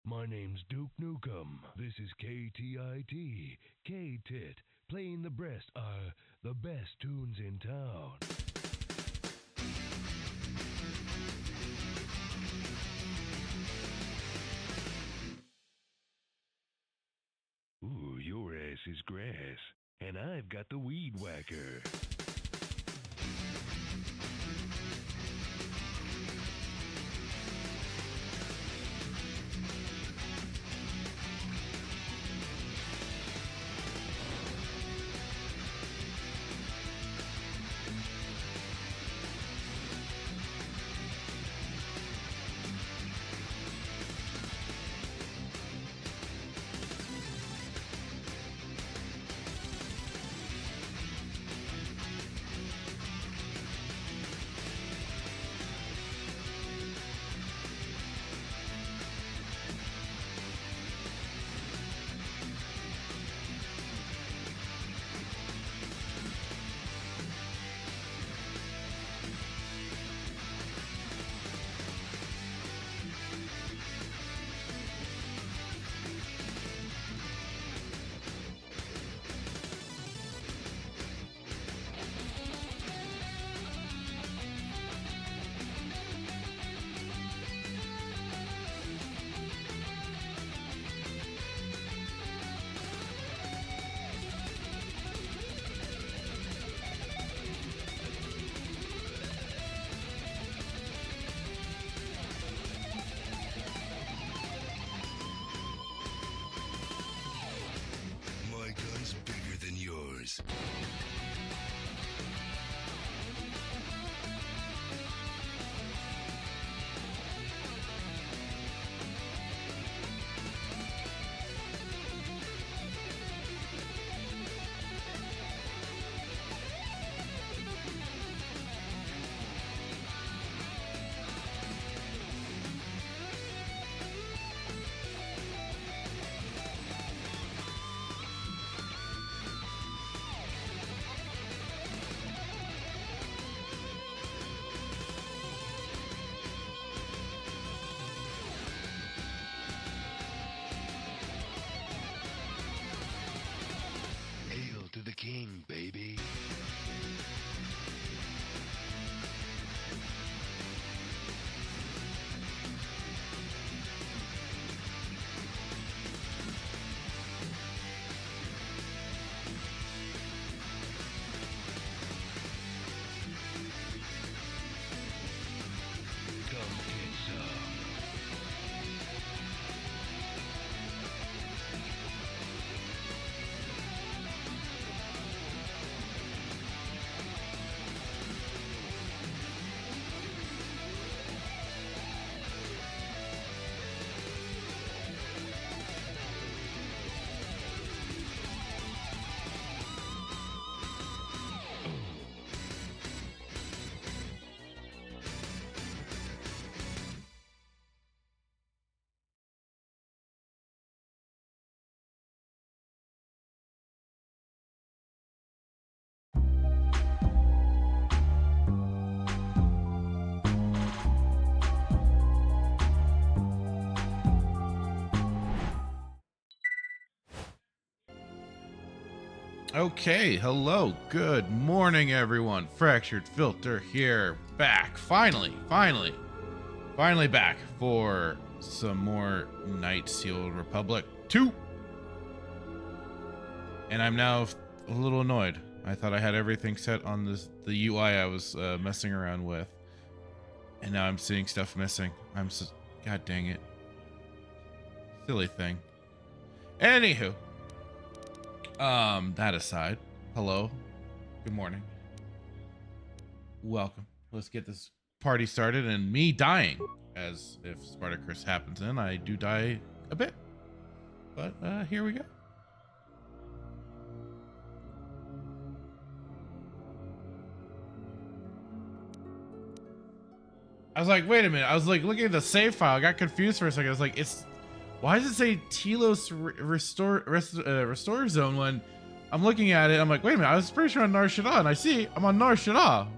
My name's Duke Nukem. This is KTIT, K-Tit, playing the best tunes in town. Ooh, your ass is grass, and I've got the weed whacker. King, baby. Come get some. Okay, hello, good morning, everyone. Fractured Filter here, back, finally back for some more Knights of the Old Republic 2. And I'm now a little annoyed. I thought I had everything set on the UI I was messing around with, and now I'm seeing stuff missing. God dang it. Silly thing. Anywho. That aside, hello, good morning, welcome. Let's get this party started, and me dying, as if Spartacus happens in, I do die a bit, but here we go. I was like, wait a minute, I was like looking at the save file, I got confused for a second. I was like, why does it say Telos restore zone when I'm looking at it? I'm like, wait a minute, I was pretty sure on Nar Shaddaa, and I see I'm on Nar Shaddaa.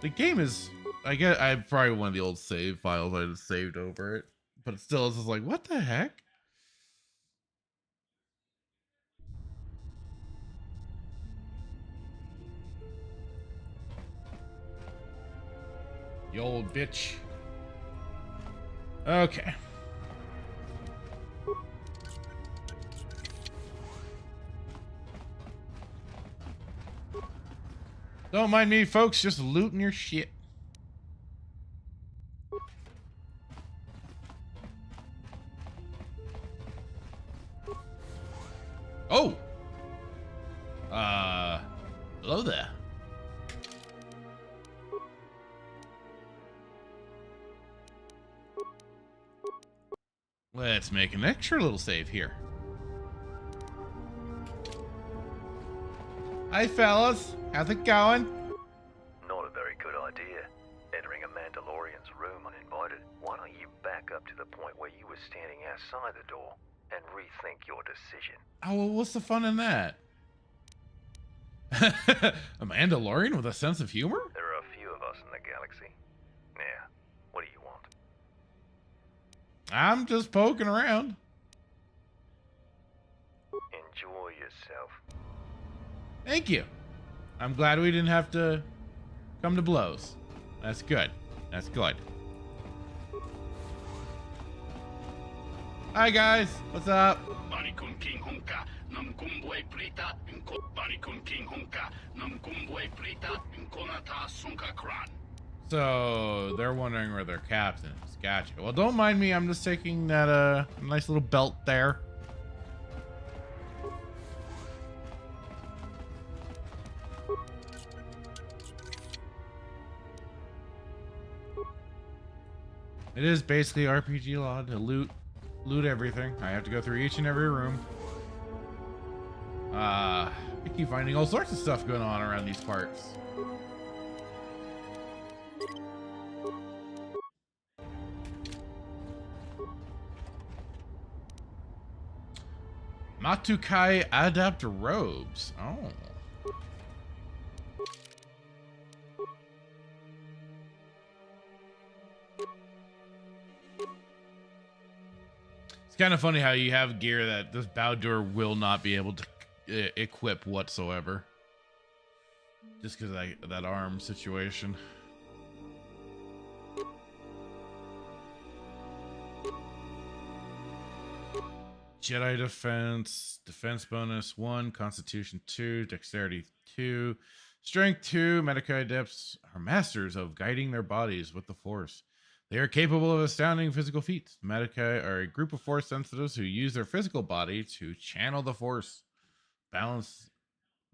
The game is, I guess, I probably one of the old save files I just saved over it, but it still is just like, what the heck? You old bitch. Okay. Don't mind me, folks. Just looting your shit. Oh! Hello there. Let's make an extra little save here. Hi, fellas. How's it going? Not a very good idea. Entering a Mandalorian's room uninvited. Why don't you back up to the point where you were standing outside the door and rethink your decision? Oh, well, what's the fun in that? A Mandalorian with a sense of humor? There are a few of us in the galaxy. Now, what do you want? I'm just poking around. Enjoy yourself. Thank you. I'm glad we didn't have to come to blows. That's good. That's good. Hi, guys. What's up? So they're wondering where their captain is. Gotcha. Well, don't mind me. I'm just taking that nice little belt there. It is basically RPG law to loot everything. I have to go through each and every room. I keep finding all sorts of stuff going on around these parts. Matukai adapt robes. Oh. It's kind of funny how you have gear that this Bowdur will not be able to equip whatsoever. Just because of that arm situation. Jedi defense bonus 1, Constitution 2, Dexterity 2, Strength 2. Medikai Adepts are masters of guiding their bodies with the Force. They are capable of astounding physical feats. The Medikai are a group of Force sensitives who use their physical body to channel the Force. The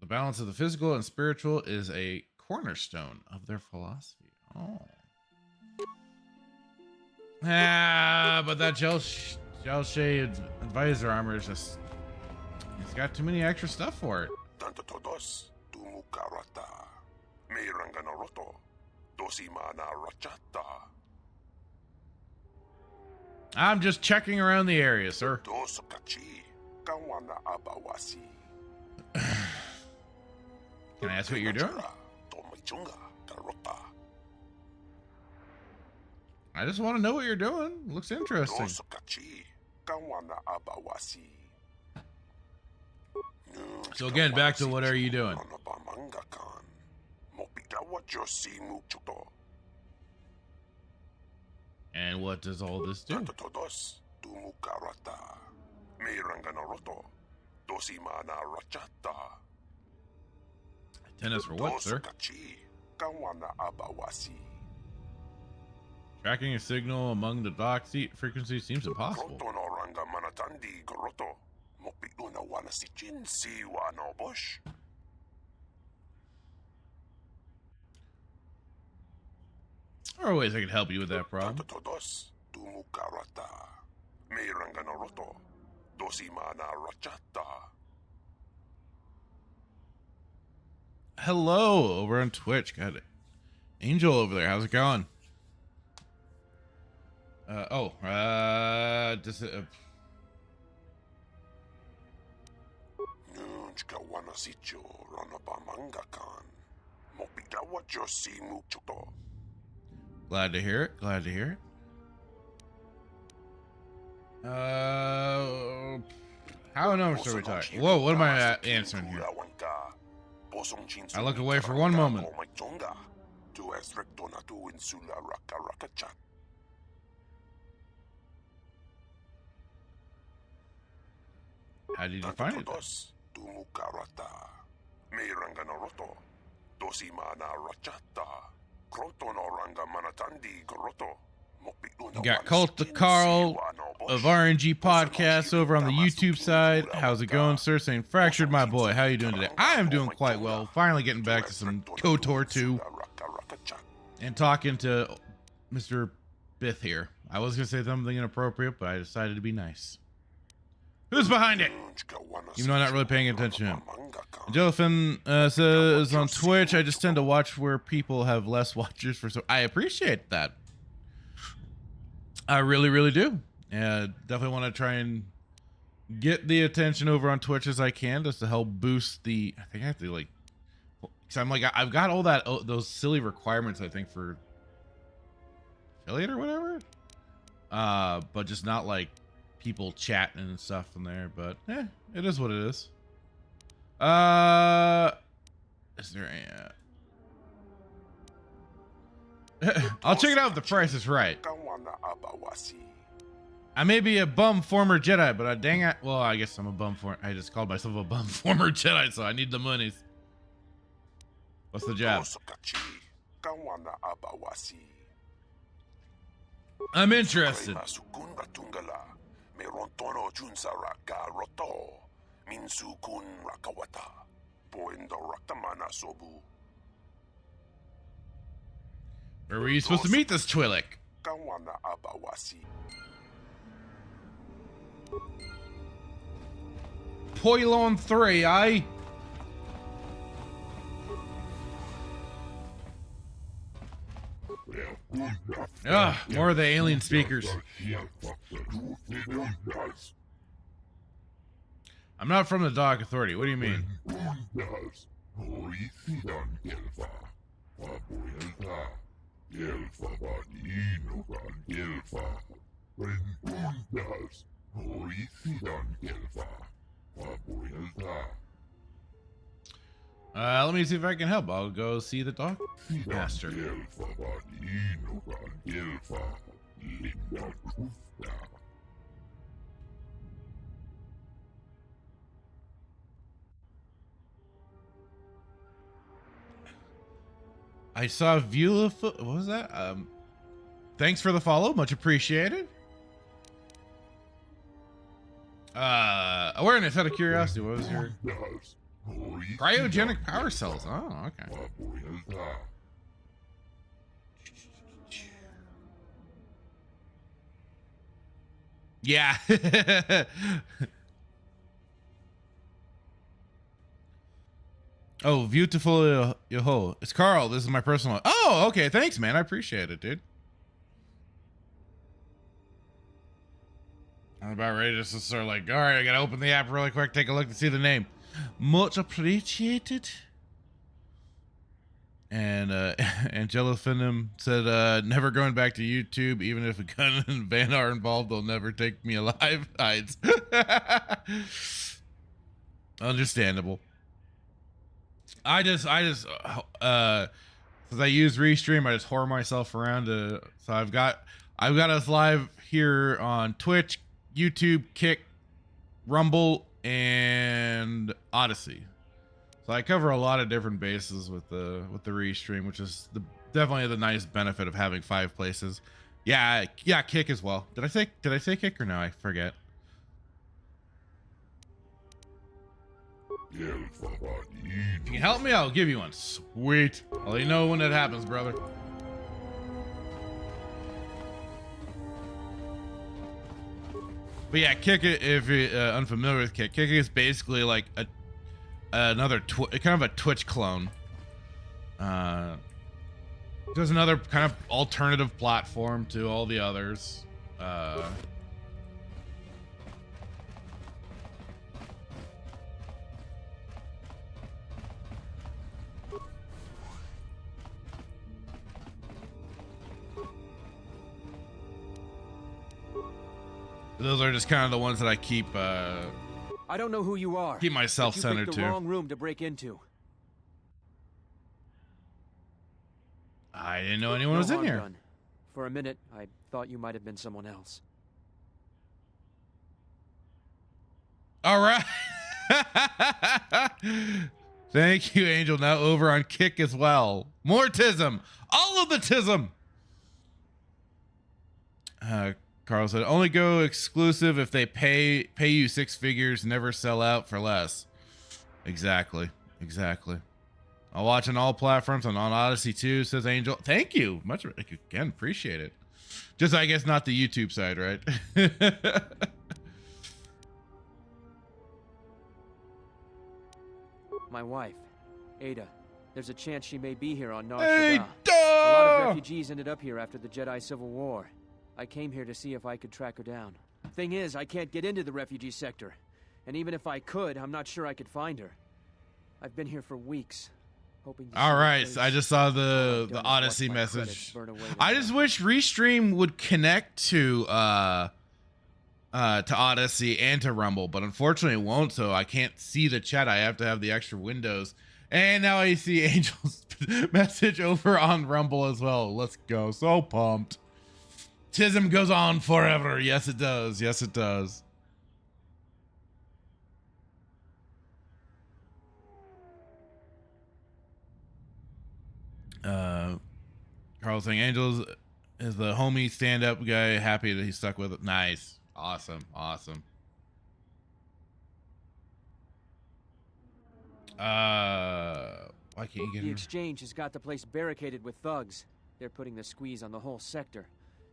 balance of the physical and spiritual is a cornerstone of their philosophy. Oh. But that gel shade advisor armor is just... It's got too many extra stuff for it. I'm just checking around the area, sir. Can I ask what you're doing? I just want to know what you're doing. Looks interesting. So again, back to what are you doing? And what does all this do? Tennis for what, sir? Tracking a signal among the dock seat frequency seems impossible. There are ways I could help you with that problem. Hello, over on Twitch. Got it. Angel over there. How's it going? Glad to hear it. Glad to hear it. How numbers are we talking? Whoa, what am I answering here? I look away for one moment. How did you find it? You got Cult of Carl of RNG Podcasts over on the YouTube side. How's it going, sir? Saying Fractured, my boy. How you doing today? I am doing quite well. Finally getting back to some KOTOR 2 and talking to Mr. Bith here. I was going to say something inappropriate, but I decided to be nice. Who's behind it? Even though I'm not really paying attention to him. Jellyfin says on Twitch, I just tend to watch where people have less watchers for so. I appreciate that. I really, really do. Yeah, definitely want to try and get the attention over on Twitch as I can, just to help boost the. I think I have to like, because I'm like I've got all that those silly requirements I think for affiliate or whatever, but just not like people chatting and stuff in there. But it is what it is. Is there a? I'll check it out if the price is right. I may be a bum former Jedi, but dang it. Well, I guess I'm a bum I just called myself a bum former Jedi, so I need the monies. What's the job? I'm interested. Where were you supposed to meet this Twi'lek? Poilon 3, aye? Ugh, more of the alien speakers. I'm not from the Dark Authority. What do you mean? Let me see if I can help. I'll go see the Dark Master. I saw Vieula. What was that? Thanks for the follow, much appreciated. Awareness, out of curiosity, what was your cryogenic power cells? Oh, okay. Yeah. Oh, beautiful yo-ho. It's Carl. This is my personal. Oh, okay. Thanks, man. I appreciate it, dude. I'm about ready to just start like, all right, I gotta open the app really quick, take a look to see the name. Much appreciated. And Angela Finham said, never going back to YouTube, even if a gun and van are involved, they'll never take me alive. Hides. Understandable. I just since I use Restream, I just whore myself around so I've got us live here on Twitch, YouTube, Kick, Rumble, and Odyssey. So I cover a lot of different bases with the Restream, which is definitely the nice benefit of having 5 places. Yeah, Kick as well. Did I say Kick or no? I forget. If you can help me, I'll give you one. Sweet. I'll let you know when it happens, brother. But yeah, Kick it, if you're unfamiliar with Kick is basically like another kind of a Twitch clone. There's another kind of alternative platform to all the others. Those are just kind of the ones that I keep. I don't know who you are. Keep myself centered too. Wrong room to break into. I didn't know anyone was in here. Done. For a minute, I thought you might have been someone else. All right. Thank you, Angel. Now over on Kick as well. More Tism. All of the Tism. Carl said, only go exclusive if they pay you 6 figures, never sell out for less. Exactly. I'll watch on all platforms and on Odyssey too, says Angel. Thank you. Much again, appreciate it. Just I guess not the YouTube side, right? My wife, Ada. There's a chance she may be here on Nar Ada! Shaddaa. A lot of refugees ended up here after the Jedi Civil War. I came here to see if I could track her down. Thing is, I can't get into the refugee sector. And even if I could, I'm not sure I could find her. I've been here for weeks, hoping to all right, so I just saw the Odyssey message. I just wish Restream would connect to Odyssey and to Rumble, but unfortunately it won't, so I can't see the chat. I have to have the extra windows. And now I see Angel's message over on Rumble as well. Let's go. So pumped. Tism goes on forever. Yes, it does. Yes, it does. Carl saying Angels is the homie stand-up guy. Happy that he stuck with it. Nice. Awesome. Why can't you get The in? exchange has got the place barricaded with thugs. They're putting the squeeze on the whole sector,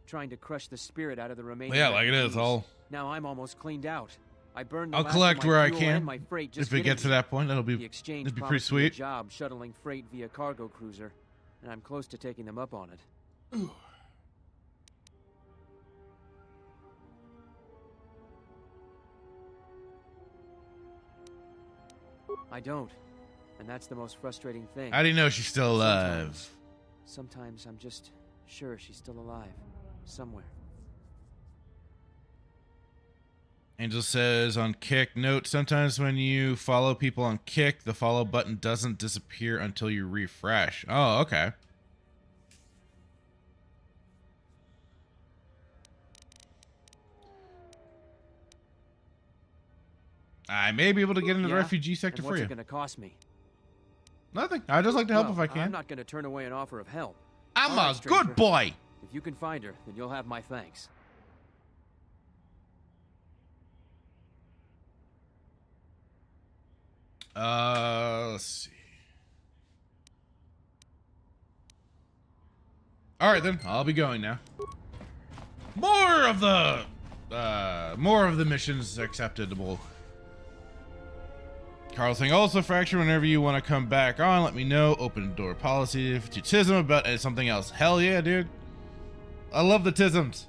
trying to crush the spirit out of the remaining. Yeah, like it is. refugees. Now I'm almost cleaned out. I burned the I'll last collect of my where I fuel can. and my freight just If it gets to getting that point, that'll here. be The exchange pretty promised me a sweet. job shuttling freight via cargo cruiser, and I'm close to taking them up on it. I don't, and that's the most frustrating thing. How do you know she's still alive? Sometimes I'm just sure she's still alive, somewhere. Angel says on Kick, note, sometimes when you follow people on Kick, the follow button doesn't disappear until you refresh. Oh, okay. I may be able to get into the refugee sector and for what's you. it gonna cost me? Nothing. I'd just like to help Well, if I can. I'm not gonna turn away an offer of help. I'm All right, a stranger. good boy. If you can find her, then you'll have my thanks. Let's see. All right, then. I'll be going now. More of the missions acceptable. Carl saying, also, Fracture, whenever you want to come back on, let me know. Open door policy. If you tism about something else. Hell yeah, dude. I love the tisms.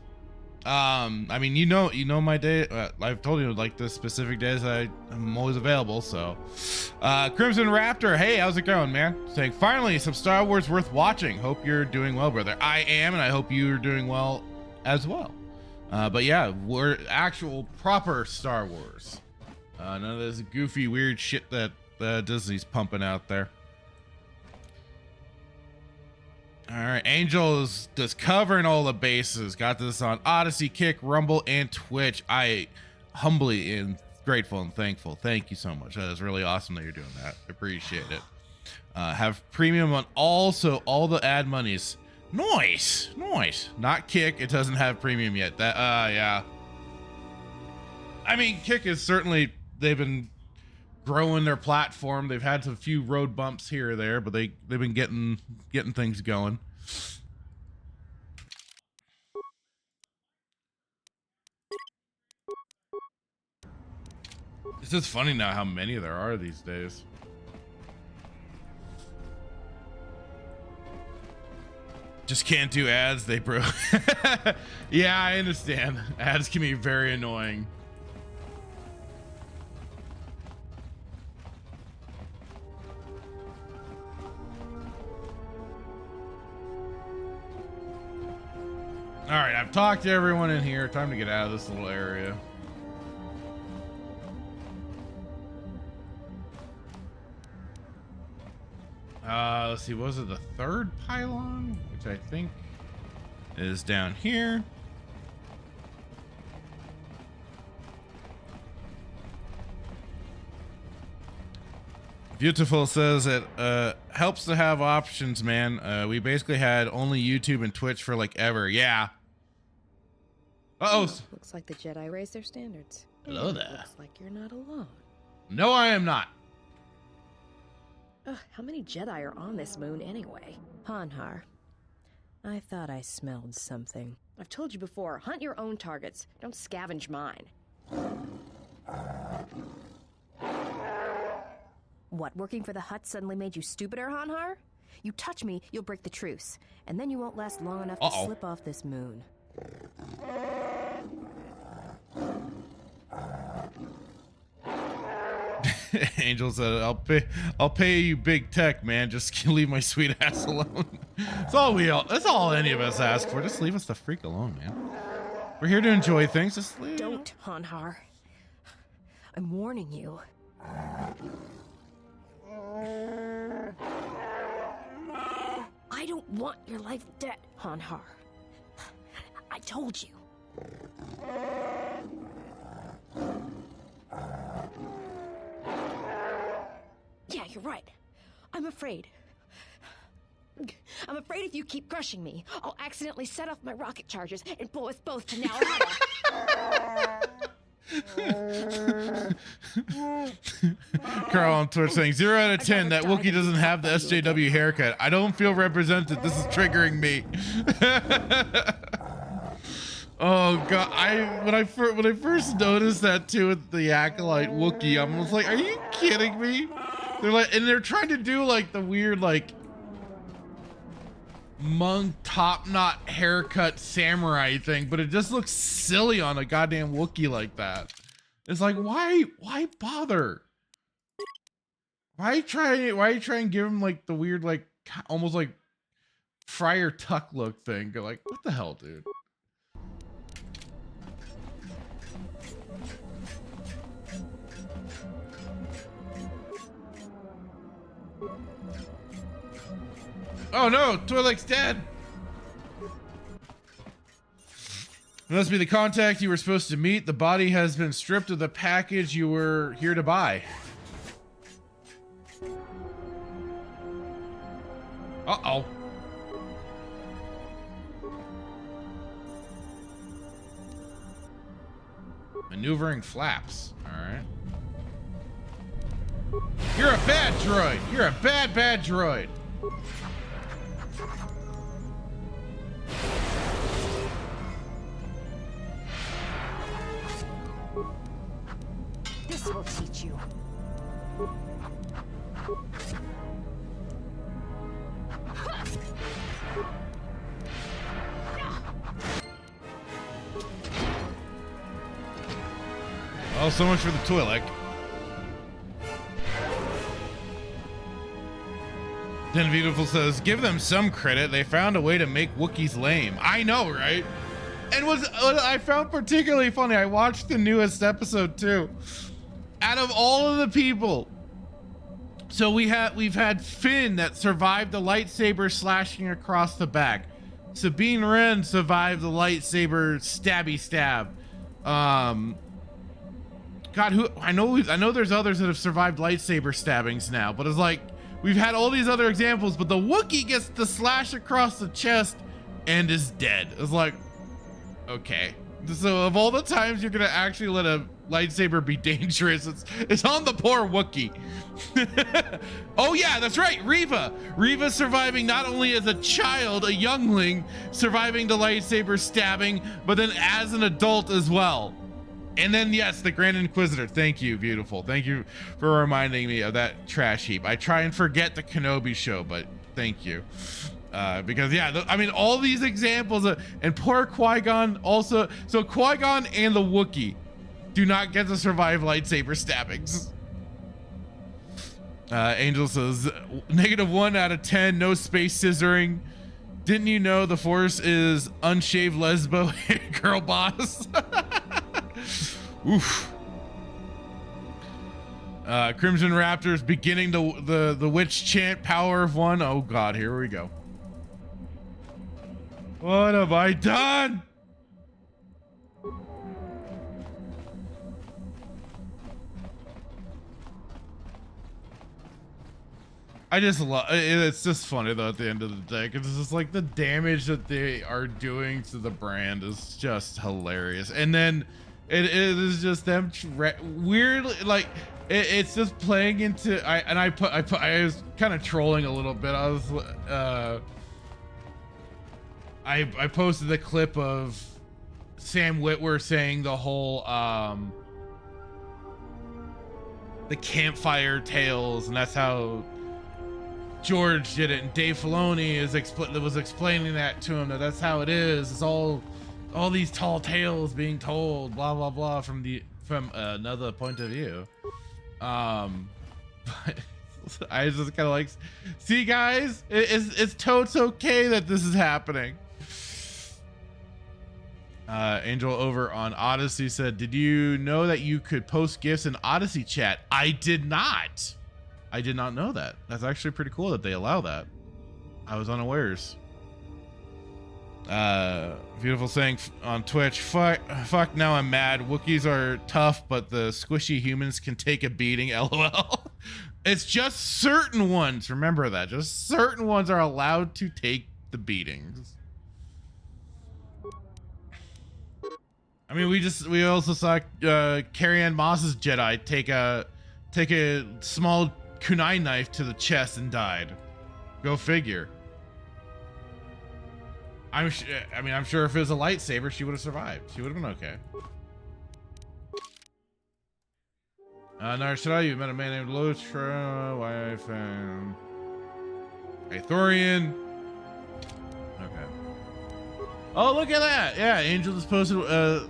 I mean, you know my day. I've told you like the specific days I'm always available. So, Crimson Raptor, hey, how's it going, man? Saying finally some Star Wars worth watching. Hope you're doing well, brother. I am, and I hope you're doing well as well. But yeah, we're actual proper Star Wars. None of this goofy, weird shit that Disney's pumping out there. All right, Angel is just covering all the bases. Got this on Odyssey, Kick, Rumble, and Twitch. I humbly am grateful and thankful. Thank you so much. That is really awesome that you're doing that. Appreciate it. Have premium on also all the ad monies. Nice. Not Kick. It doesn't have premium yet. That yeah. I mean, Kick is certainly, they've been growing their platform. They've had a few road bumps here or there, but they've been getting things going. It's just funny now how many there are these days. Just can't do ads, they bro. Yeah, I understand. Ads can be very annoying. All right, I've talked to everyone in here. Time to get out of this little area. Let's see, was it the third pylon? Which I think is down here. If Beautiful says it helps to have options, man. We basically had only YouTube and Twitch for like ever. Yeah. Uh-oh. Looks like the Jedi raised their standards. Hello And there. Looks like you're not alone. No, I am not. How many Jedi are on this moon anyway? Hanhar. I thought I smelled something. I've told you before, hunt your own targets. Don't scavenge mine. What, working for the Hutt suddenly made you stupider, Hanhar? You touch me, you'll break the truce. And then you won't last long enough to slip off this moon. Angel said, I'll pay you big tech, man. Just leave my sweet ass alone. That's all any of us ask for. Just leave us the freak alone, man. We're here to enjoy things. Just leave. Don't, Hanhar. I'm warning you. I don't want your life dead, Hanhar. I told you. Yeah, you're right. I'm afraid. I'm afraid if you keep crushing me, I'll accidentally set off my rocket charges and blow us both to Nalhada. Carl on Twitch saying 0 out of 10 that Wookiee doesn't have the SJW haircut. I don't feel represented. This is triggering me. Oh god, when I first noticed that too with the Acolyte Wookiee, I was like, are you kidding me? They're trying to do like the weird like monk top knot haircut samurai thing, but it just looks silly on a goddamn Wookiee like that. It's like, why bother? Why try and give him like the weird like almost like Friar Tuck look thing? Go like, what the hell, dude? Oh no, Twi'lek's dead. It must be the contact you were supposed to meet. The body has been stripped of the package you were here to buy. Uh-oh. Maneuvering flaps. All right. You're a bad droid. You're a bad droid. This will teach you. Well, so much for the Twi'lek. Then Beautiful says, give them some credit. They found a way to make Wookiees lame. I know, right? And what I found particularly funny, I watched the newest episode too. Out of all of the people, so we've had Finn that survived the lightsaber slashing across the back. Sabine Wren survived the lightsaber stabby stab. God, I know there's others that have survived lightsaber stabbings now, but it's like we've had all these other examples, but the Wookiee gets the slash across the chest and is dead. It's like, okay. So of all the times you're gonna actually let a lightsaber be dangerous, it's on the poor Wookiee. Oh yeah, that's right, Reva. Reva surviving not only as a child, a youngling, surviving the lightsaber stabbing, but then as an adult as well. And then yes, the Grand Inquisitor. Thank you, Beautiful. Thank you for reminding me of that trash heap. I try and forget the Kenobi show, but thank you. Because yeah, I mean, all these examples and poor Qui-Gon also. So Qui-Gon and the Wookiee do not get to survive lightsaber stabbings. Angel says -1 out of 10, no space scissoring. Didn't you know the Force is unshaved lesbo girl boss? Oof. Crimson Raptors beginning the witch chant, power of one. Oh god, here we go. What have I done? I just love it's just funny though at the end of the day because it's just like the damage that they are doing to the brand is just hilarious, and then it is just them weirdly like it's just playing into I was kind of trolling a little bit. I posted the clip of Sam Witwer saying the whole the campfire tales, and that's how George did it, and Dave Filoni was explaining that to him, that's how it is. It's all these tall tales being told, blah blah blah, from another point of view. But I just kind of like, see guys, it's totes okay that this is happening. Angel over on Odyssey said, "Did you know that you could post gifts in Odyssey chat?" I did not. I did not know that. That's actually pretty cool that they allow that. I was unawares. Beautiful saying on Twitch, fuck now I'm mad. Wookiees are tough, but the squishy humans can take a beating, LOL. It's just certain ones, remember that. Just certain ones are allowed to take the beatings. I mean, we also saw Carrie-Anne Moss's Jedi take a small kunai knife to the chest and died. Go figure. I'm sure if it was a lightsaber, she would have survived. She would have been okay. Narshada, you met a man named Lotra, wife, and Aethorian. Okay. Oh, look at that! Yeah, Angel just posted a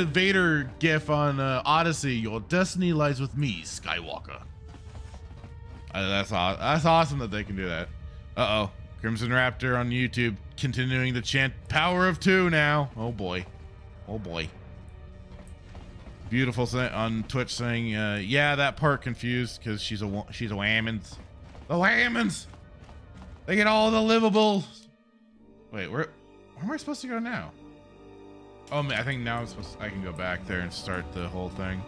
Vader gif on Odyssey. Your destiny lies with me, Skywalker. That's awesome that they can do that. Uh-oh. Crimson Raptor on YouTube continuing the chant power of 2 now. Oh boy. Oh boy. Beautiful on Twitch saying, yeah, that part confused because she's a Whammons. The Whammons! They get all the livables. Wait, where am I supposed to go now? Oh, I think now I can go back there and start the whole thing.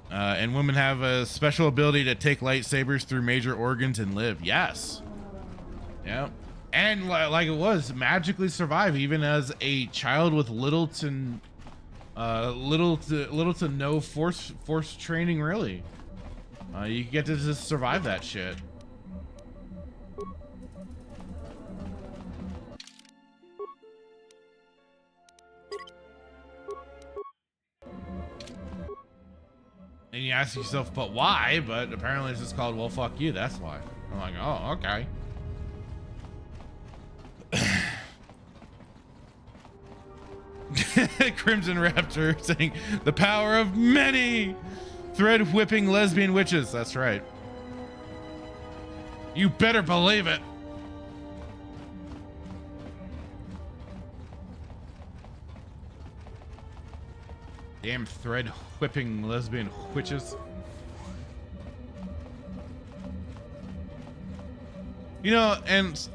And women have a special ability to take lightsabers through major organs and live. Yes. Yeah. And like it was, magically survive even as a child with little to no force training, really. You get to just survive that shit. And you ask yourself, but why? But apparently it's just called, well, fuck you, that's why. I'm like, oh, okay. Crimson Raptor saying, the power of many thread whipping lesbian witches. That's right. You better believe it. Damn thread whipping lesbian witches. You know, and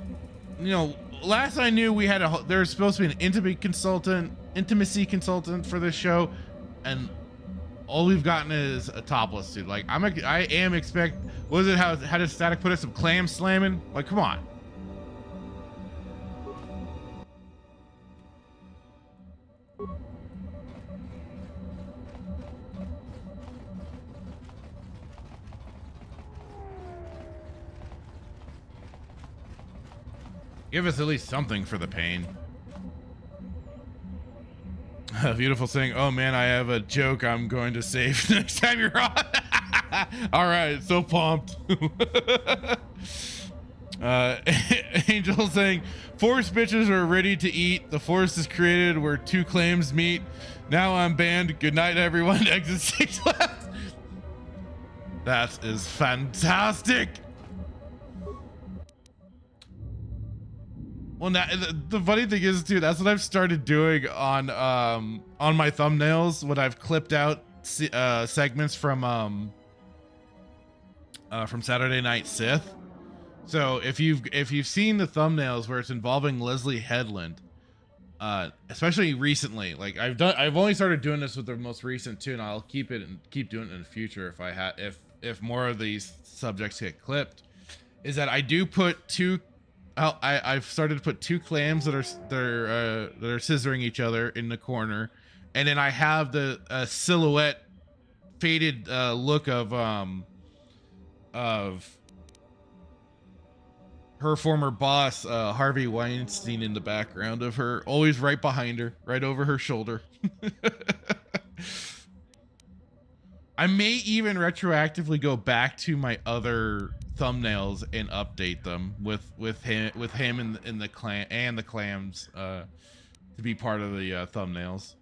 you know, last I knew we had there was supposed to be an intimacy consultant for this show, and all we've gotten is a topless dude. Like I am expect. Was it how did Static put it? Some clam slamming? Like, come on. Give us at least something for the pain. Beautiful saying, oh man, I have a joke I'm going to save next time you're on. All right, so pumped. Angel saying, Force bitches are ready to eat. The Force is created where two claims meet. Now I'm banned. Good night, everyone. Exit 6 left. That is fantastic. Well, now, the funny thing is, too, that's what I've started doing on my thumbnails when I've clipped out segments from Saturday Night Sith. So if you've seen the thumbnails where it's involving Leslie Headland, especially recently, like I've only started doing this with the most recent too, and I'll keep doing it in the future if more of these subjects get clipped, is that I do put two. I've started to put two clams that are scissoring each other in the corner, and then I have the silhouette faded look of her former boss, Harvey Weinstein, in the background of her, always right behind her, right over her shoulder. I may even retroactively go back to my other thumbnails and update them with him in the clan and the clams to be part of the thumbnails.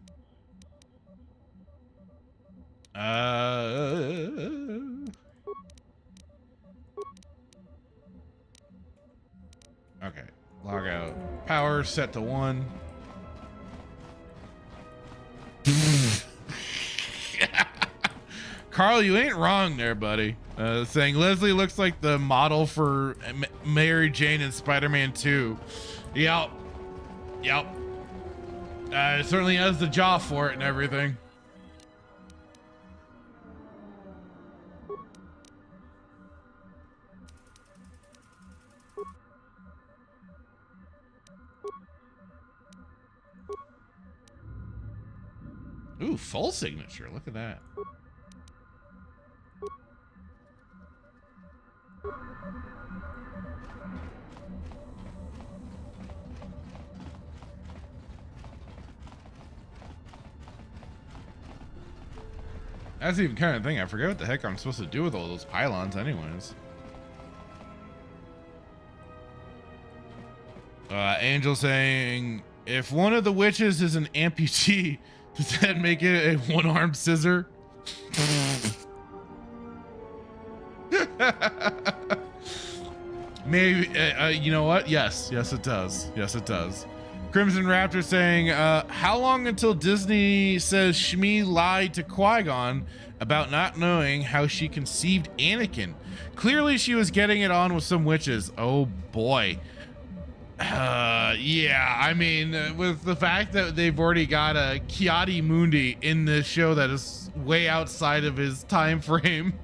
Okay, log out. Power set to 1. Carl, you ain't wrong there, buddy. Saying Leslie looks like the model for Mary Jane in Spider-Man 2. Yep. Certainly has the jaw for it and everything. Ooh, full signature. Look at that. That's even kind of thing. I forget what the heck I'm supposed to do with all those pylons anyways. Angel saying, if one of the witches is an amputee, does that make it a one-armed scissor? Maybe, you know what? Yes, it does. Yes, it does. Crimson Raptor saying, how long until Disney says Shmi lied to Qui-Gon about not knowing how she conceived Anakin? Clearly she was getting it on with some witches. Oh boy. Yeah, I mean, with the fact that they've already got a Kiadi Mundi in this show that is way outside of his time frame.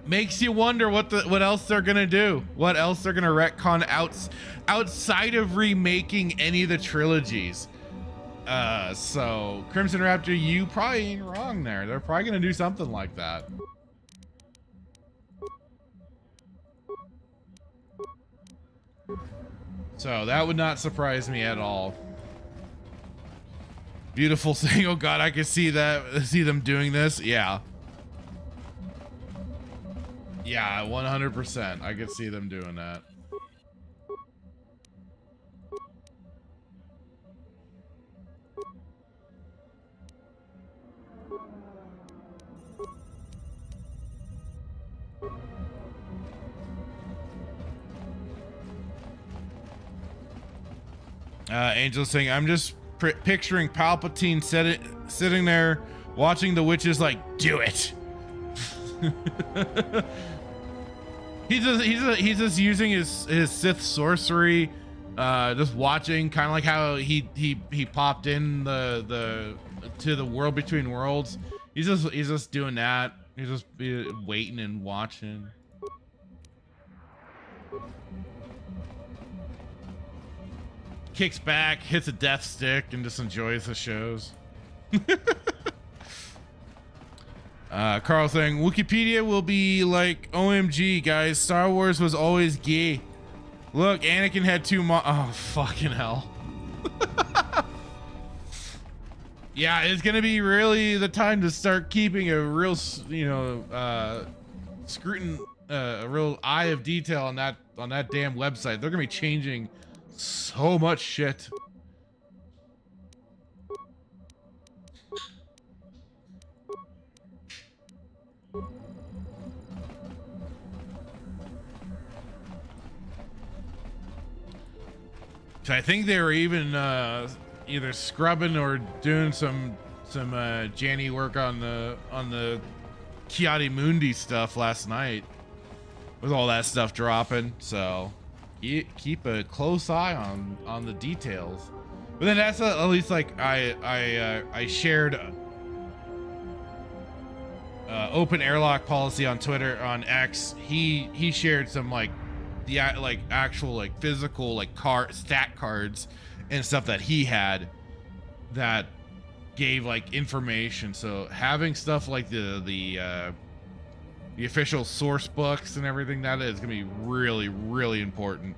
Makes you wonder what else they're gonna do. What else they're gonna retcon outside of remaking any of the trilogies. So Crimson Raptor, you probably ain't wrong there. They're probably gonna do something like that. So that would not surprise me at all. Beautiful saying, oh god, I can see them doing this. Yeah. Yeah, 100%. I could see them doing that. Angel saying, I'm just picturing Palpatine sitting there watching the witches like, do it. He's just using his Sith sorcery, just watching, kind of like how he popped in to the world between worlds. He's just doing that. He's just waiting and watching. Kicks back, hits a death stick, and just enjoys the shows. Carl saying, Wikipedia will be like, OMG, guys, Star Wars was always gay. Look, Anakin had two oh, fucking hell. Yeah, it's gonna be really the time to start keeping a real, a real eye of detail on that damn website. They're gonna be changing so much shit. So I think they were even either scrubbing or doing some Janny work on the Kiadi Mundi stuff last night with all that stuff dropping. So keep a close eye on the details. But then that's at least like I shared open airlock policy on Twitter, on X. He shared some like the like actual like physical like stat cards and stuff that he had that gave like information. So having stuff like the official source books and everything, that is gonna be really, really important.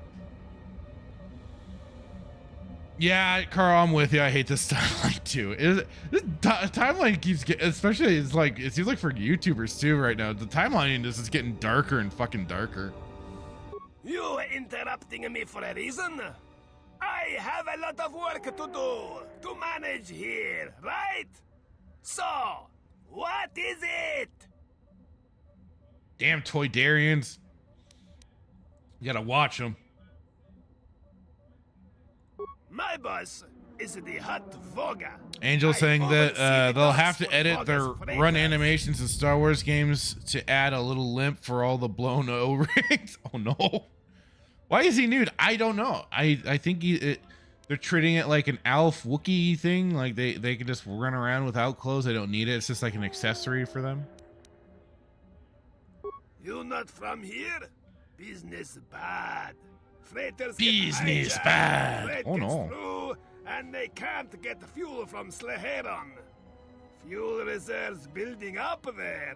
Yeah, Carl, I'm with you. I hate this timeline too. This timeline keeps getting, especially it's like, it seems like for YouTubers too right now, the timeline in this is getting darker and fucking darker. You interrupting me for a reason? I have a lot of work to do, to manage here, right? So, what is it? Damn Toydarians. You gotta watch them. My boss is the Hut Voga. Angel saying that they'll have to edit their run animations in Star Wars games to add a little limp for all the blown O-rings. Oh no. Why is he nude? I don't know. I think they're treating it like an Alf Wookiee thing. Like they can just run around without clothes. They don't need it. It's just like an accessory for them. You not from here? Business bad. Freighters Business get bad. Freight Oh gets no. through, and they can't get fuel from Sleheron. Fuel reserves building up there.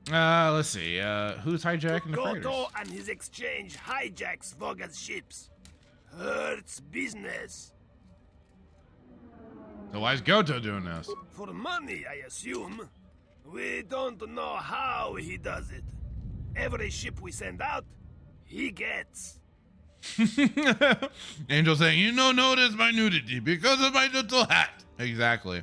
Let's see. Who's hijacking the freighters? Goto and his exchange hijacks Voga's ships. Hurts business. So why is Goto doing this? For money, I assume. We don't know how he does it. Every ship we send out, he gets. Angel saying, you don't notice my nudity because of my little hat. Exactly.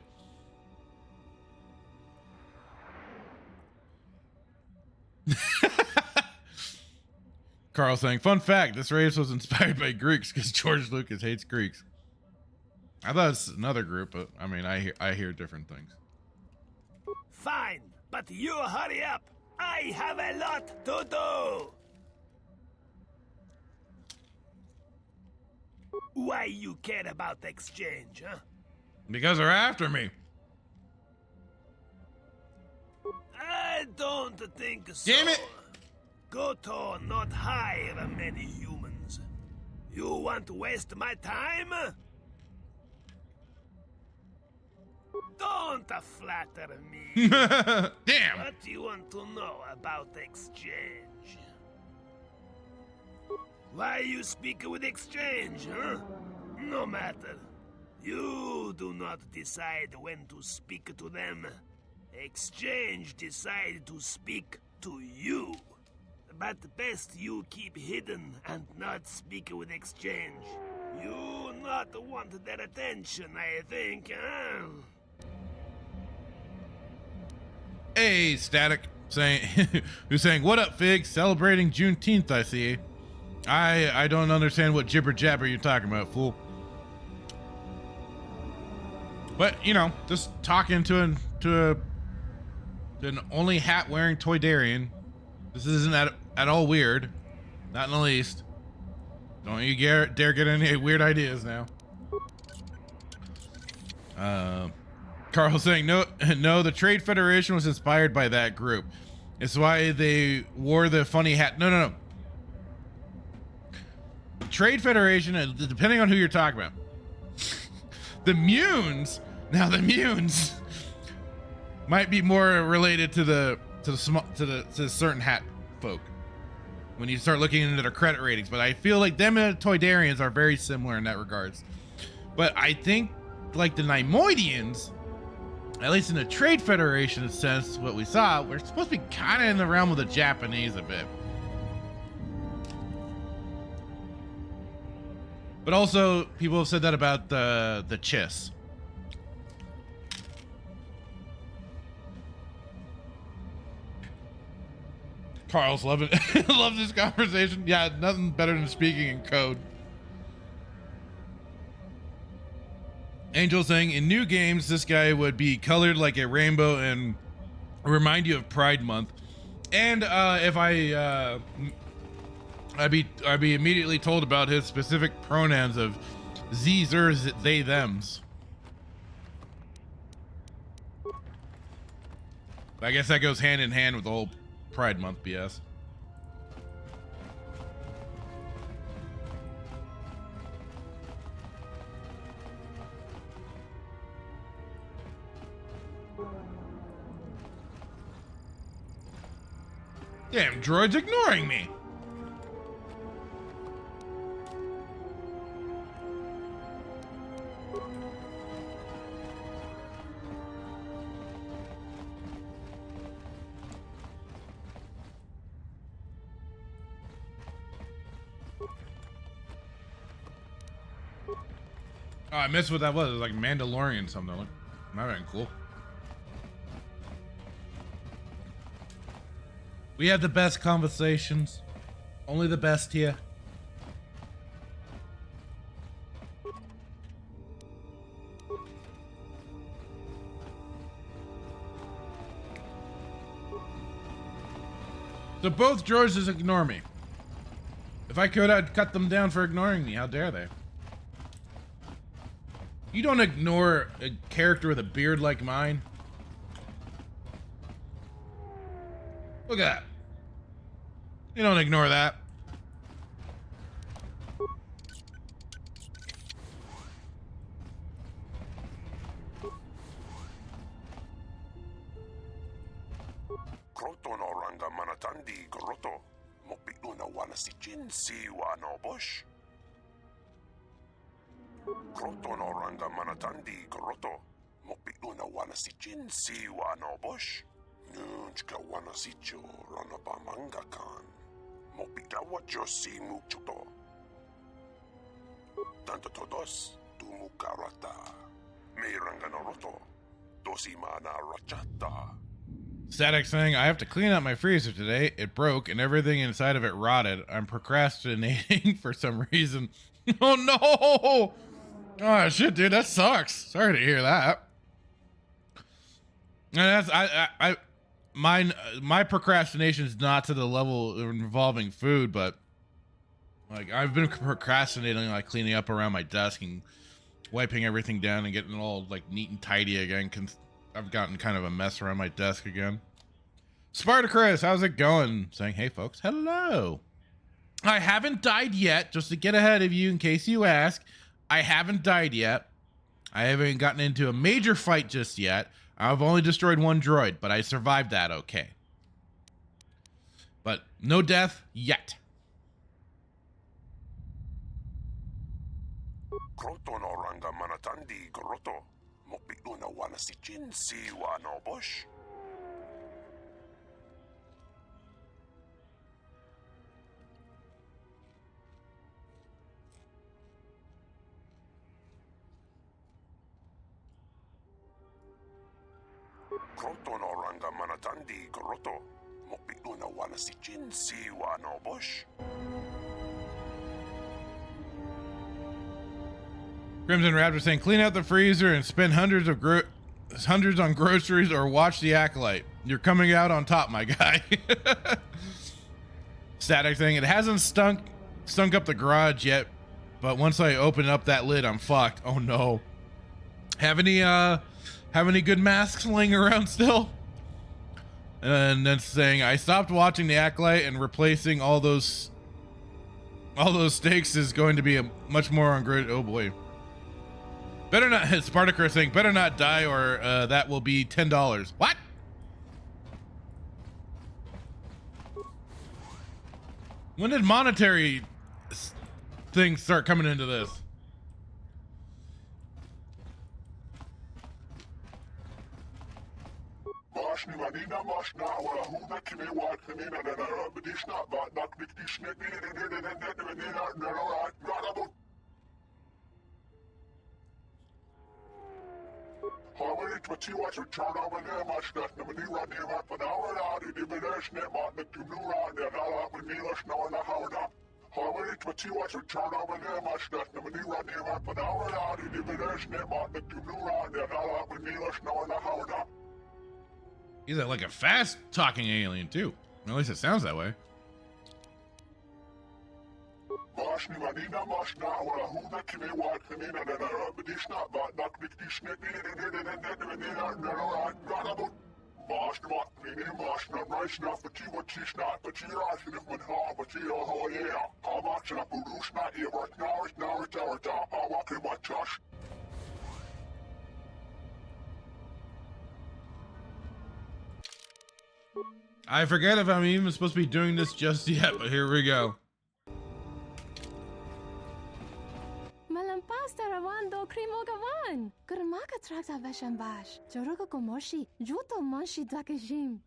Carl saying, fun fact, this race was inspired by Greeks because George Lucas hates Greeks. I thought it's another group, but I mean, I hear different things. Fine, but you hurry up. I have a lot to do. Why you care about exchange, huh? Because they're after me. I don't think so. Damn it! Goto not hire many humans. You want to waste my time? Don't flatter me. Damn! What do you want to know about exchange? Why you speak with exchange, huh? No matter. You do not decide when to speak to them. Exchange decide to speak to you. But best you keep hidden and not speak with exchange. You not want their attention, I think, huh? Hey, Static saying, who's saying, what up, Fig? Celebrating Juneteenth, I see. I don't understand what jibber jabber you're talking about, fool. But you know, just talking to an only hat wearing Toydarian. This isn't at all weird, not in the least. Don't you dare get any weird ideas now. Carl saying, no, the Trade Federation was inspired by that group. It's why they wore the funny hat. No. Trade Federation, depending on who you're talking about. The Munes might be more related to the certain hat folk when you start looking into their credit ratings. But I feel like them and Toydarians are very similar in that regards. But I think like the Neimoidians, at least in the Trade Federation sense, what we saw, we're supposed to be kind of in the realm of the Japanese a bit. But also, people have said that about the Chiss. Carl's loving loves this conversation. Yeah, nothing better than speaking in code. Angel saying, in new games, this guy would be colored like a rainbow and remind you of Pride Month. And if I'd be immediately told about his specific pronouns of Z's, ers, they, thems. I guess that goes hand in hand with the whole Pride Month BS. Damn, droid's ignoring me. Oh, I missed what that was. It was like Mandalorian something. Like, that would cool. We have the best conversations. Only the best here. So both droids just ignore me. If I could, I'd cut them down for ignoring me. How dare they? You don't ignore a character with a beard like mine. Look at that. You don't ignore that. Kroto no ranga manatandi groto. Mopitu na wana si chin si wano bush. Kroto no ranga manatandi groto. Mopitu na wana si chin si wano bush. Nunchka wana si cho rana ba manga kan. Mopita wacho si muchuto. Tanto todos tu mukarata. Me ranga no roto. Dosi mana rachata. Static saying, I have to clean out my freezer today. It broke and everything inside of it rotted. I'm procrastinating for some reason. Oh no! Oh shit, dude, that sucks. Sorry to hear that. And that's my procrastination is not to the level involving food, but like I've been procrastinating, like cleaning up around my desk and wiping everything down and getting it all like neat and tidy again. I've gotten kind of a mess around my desk again. Spartacus, how's it going? Saying, hey folks, hello. I haven't died yet, just to get ahead of you in case you ask. I haven't died yet. I haven't gotten into a major fight just yet. I've only destroyed one droid, but I survived that okay. But no death yet. Kroto no ranga manatandi groto. Mopitu na wana si chin si wano bush. Kroto no ranga manatandi groto. Mopitu na wana si chin si wano bush. Crimson Raptor saying, clean out the freezer and spend hundreds on groceries or watch the Acolyte. You're coming out on top, my guy. Static saying, it hasn't stunk up the garage yet, but once I open up that lid, I'm fucked. Oh no. Have any good masks laying around still? And then saying, I stopped watching the Acolyte and replacing all those steaks is going to be a much more on grid. Oh boy. Better not, Spartacus saying, better not die or that will be $10. What? When did monetary things start coming into this? He's like a fast talking alien too. At least it sounds that way. I forget if I'm even supposed to be doing this just yet, but here we go. Malampas tarawando krimogawan. Kurmaka trakta veshambash. Jorogo gomoshi. Juto monshi dwakajim.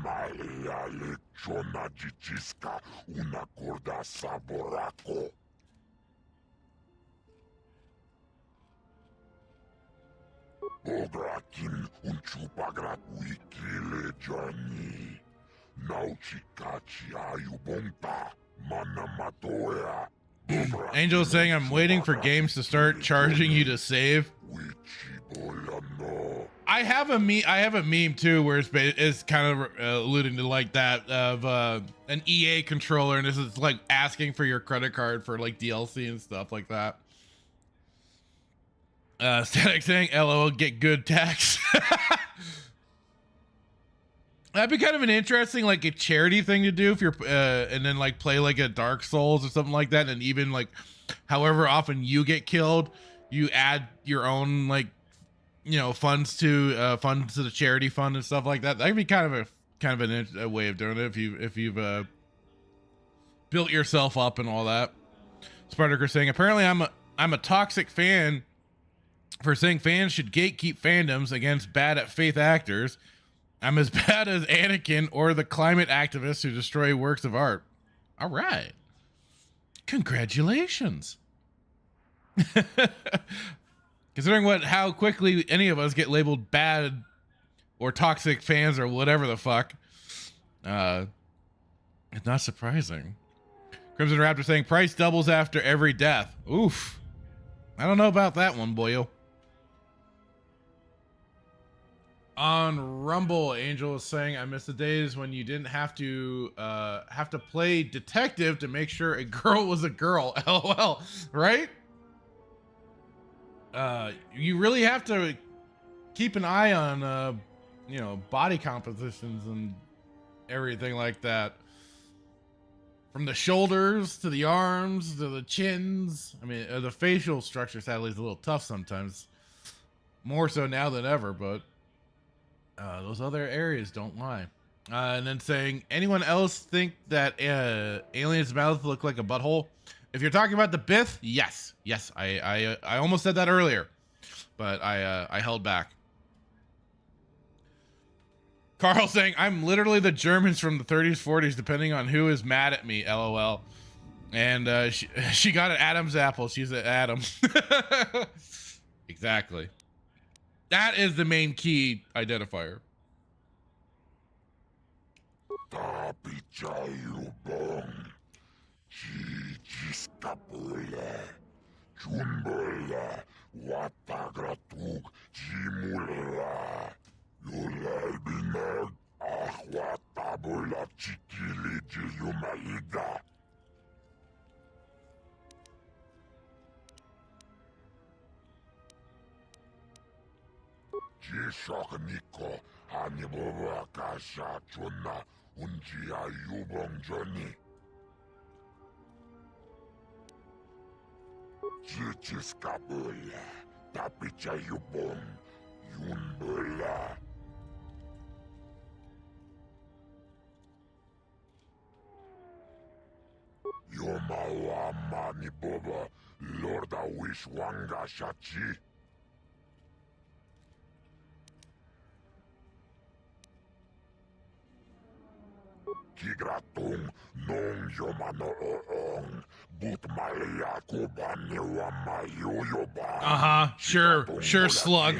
Malia lechona jijiska una corda saboraco. Bograkin un chupagra wikile journey. Nauchikachi ayubonta manamatoya. Angel is saying I'm waiting for games to start charging you to save. I have a meme too where it's kind of alluding to like that of an EA controller, and this is like asking for your credit card for like DLC and stuff like that. Static saying LOL, get good tax. That'd be kind of an interesting like a charity thing to do if you're and then like play like a Dark Souls or something like that, and even like however often you get killed, you add your own like, you know, funds to the charity fund and stuff like that. That'd be kind of a way of doing it if you've built yourself up and all that. Spartaker saying apparently I'm a toxic fan for saying fans should gatekeep fandoms against bad at faith actors. I'm as bad as Anakin or the climate activists who destroy works of art. All right, congratulations. Considering how quickly any of us get labeled bad or toxic fans or whatever the fuck, it's not surprising. Crimson Raptor saying price doubles after every death. Oof. I don't know about that one, boyo. On Rumble, Angel is saying I miss the days when you didn't have to play detective to make sure a girl was a girl. LOL, right? You really have to keep an eye on, you know, body compositions and everything like that. From the shoulders to the arms to the chins. I mean, the facial structure sadly is a little tough sometimes. More so now than ever, but those other areas don't lie. And then saying, anyone else think that Alien's mouth looked like a butthole? If you're talking about the Bith, yes, I almost said that earlier, but I held back. Carl saying I'm literally the Germans from the 30s, 40s, depending on who is mad at me. LOL. And she got an Adam's apple. She's an Adam. Exactly. That is the main key identifier. Niko Hannibal Kasha Chuna Unjia Yubong Johnny Jichiskabula Tapicha Yubong Yunbula Yomawa Mani Boba Lorda Wishwanga Shachi Kigratung nong yomano oong but malia kubani wa mayoyoba. Sure, slug.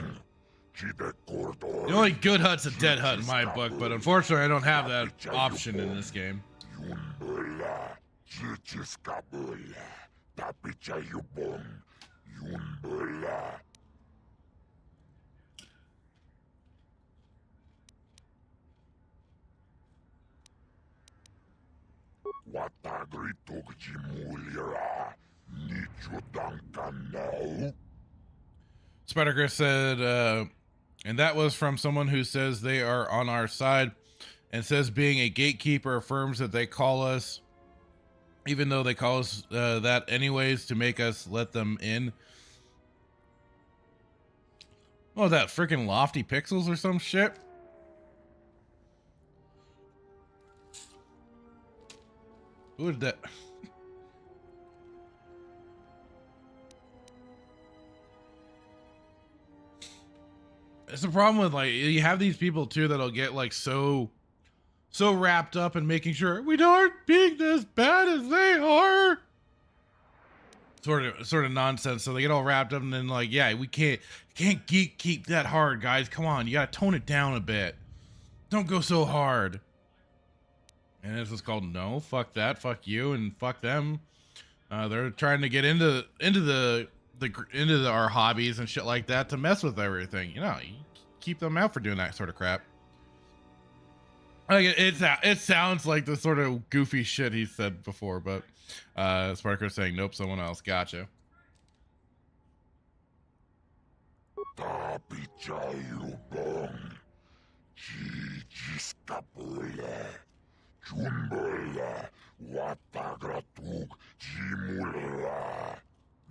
The only good hut's a dead hut in my book, but unfortunately I don't have that option in this game. Yumbula, chichiskabula, Tapicayubong. Yunbala. Watagritog Jimulira. Nichudankanao. Spider-Chris said, and that was from someone who says they are on our side and says being a gatekeeper affirms that they call us, even though they call us that anyways, to make us let them in. Oh, that freaking Lofty Pixels or some shit? Who did that? It's the problem with, like, you have these people too that'll get like so wrapped up in making sure we aren't being as bad as they are. Sort of nonsense. So they get all wrapped up and then like, yeah, we can't keep that hard, guys. Come on, you gotta tone it down a bit. Don't go so hard. And it's just called no, fuck that, fuck you, and fuck them. They're trying to get into our hobbies and shit like that to mess with everything. You know, you keep them out for doing that sort of crap. Like it sounds like the sort of goofy shit he said before, but Sparker's saying nope, someone else. Gotcha.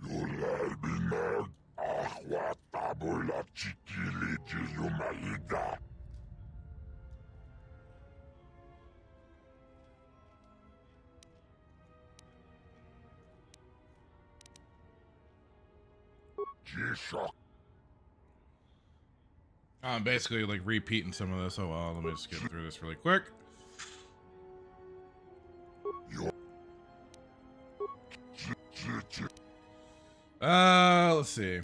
Yulalbinag, ahwatabula chikili jiyumaida. Jishok. I'm basically like repeating some of this. Oh well, let me just get through this really quick. Let's see.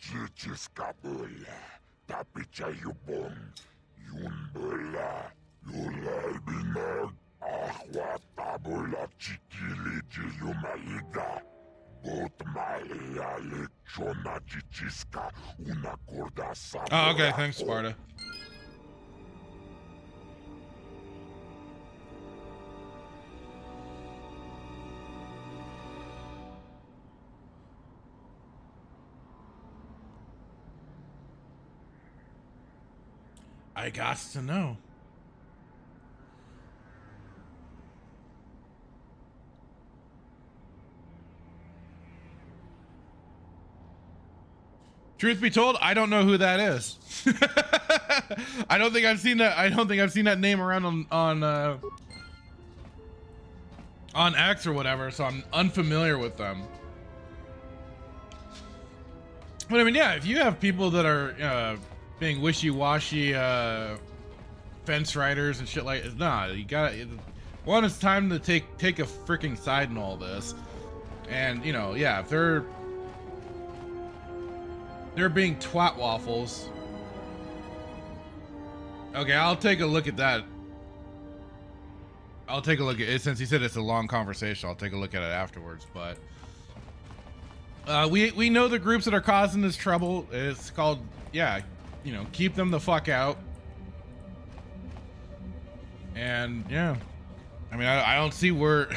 Chichiskabula, tapichayubong, yunbula, yulalbinag, ahwatabula chikili jiyumaida. Botmalia lechona chichiska, una corda sabora. Oh, okay, thanks, Sparta. I got to know. Truth be told, I don't know who that is. I don't think I've seen that. I don't think I've seen that name around on X or whatever. So I'm unfamiliar with them. But I mean, yeah, if you have people that are being wishy-washy fence riders and shit like, nah, you gotta. One, it's time to take a freaking side in all this, and you know, yeah, if they're being twat waffles. Okay, I'll take a look at that. I'll take a look at it since he said it's a long conversation. I'll take a look at it afterwards, but we know the groups that are causing this trouble. It's called, yeah, you know, keep them the fuck out. And yeah, I mean, I don't see where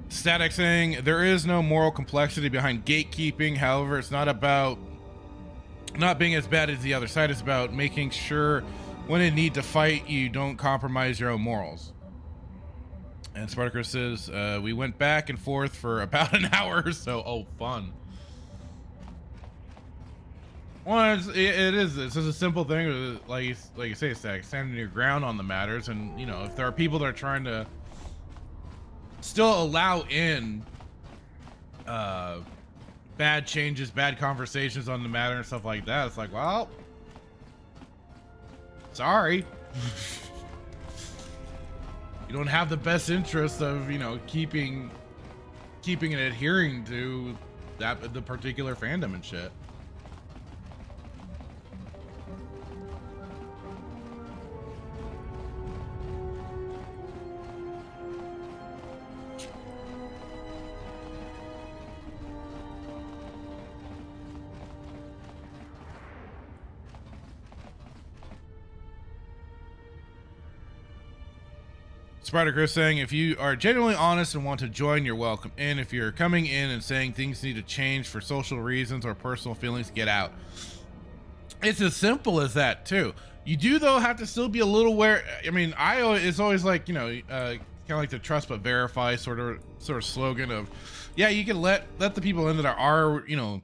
Static saying there is no moral complexity behind gatekeeping. However, it's not about not being as bad as the other side. It's about making sure when you need to fight, you don't compromise your own morals. And Spartacus says, we went back and forth for about an hour or so. Oh, fun. Well, it's just a simple thing. Like you say, Static, standing your ground on the matters. And, you know, if there are people that are trying to still allow in bad changes, bad conversations on the matter and stuff like that, it's like, well, sorry. You don't have the best interest of, you know, keeping and adhering to that the particular fandom and shit. Spider Chris saying, if you are genuinely honest and want to join, you're welcome in. If you're coming in and saying things need to change for social reasons or personal feelings, get out. It's as simple as that too. You do though have to still be a little aware. I mean, it's always like, you know, kind of like the trust but verify sort of slogan of, yeah, you can let the people in that are, you know,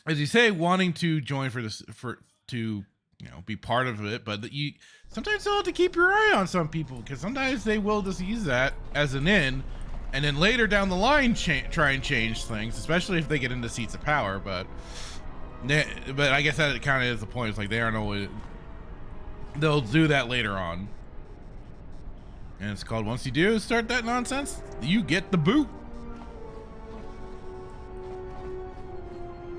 as you say, wanting to join to you know, be part of it, but that you sometimes still have to keep your eye on some people, because sometimes they will just use that as an in, and then later down the line try and change things, especially if they get into seats of power. But I guess that kind of is the point. It's like they aren't always, they'll do that later on, and it's called, once you do start that nonsense, you get the boot.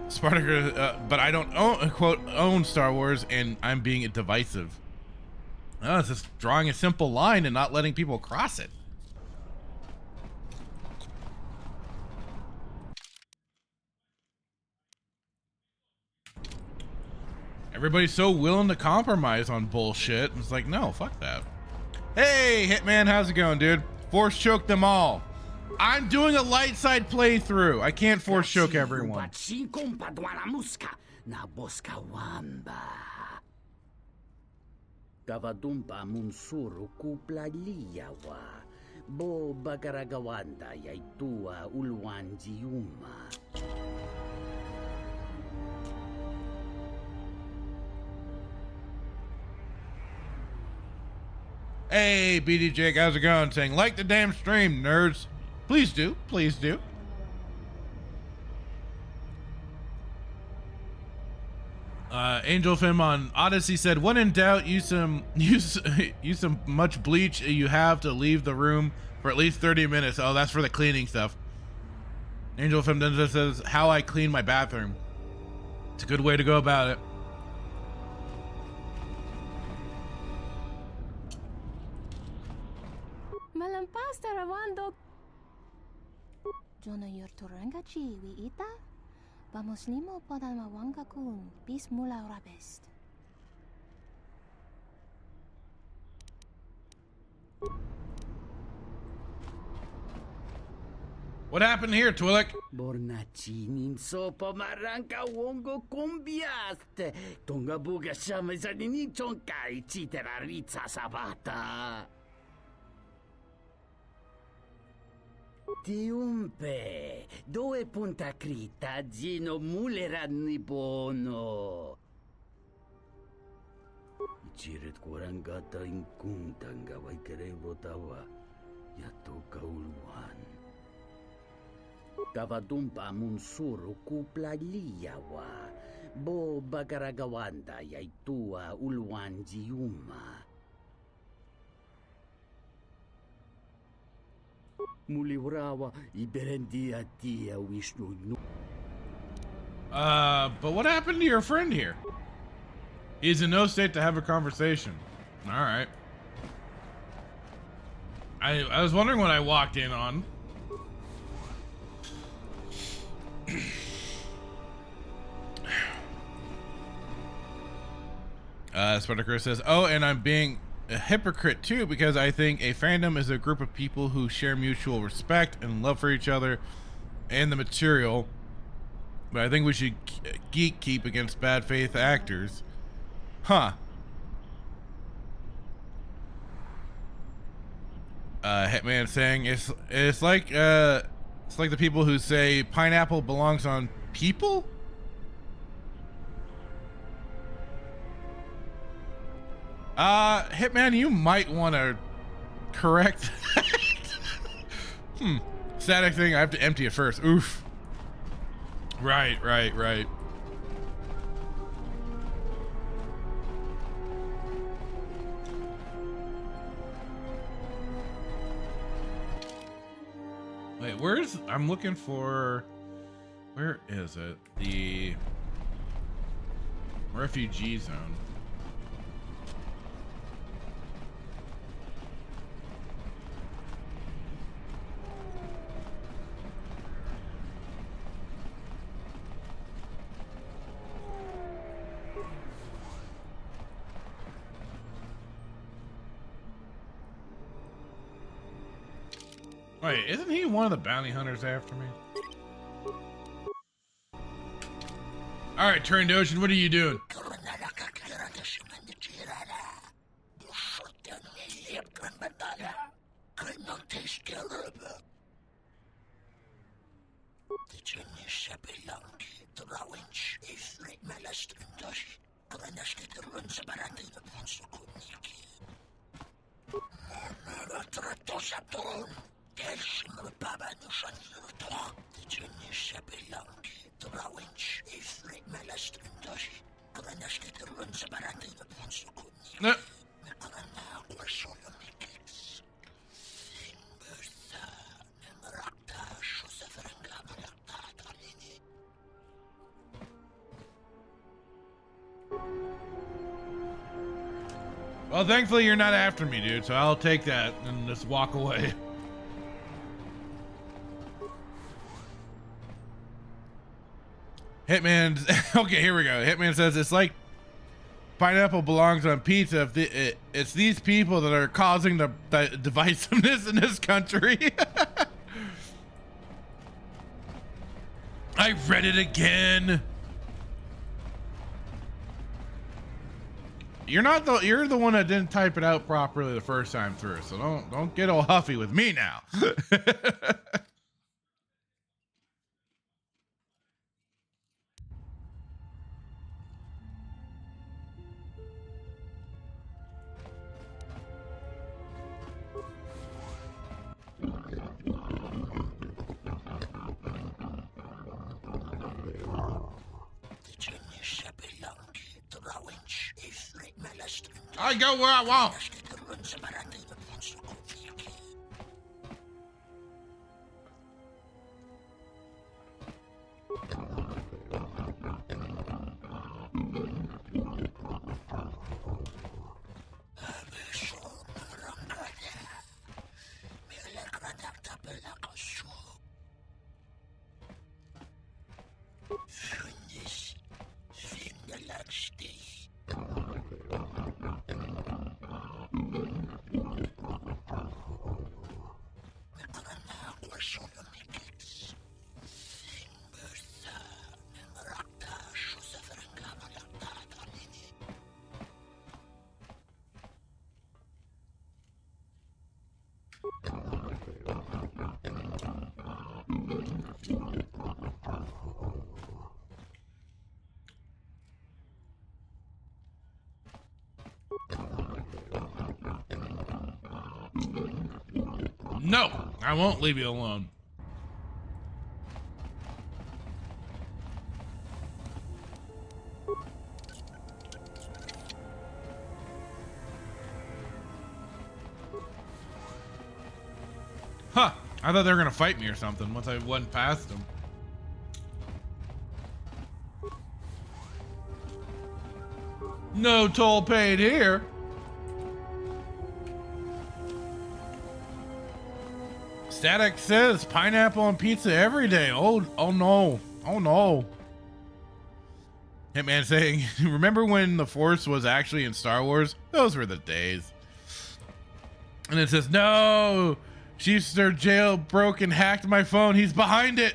Spartacus, but I don't own Star Wars, and I'm being divisive. Oh, it's just drawing a simple line and not letting people cross it. Everybody's so willing to compromise on bullshit. It's like, no, fuck that. Hey, Hitman, how's it going, dude? Force choke them all. I'm doing a light side playthrough. I can't force choke everyone. Kavadumpa munsuru kupla liyawa. Bo bagaragawanda yaitua ulwanjiuma. Hey, BD Jake, how's it going? Saying, like the damn stream, nerds. Please do. Please do. Angel Film on Odyssey said, when in doubt, use some much bleach you have to leave the room for at least 30 minutes. Oh, that's for the cleaning stuff. Angel Film then says, how I clean my bathroom. It's a good way to go about it. Malampas tarawando. Jono yurturanga chiwi ita. Vamos limo pada mawanga kun bis mula rabest. What happened here, Twillick? Bornachinin sopa maranka wongo kumbiaste. Tonga buga shama zanini chonkai chitera ritza sabata. Tiumpe, dove punta crita gino muleranni bono. Ichiret kurangata in kuntanga waikerevo tawa yatoka ulwan. Kavadumpa munsuru kupla liyawa. Bo bagaragawanda yaitua ulwan jiuma. Muliwrawa iberendia tia Vishnu. But what happened to your friend here? He's in no state to have a conversation. All right. I was wondering what I walked in on. Spartacus says, oh, and I'm being a hypocrite too, because I think a fandom is a group of people who share mutual respect and love for each other and the material, but I think we should geek keep against bad faith actors. Huh. Hitman saying it's like the people who say pineapple belongs on people. Hitman, you might want to correct that. Static thing, I have to empty it first. Oof. Right. Wait, I'm looking for, where is it? The refugee zone. Wait, isn't he one of the bounty hunters after me? Alright, Trandoshan, what are you doing? No. Well, thankfully you're not after me, dude, so I'll take that and just walk away. Hitman, okay, here we go. Hitman says it's like pineapple belongs on pizza. If it's these people that are causing the divisiveness in this country. I read it again. You're the one that didn't type it out properly the first time through, so don't get all huffy with me now. I go where I want. No, I won't leave you alone. Huh, I thought they were gonna fight me or something once I went past them. No toll paid here. Static says pineapple on pizza every day. Oh no. Oh no. Hitman saying, remember when the Force was actually in Star Wars? Those were the days. And it says, no, Sheepster jailbroke and hacked my phone. He's behind it.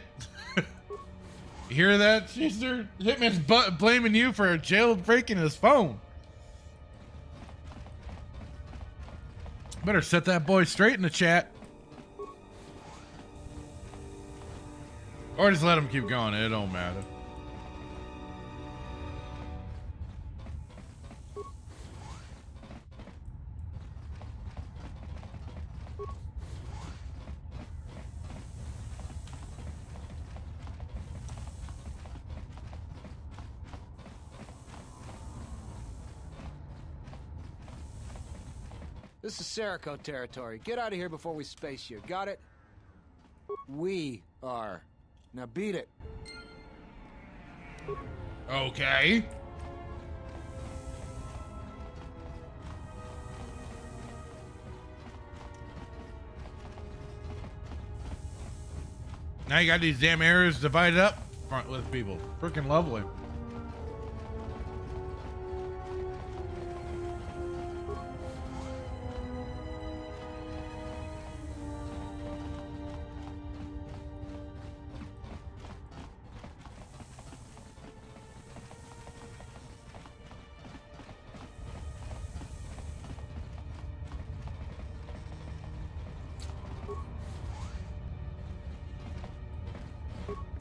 You hear that, Sheepster? Hitman's blaming you for jailbreaking his phone. Better set that boy straight in the chat. Or just let him keep going. It don't matter. This is Serico territory. Get out of here before we space you. Got it? We are. Now beat it. Okay. Now you got these damn areas divided up front with people. Freaking lovely.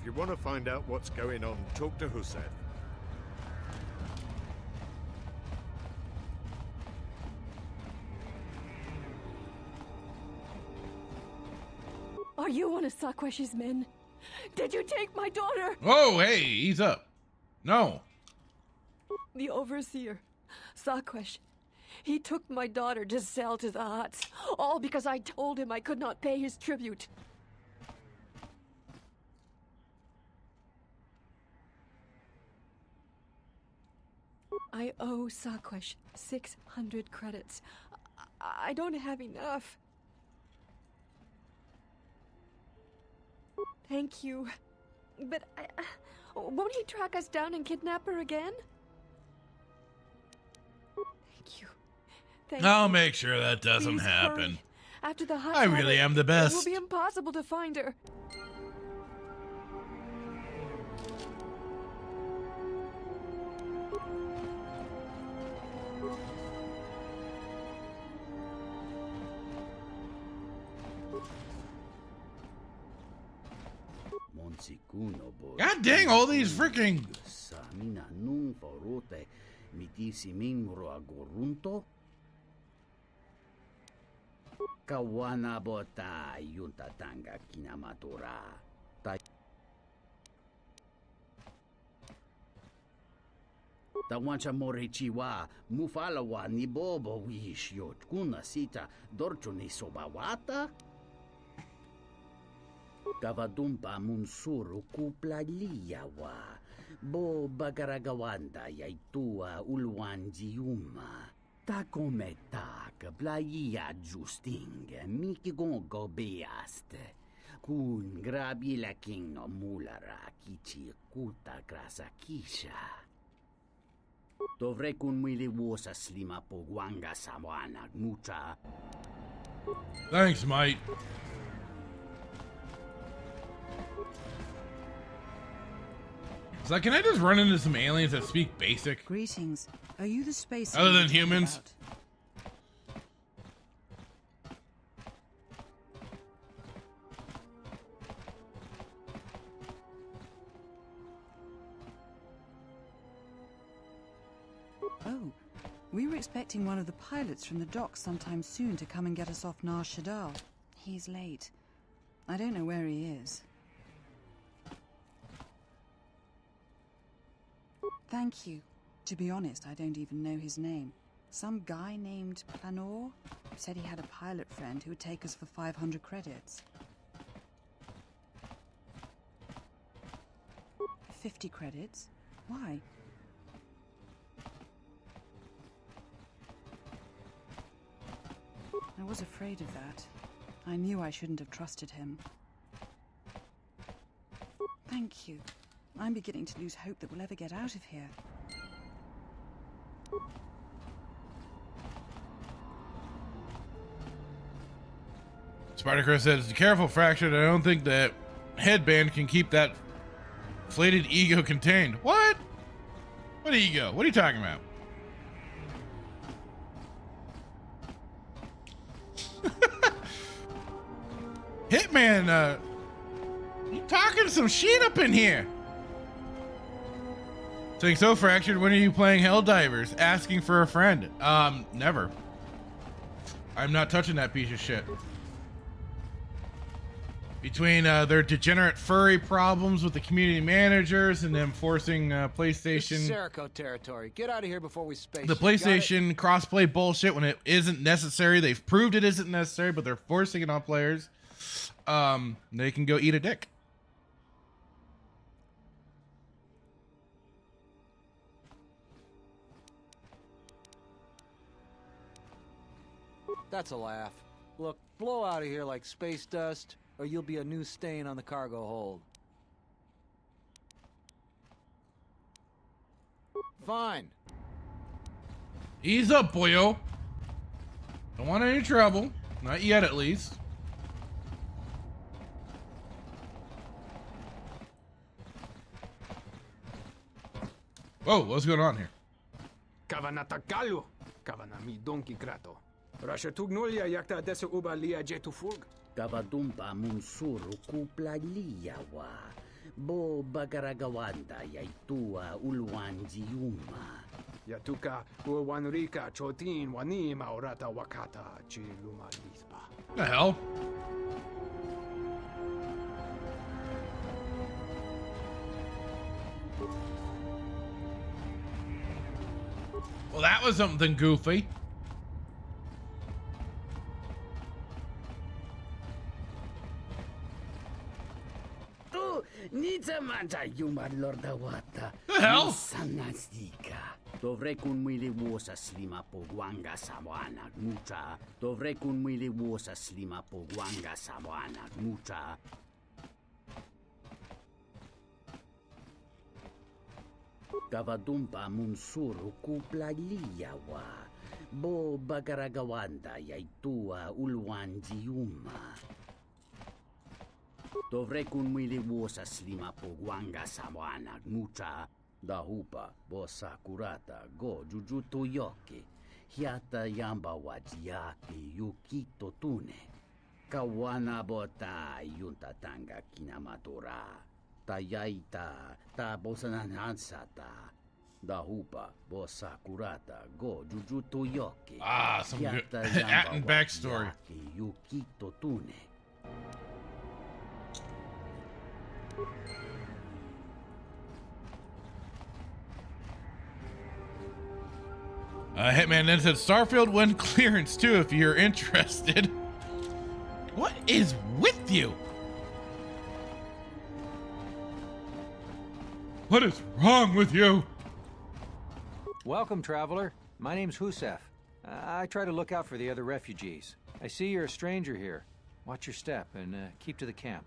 you want to find out what's going on, talk to Hussein. Are you one of Sakwesh's men? Did you take my daughter? Oh, hey, ease up. No. The overseer, Sakwesh. He took my daughter to sell to the Huts, all because I told him I could not pay his tribute. I owe Sakwesh 600 credits. I don't have enough. Thank you. But won't he track us down and kidnap her again? Thank you. I'll make sure that doesn't Please happen. hurry. After the Huts I really have her, am the It best. will be impossible to find her. God dang, all these freaking... Kawana bota yunta tanga kinamatura. Tawancha morechiwa mufalawa ni bobo wish yot kuna sita dorcho ni sobawata. Kavadumpa munsuru kupla liyawa. Bo bagaragawanda yaitua ulwanji yuma. Ta come tak playa justing miki gongo beaste. Kun grabi la king no mulara kichi kuta grasa kisha. Dovrei kun mili wosa slima po wanga sawana mucha. Thanks, mate. So can I just run into some aliens that speak basic? Greetings. Are you the space? Other than humans? Oh, we were expecting one of the pilots from the docks sometime soon to come and get us off Nar Shaddaa. He's late. I don't know where he is. Thank you. To be honest, I don't even know his name. Some guy named Planor said he had a pilot friend who would take us for 500 credits. 50 credits? Why? I was afraid of that. I knew I shouldn't have trusted him. Thank you. I'm beginning to lose hope that we'll ever get out of here. Spartacus says, careful, Fractured. I don't think that headband can keep that inflated ego contained. What? What ego? What are you talking about? Hitman, you talking some shit up in here. Saying, so Fractured, when are you playing Helldivers? Asking for a friend. Never. I'm not touching that piece of shit. Between their degenerate furry problems with the community managers and them forcing PlayStation... This is Jericho territory. Get out of here before we space. The PlayStation crossplay bullshit when it isn't necessary. They've proved it isn't necessary, but they're forcing it on players. They can go eat a dick. That's a laugh. Look, blow out of here like space dust, or you'll be a new stain on the cargo hold. Fine. Ease up, boyo. Don't want any trouble. Not yet, at least. Whoa, what's going on here? Kavanatakalu. Kavanami donki krato. Rasha tugnolia yakta desa uba lia jetu fug. Kavadumpa munsuru kupla liyawa. Bo bagaragawanda yaitua ulwanjiuma. Yatuka uwanrika chotin wanima orata wakata chiluma lispa. The hell? Well, that was something goofy. Nizamanta yuma lorda wata. The hell? Sanasika. Dovrei kun mwili wosa slima po gwanga sawana mucha. Dovrei kun mwili wosa slima po gwanga sawana mucha. Gavadumpa munsuru kupla liyawa. Bo bagaragawanda yaitua ulwanjiuma. Dovrei kun mwili wosa slima po gwanga sawana mucha. Dahupa bosa kurata go jujuto yoke. Hiata yamba wajiaki yukito tune. Kawana bota yunta tanga kinamatora. Tayaita ta bosananansata. Dahupa bosa kurata go jujuto yoke. Ah, some good Atten backstory. Yukito tune. Hitman then said Starfield won clearance too if you're interested. What is with you? What is wrong with you? Welcome, traveler. My name's Husef. I try to look out for the other refugees. I see you're a stranger here. Watch your step and keep to the camp.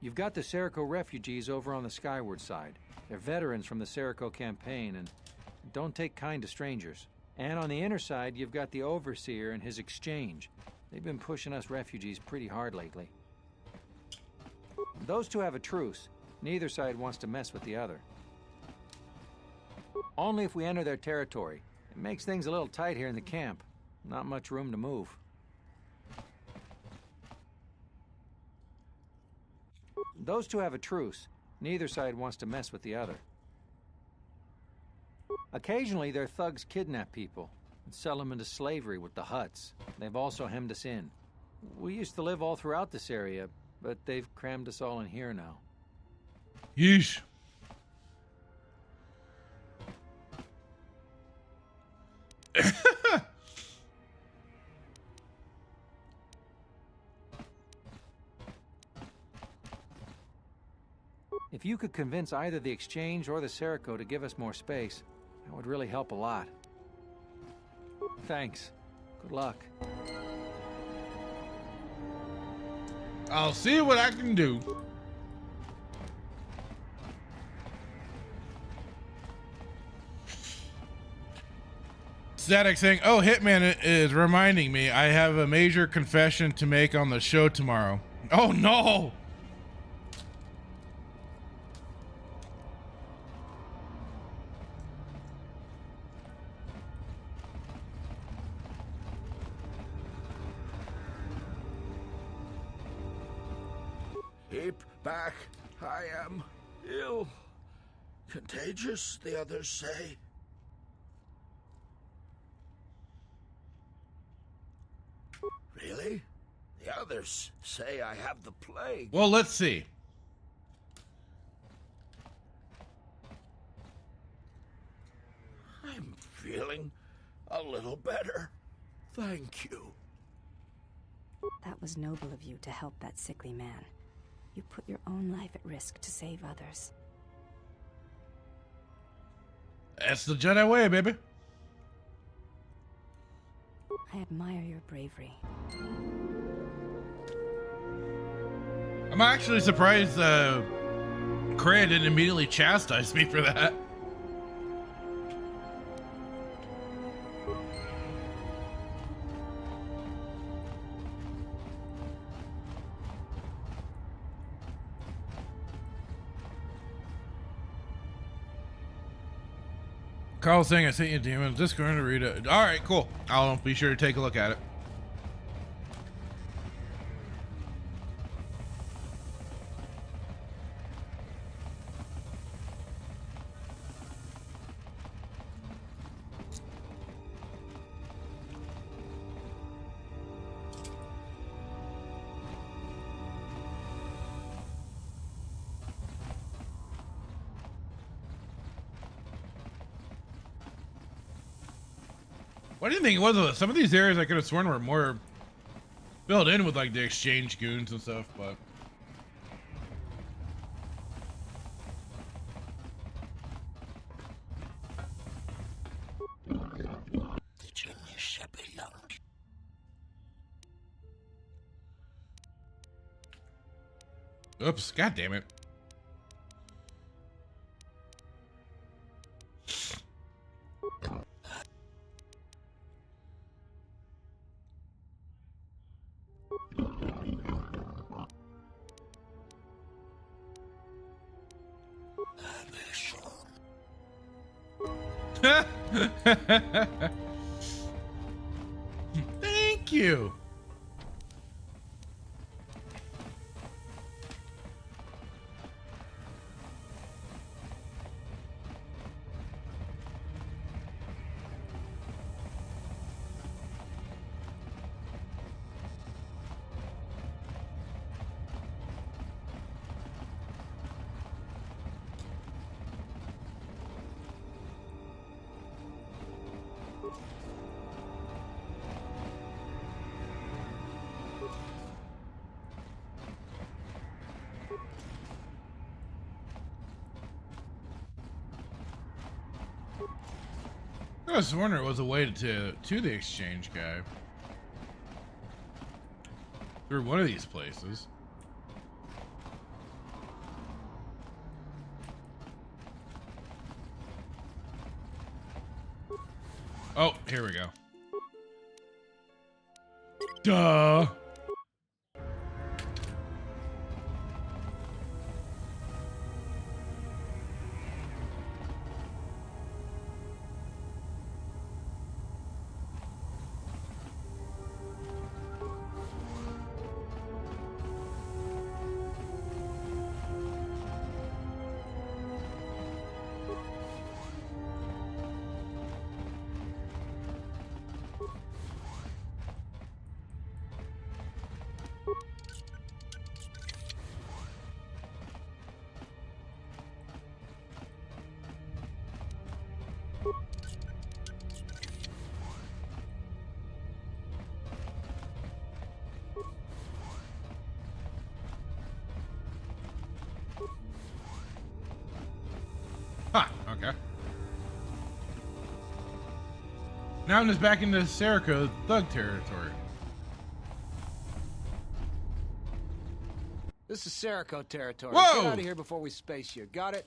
You've got the Serico refugees over on the skyward side. They're veterans from the Serico campaign and don't take kind to strangers. And on the inner side, you've got the Overseer and his exchange. They've been pushing us refugees pretty hard lately. Those two have a truce. Neither side wants to mess with the other. Only if we enter their territory. It makes things a little tight here in the camp. Not much room to move. Those two have a truce. Neither side wants to mess with the other. Occasionally, their thugs kidnap people and sell them into slavery with the Hutts. They've also hemmed us in. We used to live all throughout this area, but they've crammed us all in here now. Yeesh. If you could convince either the Exchange or the Serico to give us more space, that would really help a lot. Thanks. Good luck. I'll see what I can do. Static saying, oh, Hitman is reminding me I have a major confession to make on the show tomorrow. Oh, no. Keep back. I am ill. Contagious, the others say. Really? The others say I have the plague. Well, let's see. I'm feeling a little better. Thank you. That was noble of you to help that sickly man. You put your own life at risk to save others. That's the Jedi way, baby. I admire your bravery. I'm actually surprised Kreia didn't immediately chastise me for that. Carl's saying I sent you a DM in Discord to read it. All right, cool. I'll be sure to take a look at it. What do you think it was? Some of these areas I could have sworn were more filled in with like the exchange goons and stuff, but. Oops, god damn it. Thank you. I was wondering it was a way to the exchange guy through one of these places. Oh, here we go. Duh. Huh, okay. Now I'm just back into Serico thug territory. This is Serico territory. Whoa! Get out of here before we space you. Got it?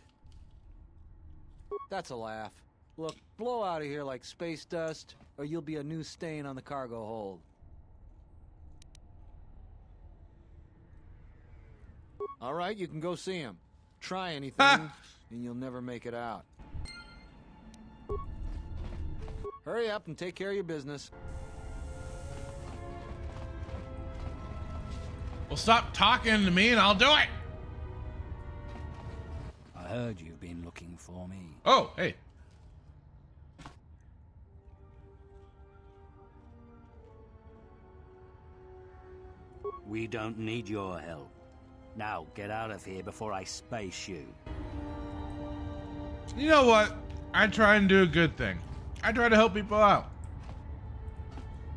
That's a laugh. Look, blow out of here like space dust, or you'll be a new stain on the cargo hold. All right, you can go see him. Try anything, and you'll never make it out. Hurry up and take care of your business. Well, stop talking to me and I'll do it. I heard you've been looking for me. Oh, hey. We don't need your help. Now get out of here before I space you. You know what? I try and do a good thing. I try to help people out.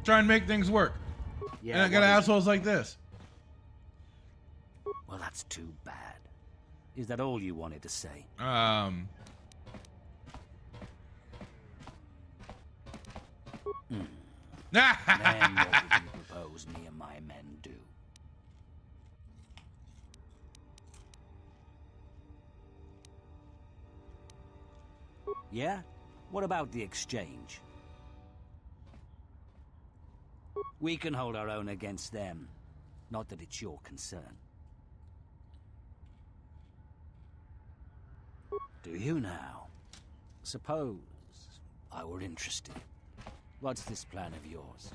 Try and make things work. Yeah, and I got assholes like this. Well, that's too bad. Is that all you wanted to say? Hmm. Then what would you propose me and my men do? Yeah? What about the exchange? We can hold our own against them. Not that it's your concern. Do you now? Suppose I were interested. What's this plan of yours?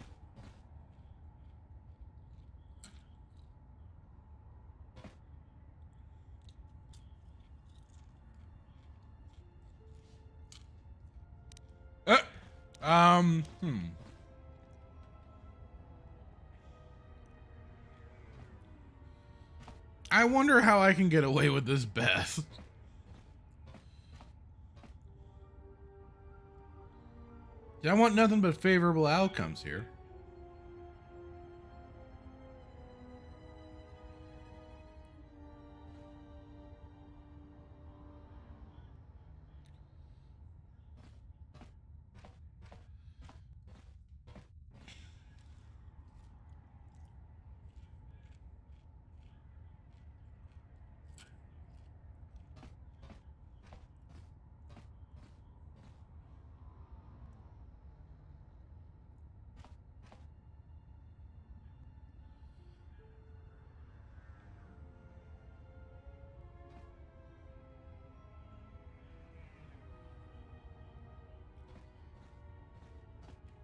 I wonder how I can get away with this, Beth. I want nothing but favorable outcomes here.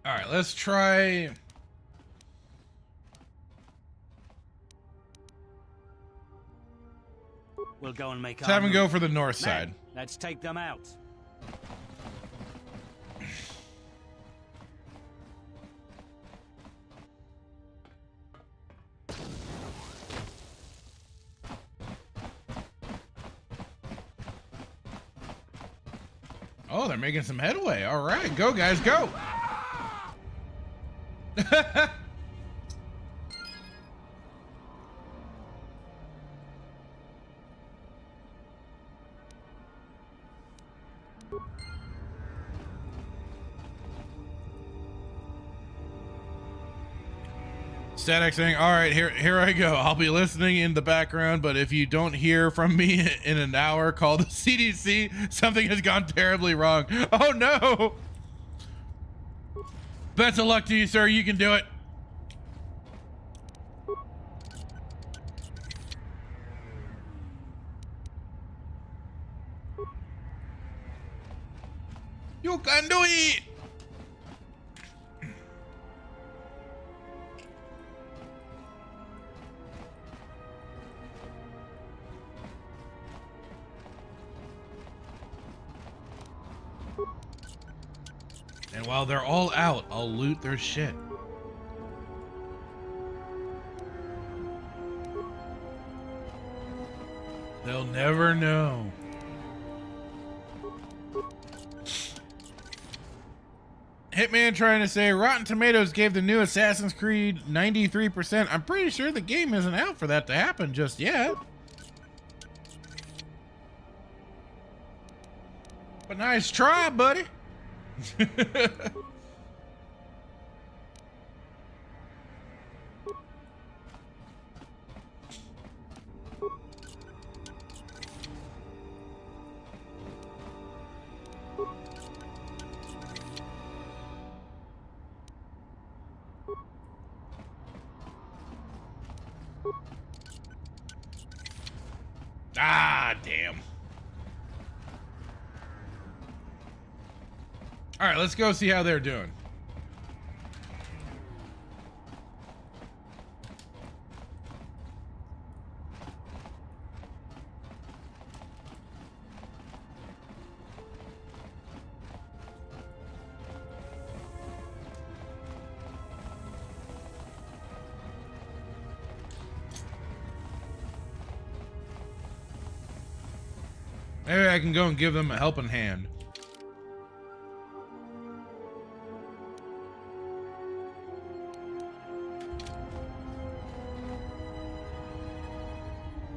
All right, let's try. We'll go and make. Let's have him go for the north side. Let's take them out. Oh, they're making some headway. All right, go guys, go. Static saying, all right, here I go. I'll be listening in the background, but if you don't hear from me in an hour, call the CDC. Something has gone terribly wrong. Oh no. Best of luck to you, sir. You can do it. You can do it. And while they're all out, I'll loot their shit. They'll never know. Hitman trying to say Rotten Tomatoes gave the new Assassin's Creed 93%. I'm pretty sure the game isn't out for that to happen just yet. But nice try, buddy. Ah, damn. All right, let's go see how they're doing. Maybe I can go and give them a helping hand.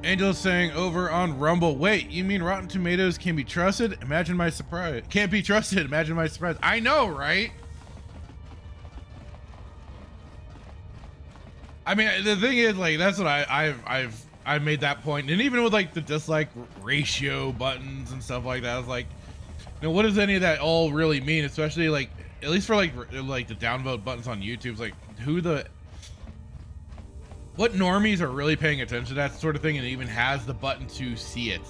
Angel's saying over on Rumble. Wait, you mean Rotten Tomatoes can be trusted? Imagine my surprise. Can't be trusted. Imagine my surprise. I know, right? I mean, the thing is, like, that's what I've made that point. And even with like the dislike ratio buttons and stuff like that, I was like, you know, what does any of that all really mean? Especially like, at least for like the downvote buttons on YouTube, it's like what normies are really paying attention to that sort of thing and even has the button to see it.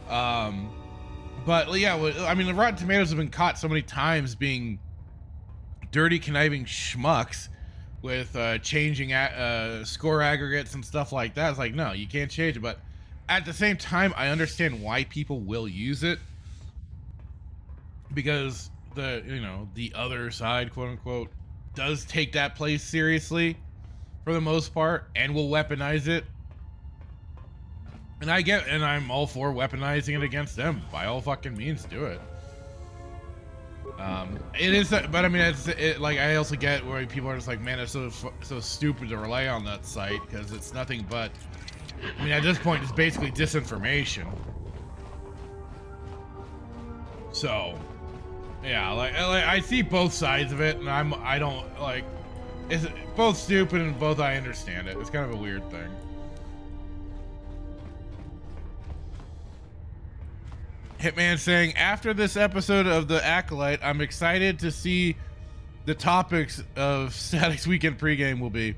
But yeah, I mean, the Rotten Tomatoes have been caught so many times being dirty, conniving schmucks with changing score aggregates and stuff like that. It's like, no, you can't change it. But at the same time, I understand why people will use it, because the other side, quote unquote, does take that place seriously for the most part and will weaponize it. And I'm all for weaponizing it against them. By all fucking means, do it. It is, but I mean, like I also get where people are just like, man, it's so stupid to rely on that site because it's nothing but, I mean, at this point, it's basically disinformation. So, yeah, like I see both sides of it, and I don't like, it's both stupid and both I understand it. It's kind of a weird thing. Hitman saying, after this episode of The Acolyte, I'm excited to see the topics of Static's weekend pregame will be.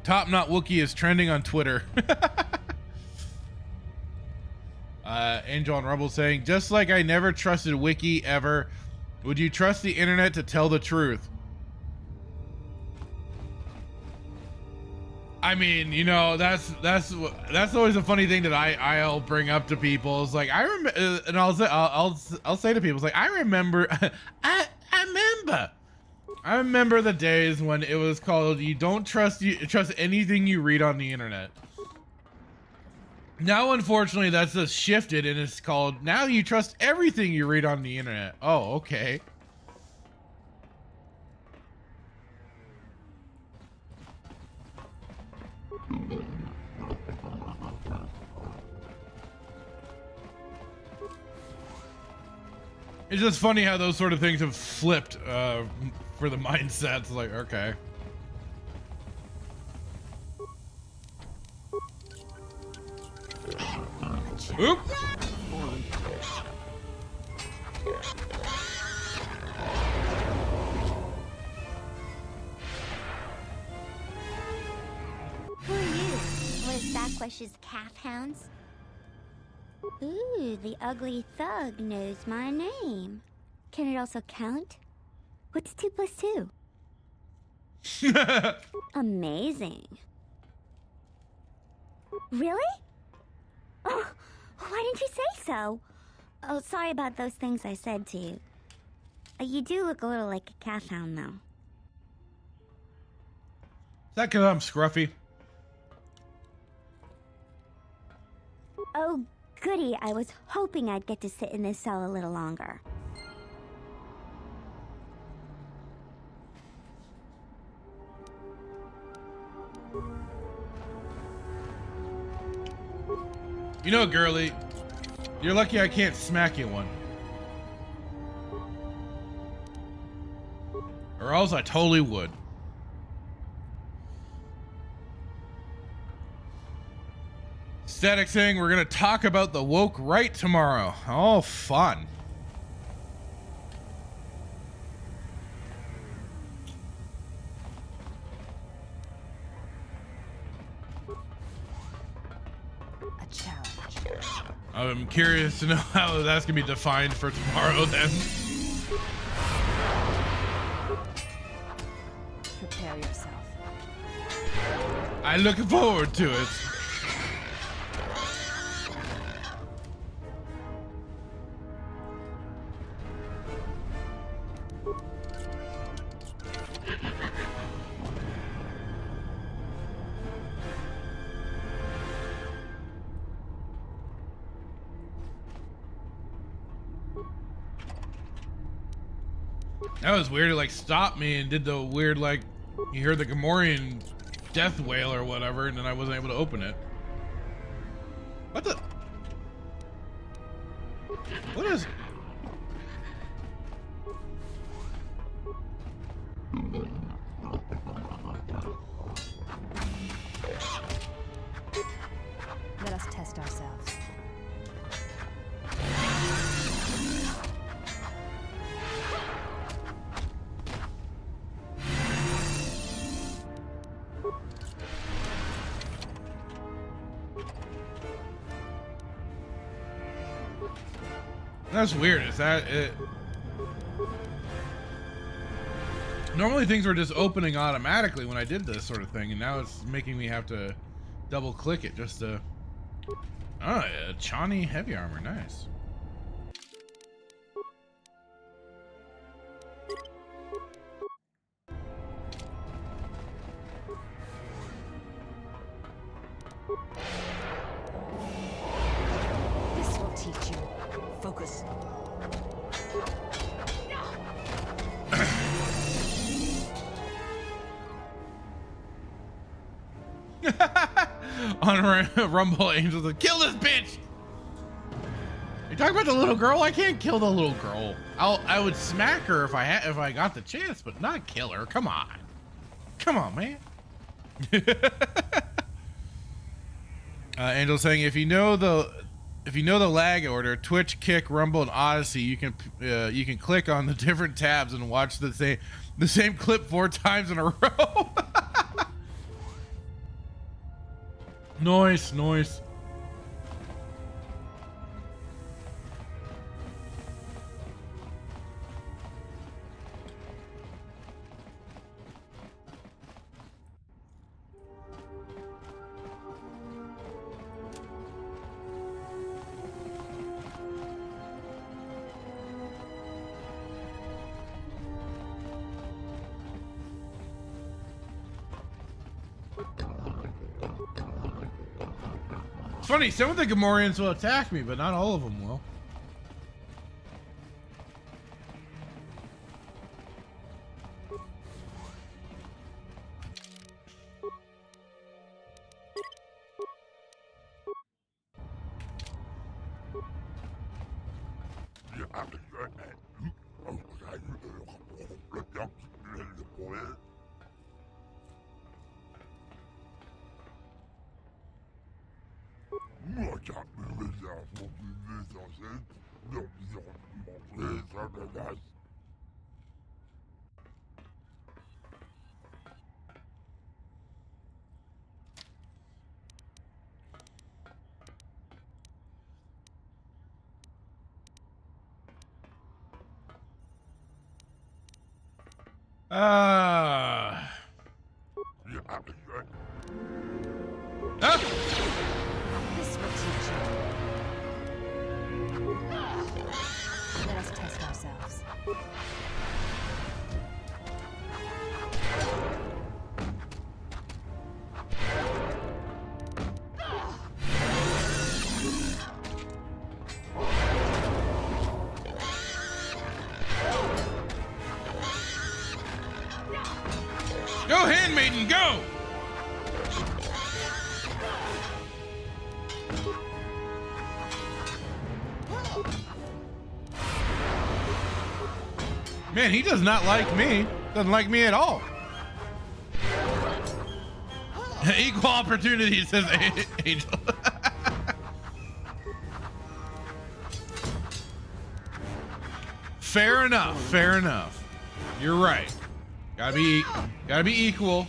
Top Knot Wookiee is trending on Twitter. Angel on Rumble saying, just like I never trusted Wiki ever, would you trust the internet to tell the truth? I mean, you know, that's always a funny thing that I'll bring up to people. It's like I remember, and I'll say to people, it's like I remember, I remember the days when it was called you don't trust anything you read on the internet. Now, unfortunately, that's just shifted, and it's called now you trust everything you read on the internet. Oh, okay. It's just funny how those sort of things have flipped for the mindsets. Like, okay. Oop. Who are you? One of Saquesh's calf hounds? Ooh, the ugly thug knows my name. Can it also count? What's 2 plus 2? Amazing. Really? Oh, why didn't you say so? Oh, sorry about those things I said to you. You do look a little like a calf hound, though. Is that because I'm scruffy? Oh, goody. I was hoping I'd get to sit in this cell a little longer. You know, girly, you're lucky I can't smack you one. Or else I totally would. Static saying we're gonna talk about the woke right tomorrow. Oh, fun. A challenge. I'm curious to know how that's gonna be defined for tomorrow then. Prepare yourself. I look forward to it. That was weird. It like stopped me and did the weird like you heard the Gamorrean death wail or whatever, and then I wasn't able to open it. What the? What is? Let us test ourselves. That's weird. Is that it? Normally things were just opening automatically when I did this sort of thing, and now it's making me have to double click it just to... Oh, a Chani heavy armor. Nice. This will teach you. Focus. on Rumble Angel to kill this bitch. You talking about the little girl? I can't kill the little girl. I would smack her if I got the chance, but not kill her. Come on, man. Angel saying if you know the lag order, Twitch, Kick, Rumble, and Odyssey, you can click on the different tabs and watch the same clip 4 times in a row. Nice. It's funny, some of the Gamorreans will attack me, but not all of them will. This will teach you. Let us test ourselves. Go, handmaiden, go! Man, he does not like me. Doesn't like me at all. Equal opportunity, says Angel. Fair enough. You're right. Gotta be equal.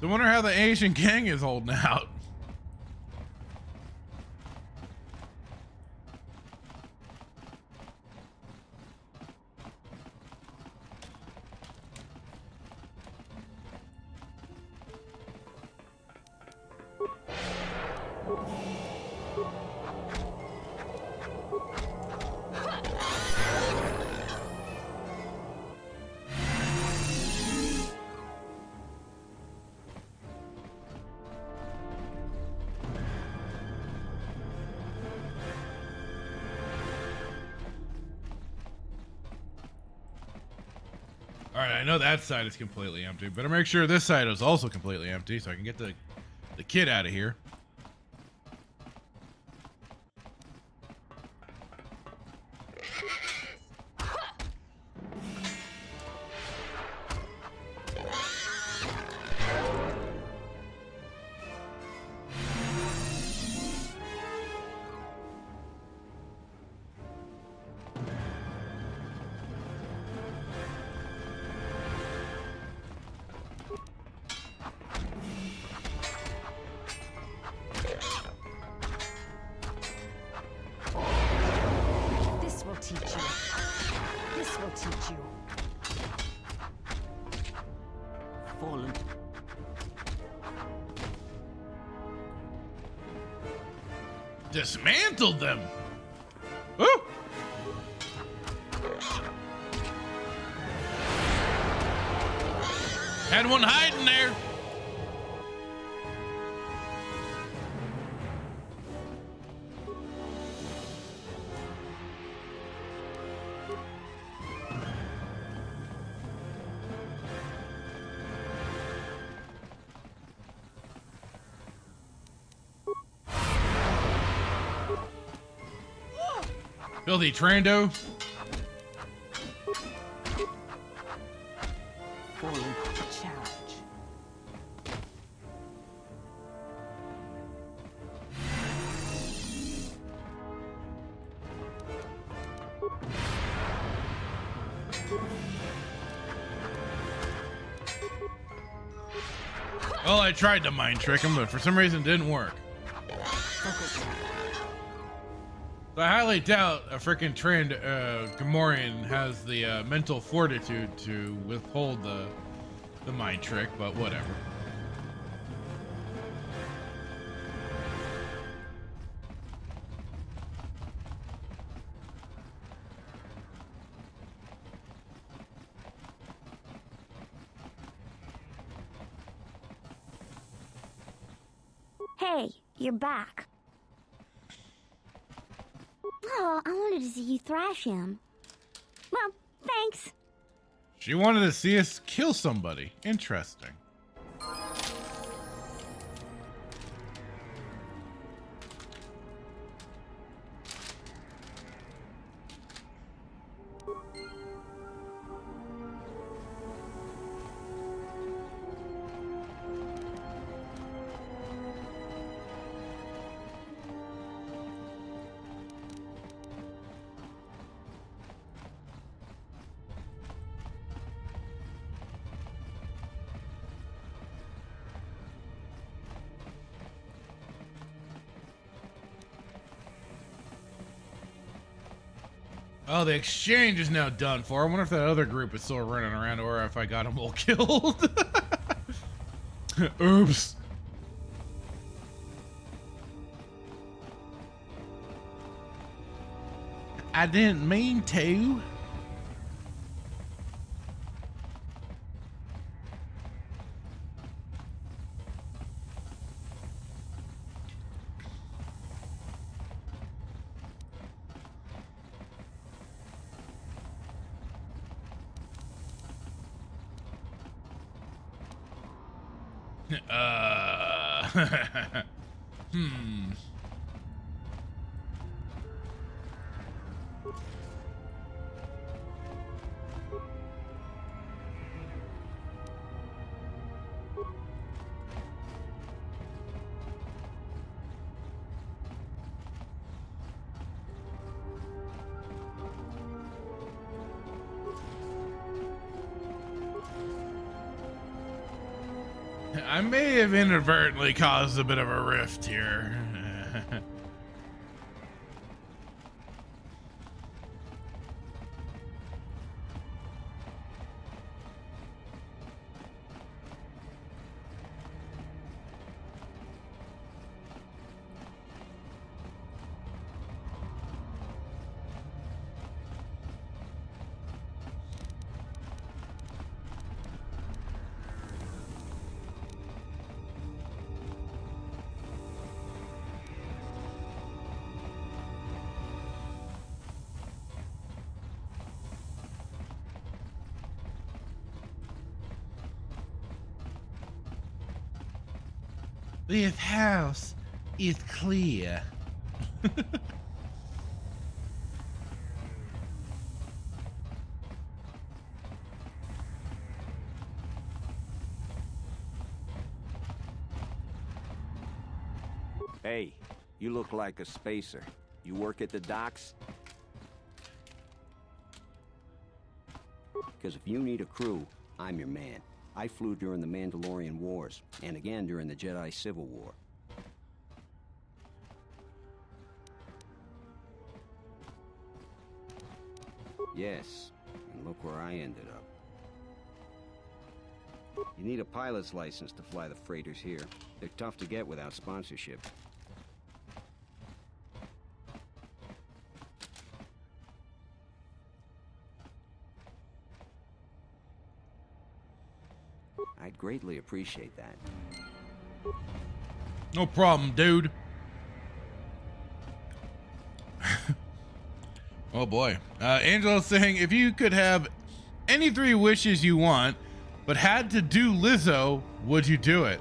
So I wonder how the Asian gang is holding out. All right, I know that side is completely empty. Better make sure this side is also completely empty so I can get the kid out of here. Dismantled them. Ooh! Had one hiding there. Filthy Trando. Challenge. Well, I tried to mind trick him, but for some reason it didn't work. So I highly doubt a freaking Gamorrean has the mental fortitude to withhold the mind trick, but whatever. Hey, you're back. Oh, I wanted to see you thrash him. Well, thanks. She wanted to see us kill somebody. Interesting. Oh, the exchange is now done for. I wonder if that other group is still running around or if I got them all killed. Oops. I didn't mean to. Hmm. I may have inadvertently caused a bit of a rift here. This house is clear. Hey, you look like a spacer. You work at the docks? Because if you need a crew, I'm your man. I flew during the Mandalorian Wars, and again during the Jedi Civil War. Yes, and look where I ended up. You need a pilot's license to fly the freighters here. They're tough to get without sponsorship. I'd greatly appreciate that. No problem, dude. Oh boy. Angela's saying, if you could have any 3 wishes you want, but had to do Lizzo, would you do it?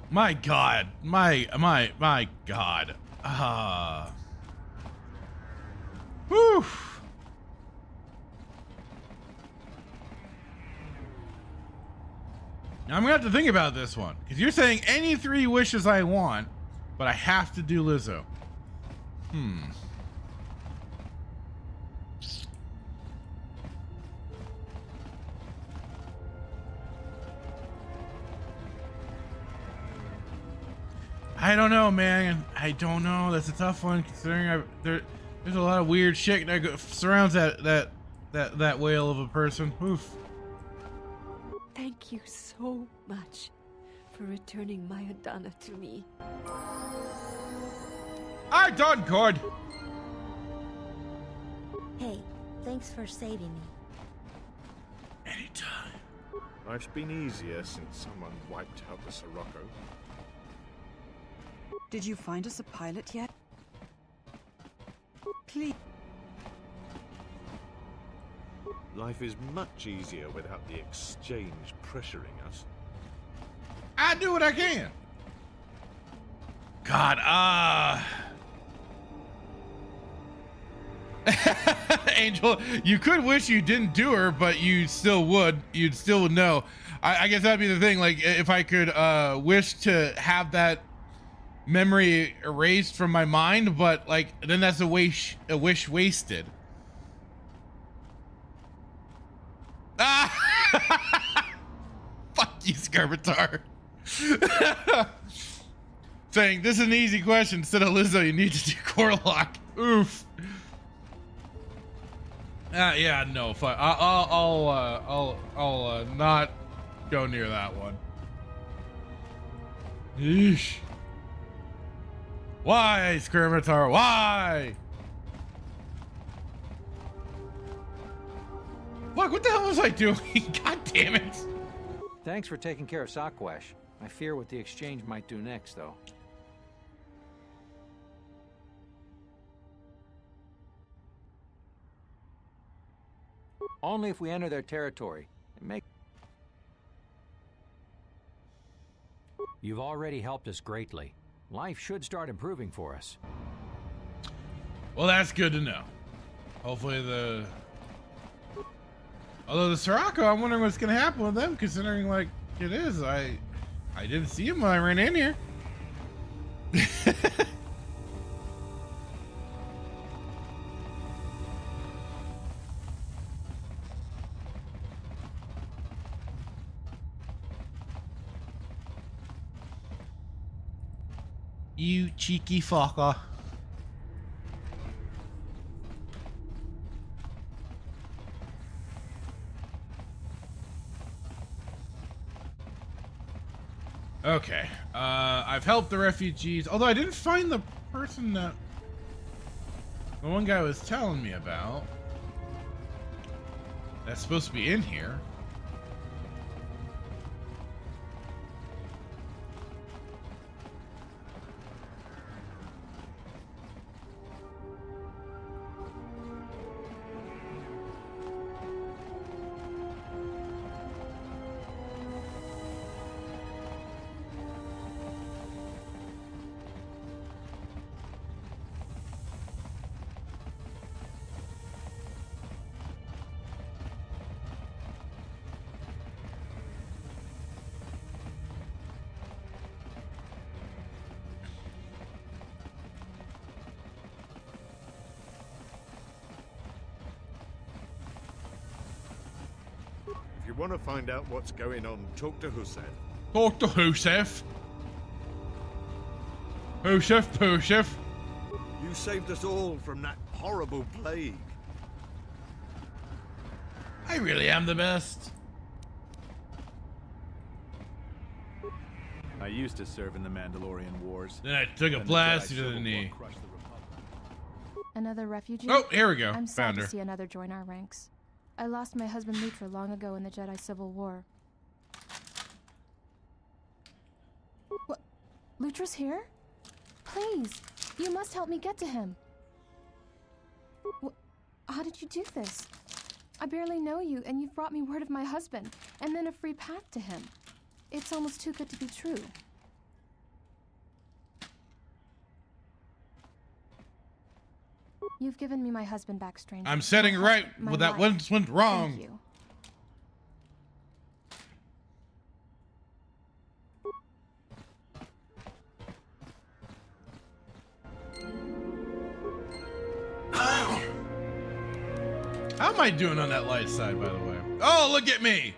My God. My God. Whew. Now I'm gonna have to think about this one, because you're saying any 3 wishes I want, but I have to do Lizzo. I don't know, man. I don't know. That's a tough one, considering there's a lot of weird shit that surrounds that whale of a person. Oof. Thank you so much for returning my Adana to me. I done good. Hey, thanks for saving me. Anytime. Life's been easier since someone wiped out the Sirocco. Did you find us a pilot yet? Please. Life is much easier without the exchange pressuring us. I do what I can. God, Angel, you could wish you didn't do her, but you still would. You'd still would know. I guess that'd be the thing. Like, if I could wish to have that memory erased from my mind, but like then that's a wish wasted. Fuck you, Scarbatar. Saying this is an easy question. Instead of Lizzo, you need to do Corlock. Oof. Yeah, no, fuck. I'll not go near that one. Yeesh. Why, Skirmitar? Why? Fuck, what the hell was I doing? God damn it. Thanks for taking care of Sakwesh. I fear what the exchange might do next, though. Only if we enter their territory. You've already helped us greatly. Life should start improving for us. Well, that's good to know. Hopefully although the Sirocco, I'm wondering what's gonna happen with them, considering like it is. I didn't see him when I ran in here. You cheeky fucker. Okay, I've helped the refugees, although I didn't find the person that the one guy was telling me about. That's supposed to be in here. If you want to find out what's going on, talk to Hussein. Talk to Husef. Husef. You saved us all from that horrible plague. I really am the best. I used to serve in the Mandalorian Wars. Then I took a blast to the knee. Another refugee? Oh, here we go. I'm sad Found to her. see another join our ranks. I lost my husband Lutra long ago in the Jedi Civil War. What? Lutra's here? Please, you must help me get to him. How did you do this? I barely know you, and you've brought me word of my husband, and then a free path to him. It's almost too good to be true. You've given me my husband back, stranger. I'm setting right what that once went wrong. Thank you. How am I doing on that light side, by the way? Oh, look at me!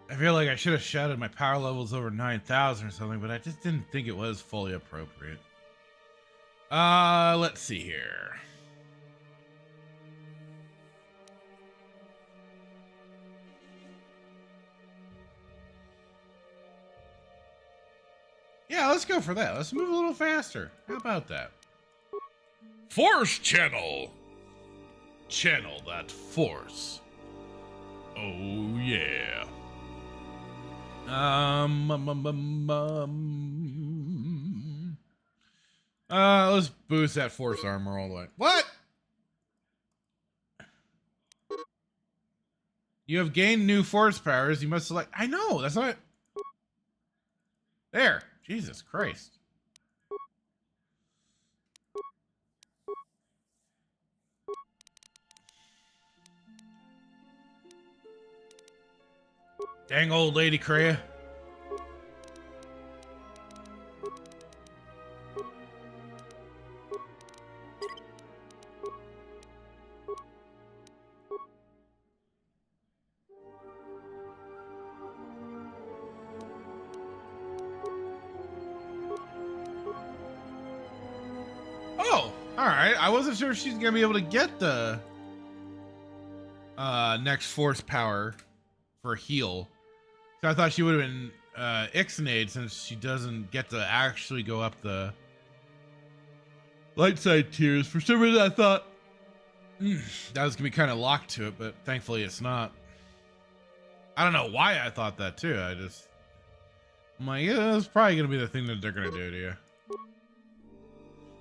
I feel like I should have shouted my power levels over 9,000 or something, but I just didn't think it was fully appropriate. Let's see here. Yeah, let's go for that. Let's move a little faster. How about that? Force channel. Channel that force. Oh, yeah. Let's boost that force armor all the way. What? You have gained new force powers. You must select. I know. That's not. There. Jesus Christ. Dang old lady Kreia. Oh, all right. I wasn't sure if she's gonna be able to get the next force power for heal. So I thought she would have been Ixnade, since she doesn't get to actually go up the light side tiers. For some reason I thought that was gonna be kind of locked to it, but thankfully it's not. I don't know why I thought that too. I'm like, yeah, that's probably gonna be the thing that they're gonna do to you.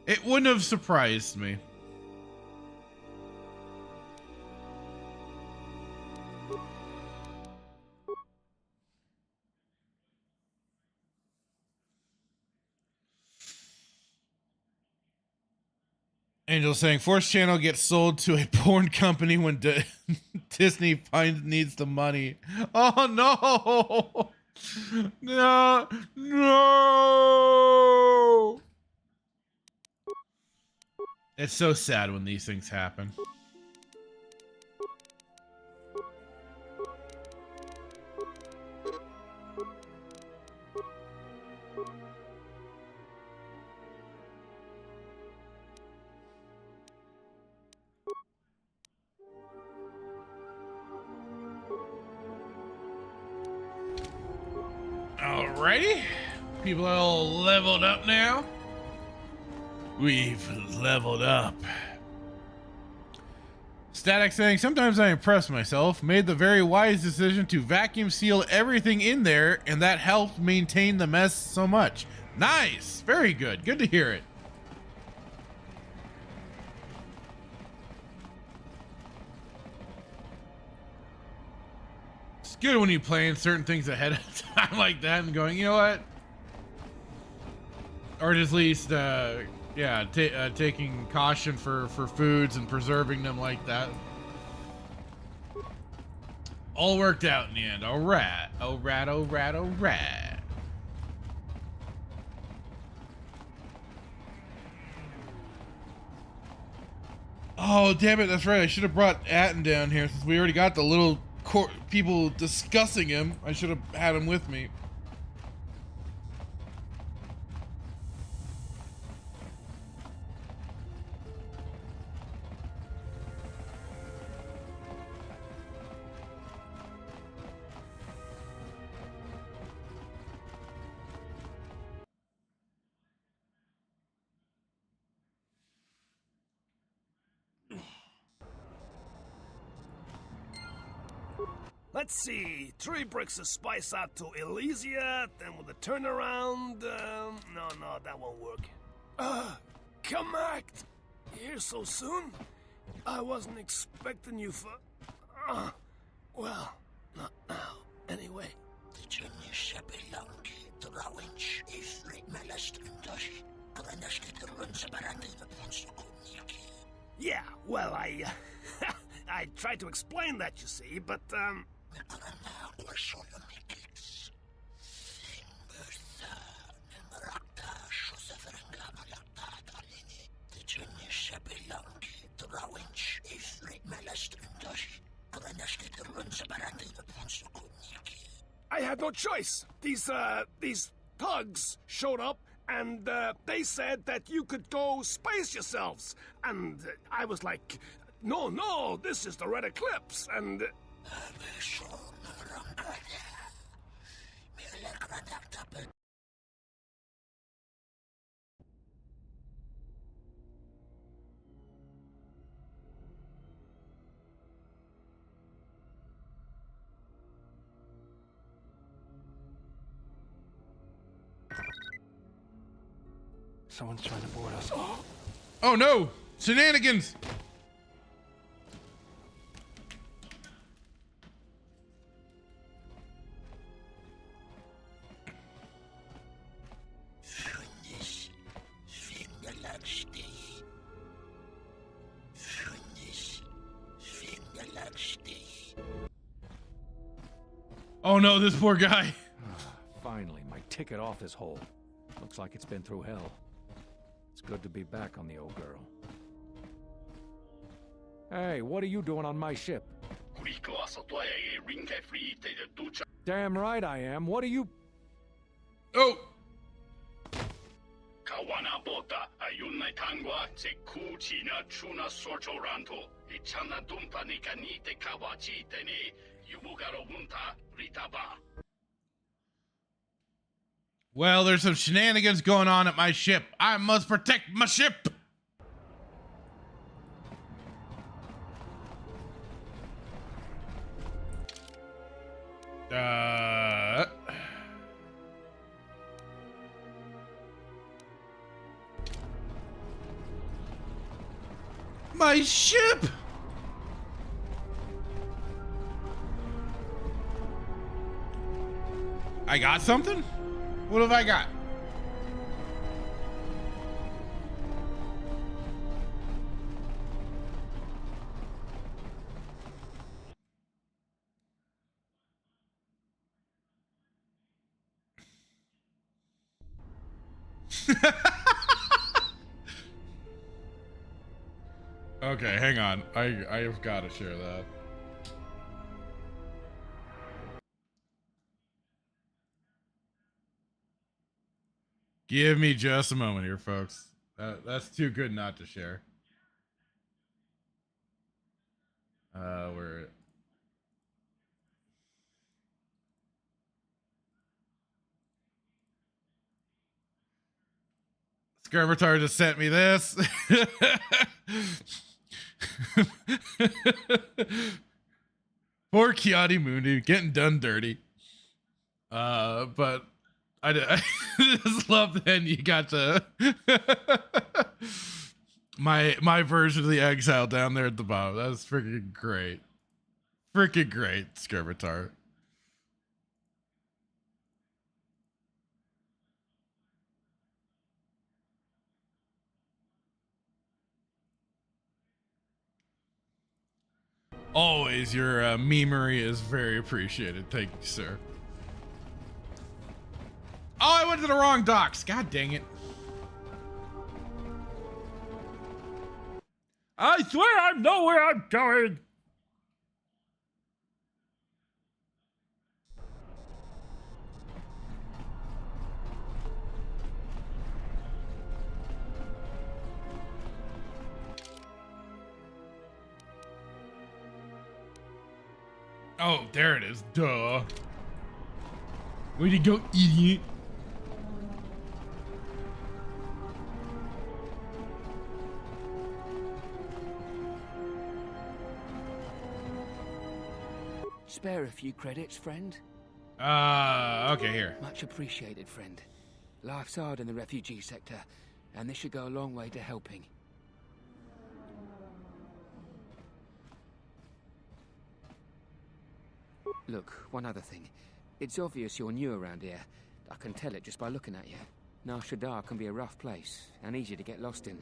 It wouldn't have surprised me. Angel saying Force Channel gets sold to a porn company when Disney needs the money. Oh no! No! No! It's so sad when these things happen. Alrighty. People are all leveled up now. We've leveled up. Static saying, sometimes I impress myself. Made the very wise decision to vacuum seal everything in there, and that helped maintain the mess so much. Nice. Very good. Good to hear it. It's good when you plan certain things ahead of time like that and going, you know what? Or at least, yeah, taking caution for foods and preserving them like that. All worked out in the end. All right. All right, all right, all right. Oh, damn it. That's right. I should have brought Atten down here since we already got the little people discussing him. I should have had him with me. Let's see. 3 bricks of spice out to Elysia, then with a turnaround. No, that won't work. Come back. Here so soon? I wasn't expecting you for. Well, not now. Anyway. Yeah, well, I tried to explain that, you see, but, I had no choice. These thugs showed up, and they said that you could go space yourselves. And I was like, no, this is the Red Eclipse, and... Someone's trying to board us. Oh no! Shenanigans! Oh no, this poor guy. Finally, my ticket off this hole. Looks like it's been through hell. It's good to be back on the old girl. Hey, what are you doing on my ship? Damn right I am. What are you... Oh! Well, there's some shenanigans going on at my ship. I must protect my ship. My ship. I got something? What have I got? Okay, hang on. I've got to share that. Give me just a moment here, folks. That's too good not to share. Where? Skirmitar just sent me this. Poor Kiadi Mundi getting done dirty. But I just love that you got to my version of the exile down there at the bottom. That was freaking great. Freaking great, Skirmitar. Always, your memery is very appreciated. Thank you, sir. Oh, I went to the wrong docks. God dang it. I swear I know where I'm going. Oh, there it is. Duh. Way to go, idiot. spare a few credits, friend? Okay, here. Much appreciated, friend. Life's hard in the refugee sector, and this should go a long way to helping. Look, one other thing. It's obvious you're new around here. I can tell it just by looking at you. Nar Shaddaa can be a rough place, and easy to get lost in.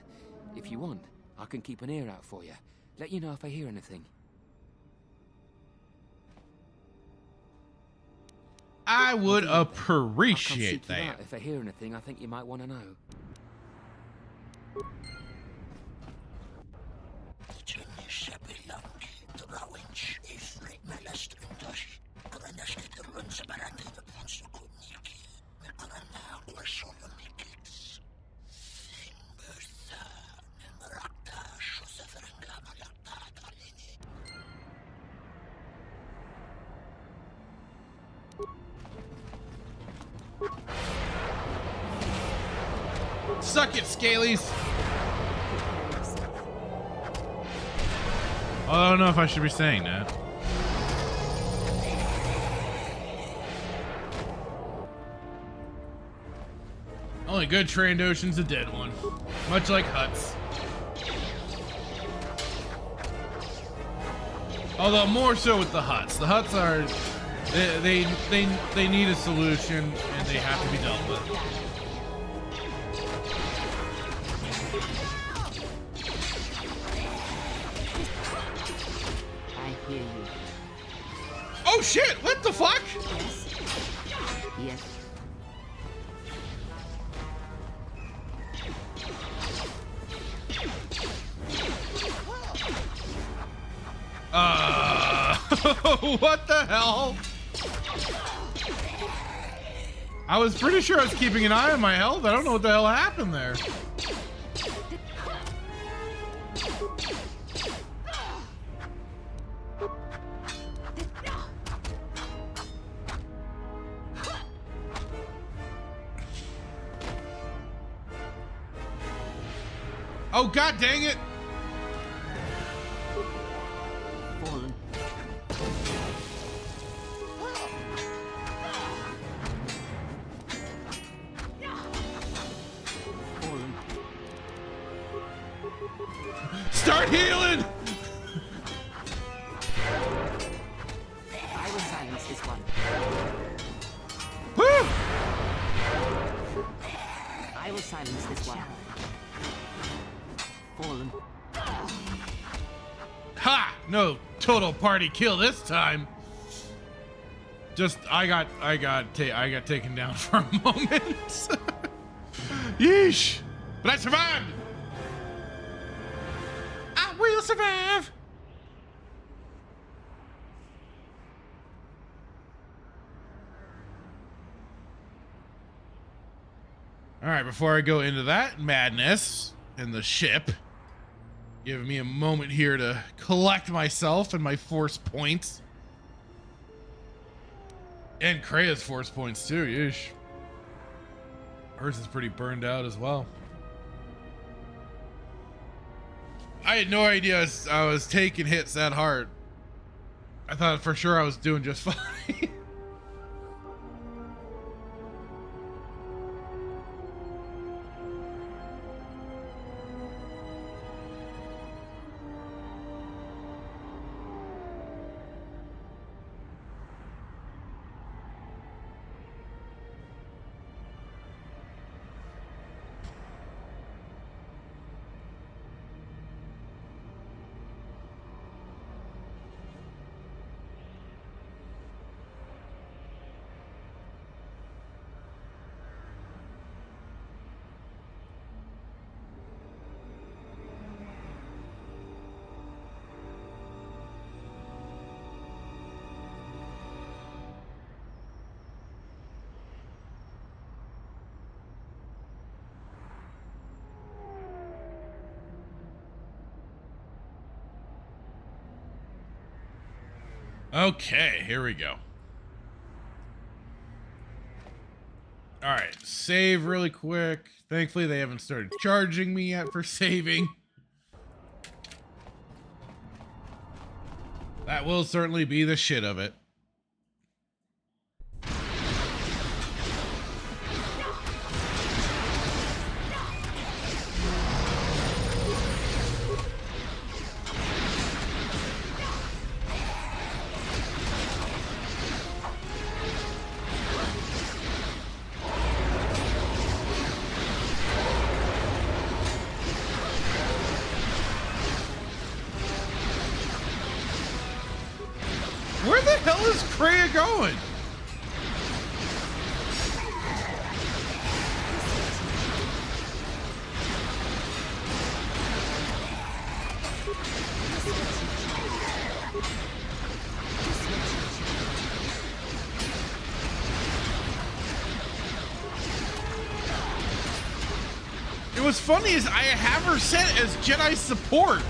If you want, I can keep an ear out for you. Let you know if I hear anything. I would appreciate I'll come seek you that. out if I hear anything I think you might want to know. Suck it, Scalies! I don't know if I should be saying that. Only good Trandoshion's a dead one. Much like Huts. Although more so with the Huts. The Huts are... They need a solution and they have to be dealt with. I hear you. Oh shit! What the fuck? Yes. What the hell? I was pretty sure I was keeping an eye on my health. I don't know what the hell happened there. Oh, god dang it! Fallen. Fallen. Start healing! I will silence this one. Woo! I will silence this one. Fallen. Ha! No total party kill this time. Just I got taken down for a moment. Yeesh! But I survived. I will survive. All right, before I go into that madness in the ship, give me a moment here to collect myself and my force points. And Krea's force points too, yeesh. Hers is pretty burned out as well. I had no idea I was taking hits that hard. I thought for sure I was doing just fine. Okay, here we go. All right, save really quick. Thankfully, they haven't started charging me yet for saving. That will certainly be the shit of it. hell is Kreia going? It was funny is I have her set as Jedi support.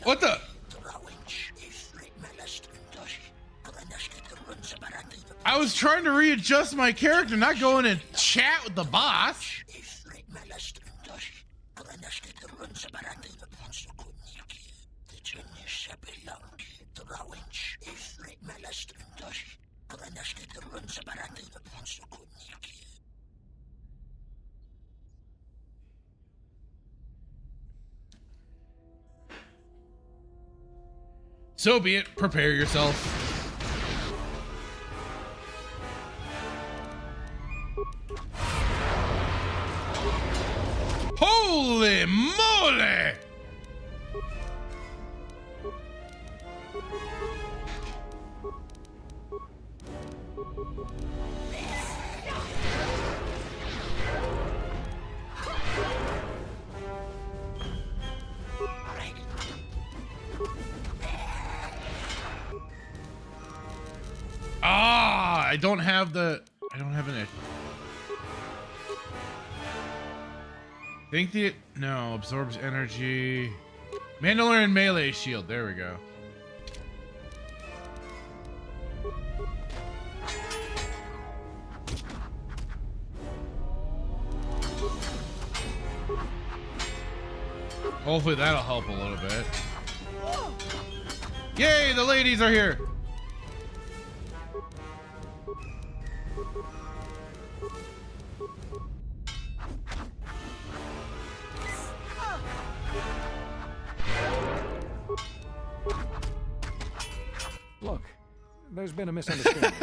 What the? I was trying to readjust my character, not going and chat with the boss. So be it. Prepare yourself. Holy moly! I don't have an no, absorbs energy. Mandalorian melee shield, there we go. Hopefully that'll help a little bit. Yay, the ladies are here. Look, there's been a misunderstanding.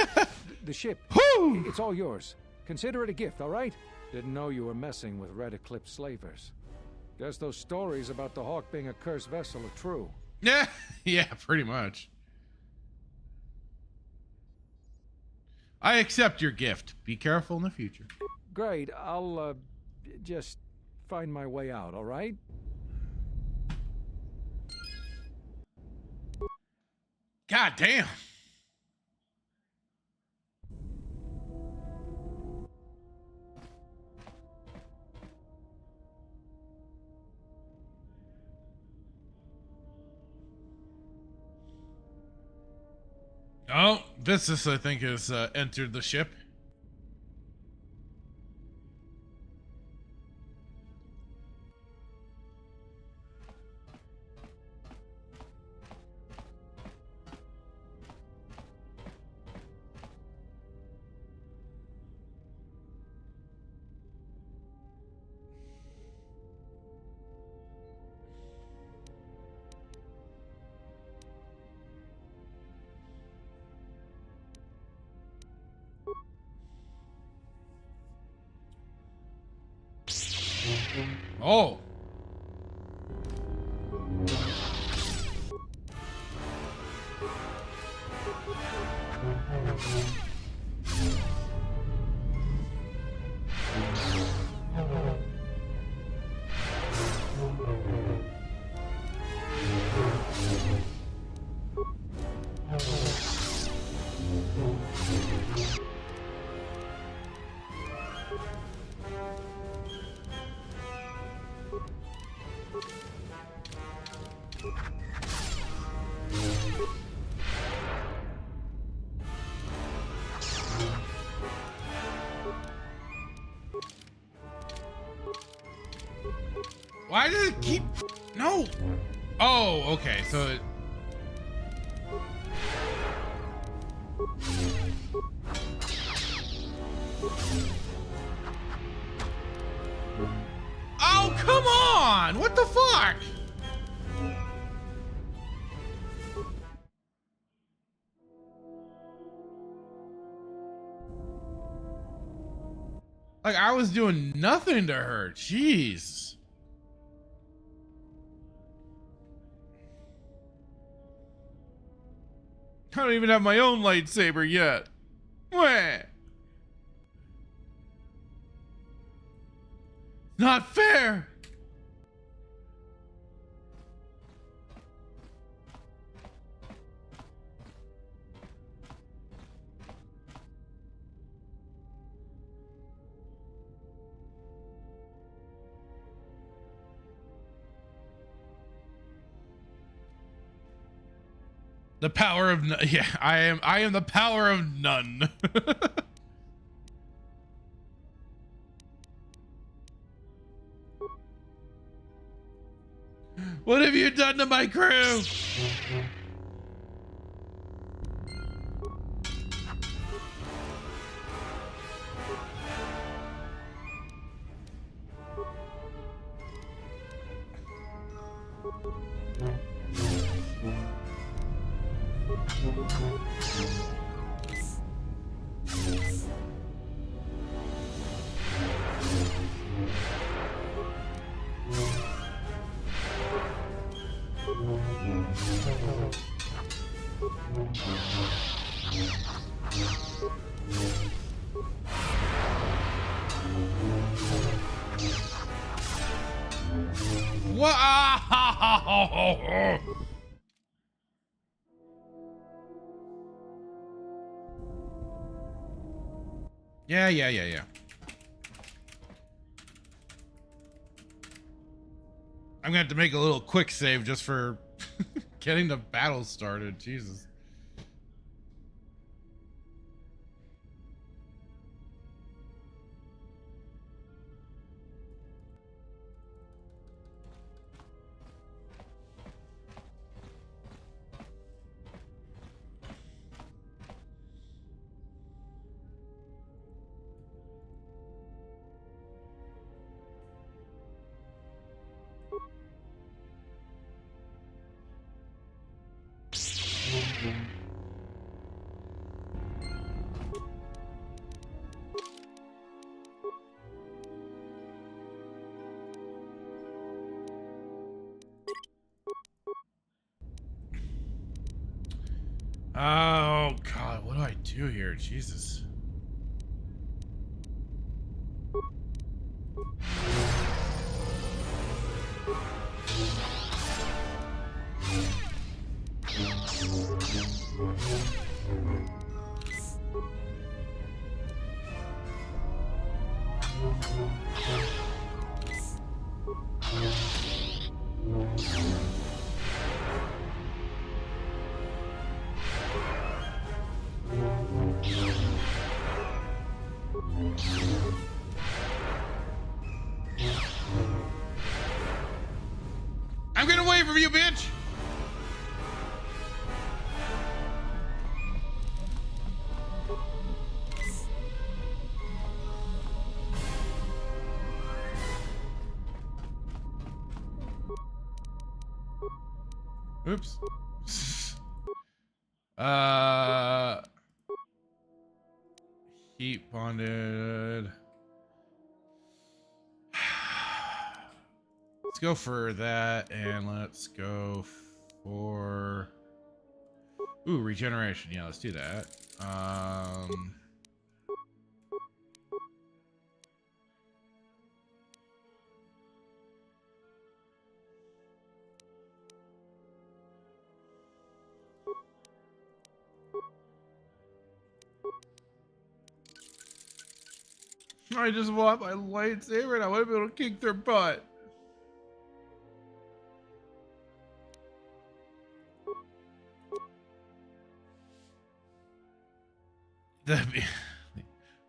The ship, it's all yours. Consider it a gift, all right? Didn't know you were messing with Red Eclipse slavers. Guess those stories about the Hawk being a cursed vessel are true. Yeah, yeah, pretty much. I accept your gift. Be careful in the future. Great, I'll just find my way out, all right? God damn. Oh, Vistus, I think, has entered the ship. Oh. Why does it keep... No! Oh, okay, so it... Oh, come on! What the fuck? Like, I was doing nothing to her. Jeez. I don't even have my own lightsaber yet. Wah. Not fair. The power of none. Yeah, I am the power of none. What have you done to my crew? Wow! Yeah. I'm gonna have to make a little quick save just for getting the battle started. Jesus. Oh God, what do I do here? Jesus. I'm getting away from you, bitch! Oops. Heat bonded. Let's go for that, and let's go for... Ooh, regeneration. Yeah, let's do that. I just want my lightsaber and I want to be able to kick their butt.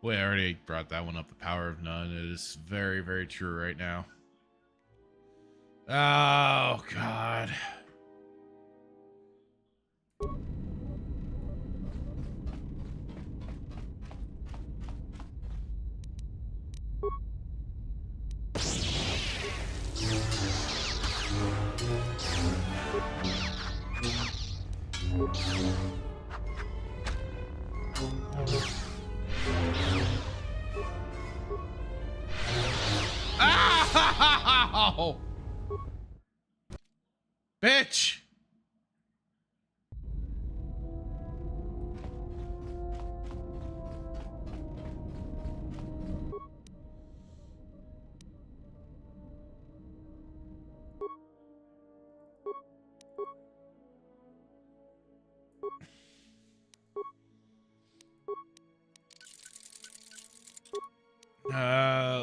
Wait, I already brought that one up. The power of none. It is very, very true right now. Oh, God. Ow! Bitch!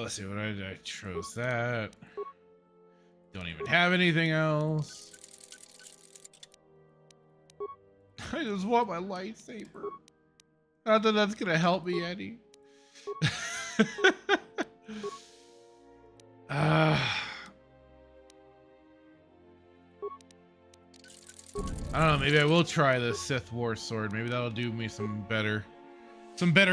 Let's see what I chose that. Don't even have anything else. I just want my lightsaber. Not that that's gonna help me any. I don't know, maybe I will try the Sith War sword. Maybe that'll do me some better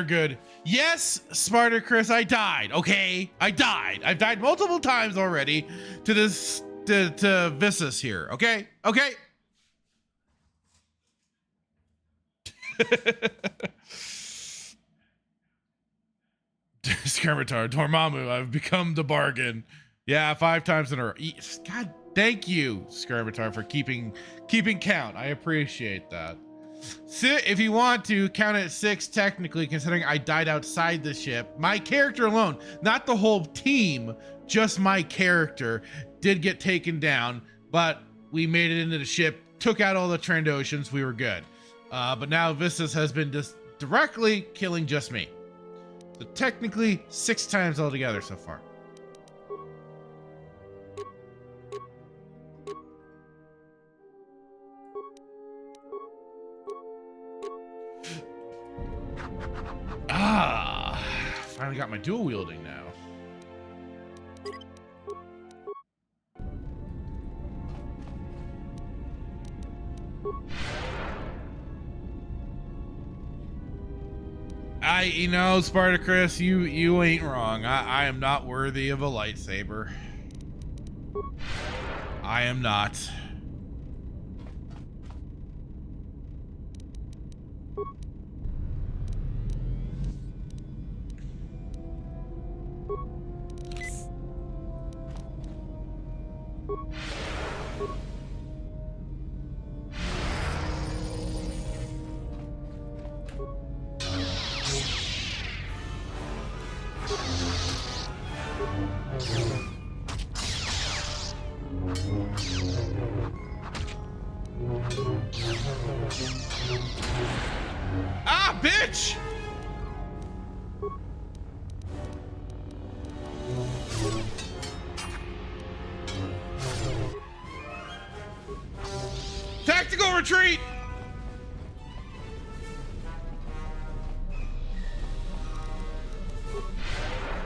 good. Yes, Spartacus, I died. Okay, I died. I've died multiple times already to this to Vissus here. Okay. Skirmitar, Dormammu, I've become the bargain. Yeah, 5 times in a row. God, thank you, Skirmitar, for keeping count. I appreciate that. If you want to count it 6 technically, considering I died outside the ship, my character alone, not the whole team, just my character did get taken down, but we made it into the ship, took out all the Trandoshans, we were good. But now Vissus has been just directly killing just me. So technically 6 times altogether so far. Finally got my dual wielding now. You know, Spartacus, you ain't wrong. I am not worthy of a lightsaber. I am not. Ah, bitch! Tactical retreat!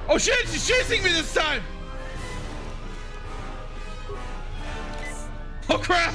Oh shit, she's chasing me this time! Oh crap!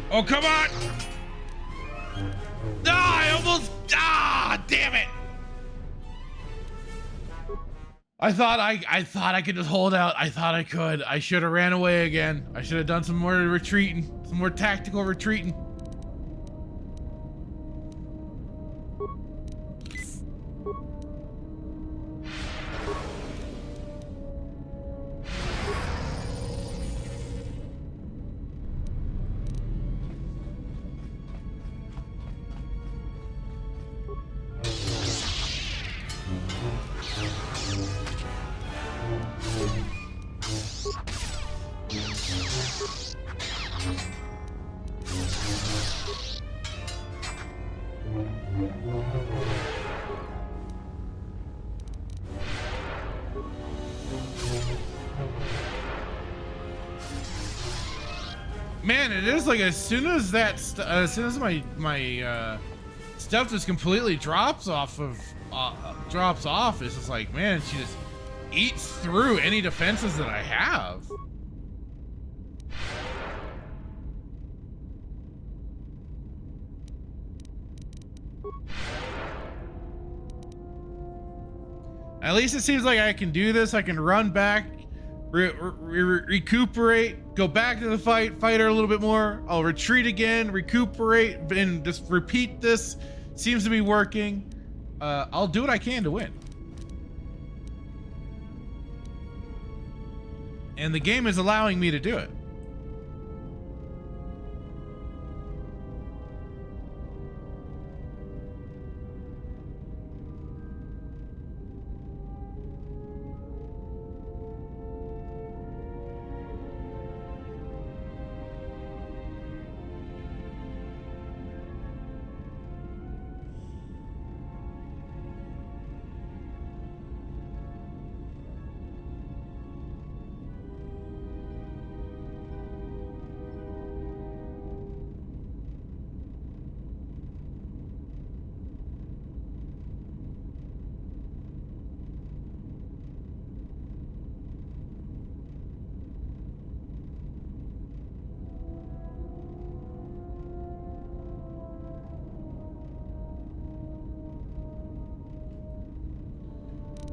Oh, come on! Ah, I almost... Ah, damn it! I thought I could just hold out. I thought I could. I should have ran away again. I should have done some more retreating. Some more tactical retreating. Man, it is like as soon as that, as soon as my stuff just completely drops off, it's just like, man, she just eats through any defenses that I have. At least it seems like I can do this. I can run back, recuperate, go back to the fight her a little bit more. I'll retreat again, recuperate, and just repeat this. Seems to be working. I'll do what I can to win. And the game is allowing me to do it.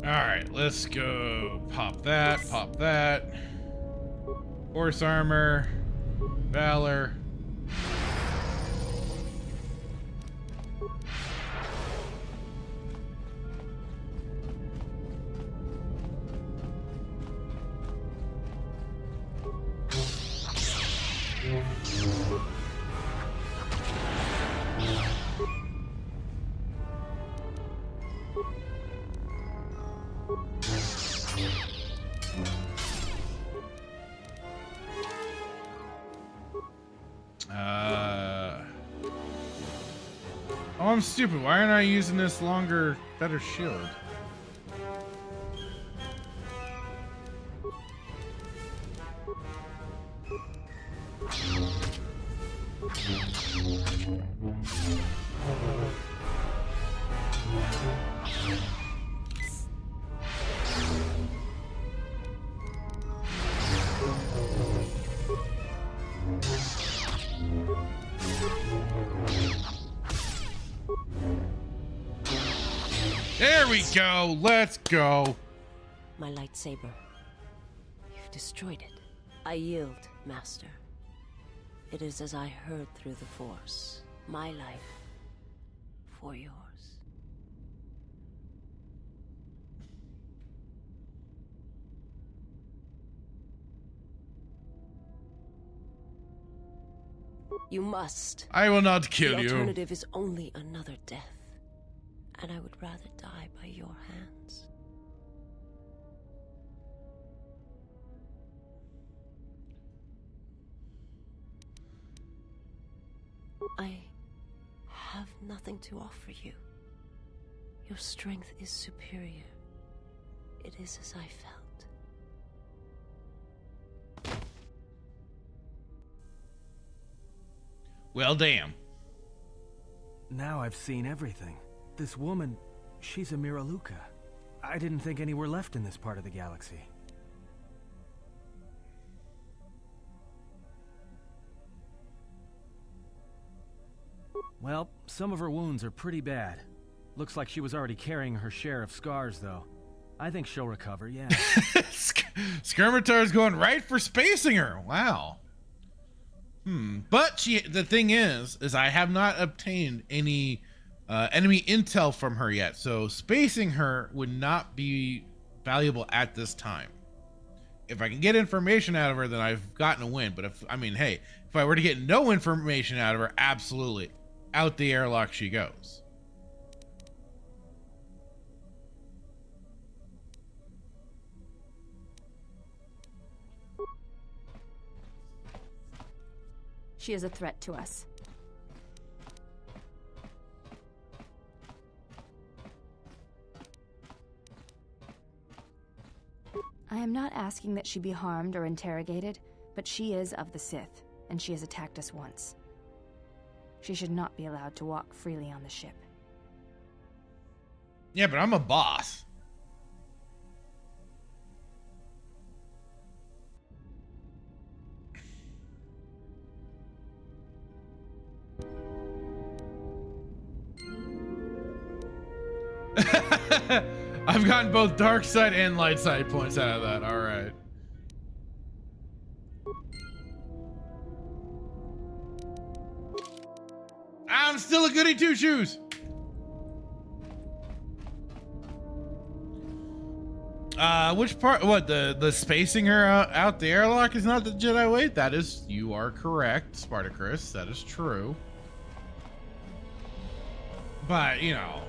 Alright, let's go. Pop that, pop that. Horse armor. Valor. Oh, I'm stupid. Why aren't I using this longer, better shield? There we go. Let's go. My lightsaber. You've destroyed it. I yield, Master. It is as I heard through the Force. My life for yours. You must. I will not kill you. The alternative is only another death. And I would rather die by your hands. I have nothing to offer you. Your strength is superior. It is as I felt. Well, damn. Now I've seen everything. This woman, she's a Miraluka. I didn't think any were left in this part of the galaxy. Well, some of her wounds are pretty bad. Looks like she was already carrying her share of scars, though. I think she'll recover, yeah. Skirmitar's going right for spacing her. Wow. But the thing is I have not obtained any enemy intel from her yet, so spacing her would not be valuable at this time. If I can get information out of her, then I've gotten a win. But if I were to get no information out of her, absolutely out the airlock she goes. She is a threat to us. I am not asking that she be harmed or interrogated, but she is of the Sith. and she has attacked us once. She should not be allowed to walk freely on the ship. Yeah, but I'm a boss. I've gotten both dark side and light side points out of that. All right. I'm still a goody two shoes. Which part? What, the spacing her out the airlock is not the Jedi way? That is, you are correct, Spartacus. That is true. But you know,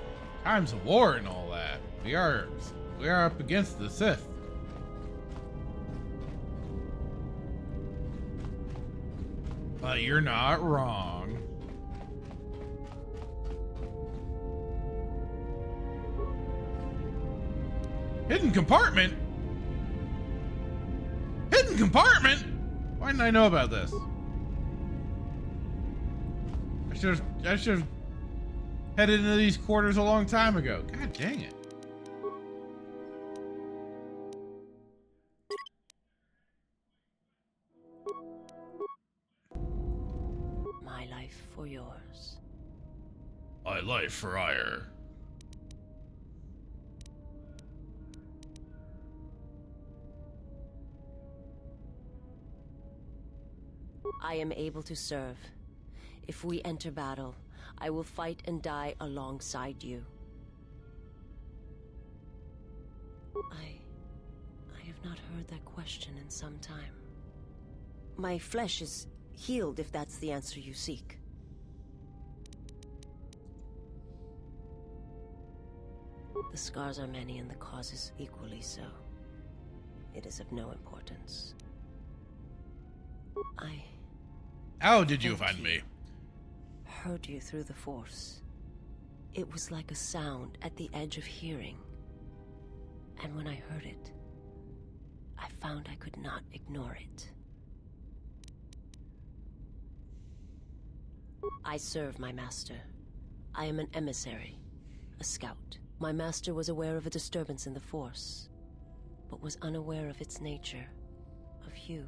times of war and all that. We are up against the Sith. But you're not wrong. Hidden compartment? Hidden compartment? Why didn't I know about this? I should have headed into these quarters a long time ago. God dang it. My life for yours. My life for ire. I am able to serve. If we enter battle, I will fight and die alongside you. I have not heard that question in some time. My flesh is healed, if that's the answer you seek. The scars are many and the causes equally so. It is of no importance. How did you find me? Heard you through the Force. It was like a sound at the edge of hearing. And when I heard it, I found I could not ignore it. I serve my master. I am an emissary, a scout. My master was aware of a disturbance in the Force, but was unaware of its nature, of you.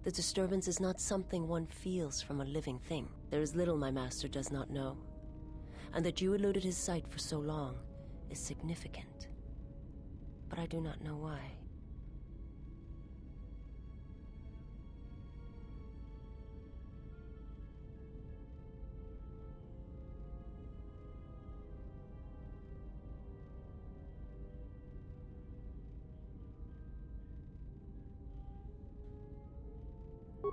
The disturbance is not something one feels from a living thing. There is little my master does not know. And that you eluded his sight for so long is significant. But I do not know why.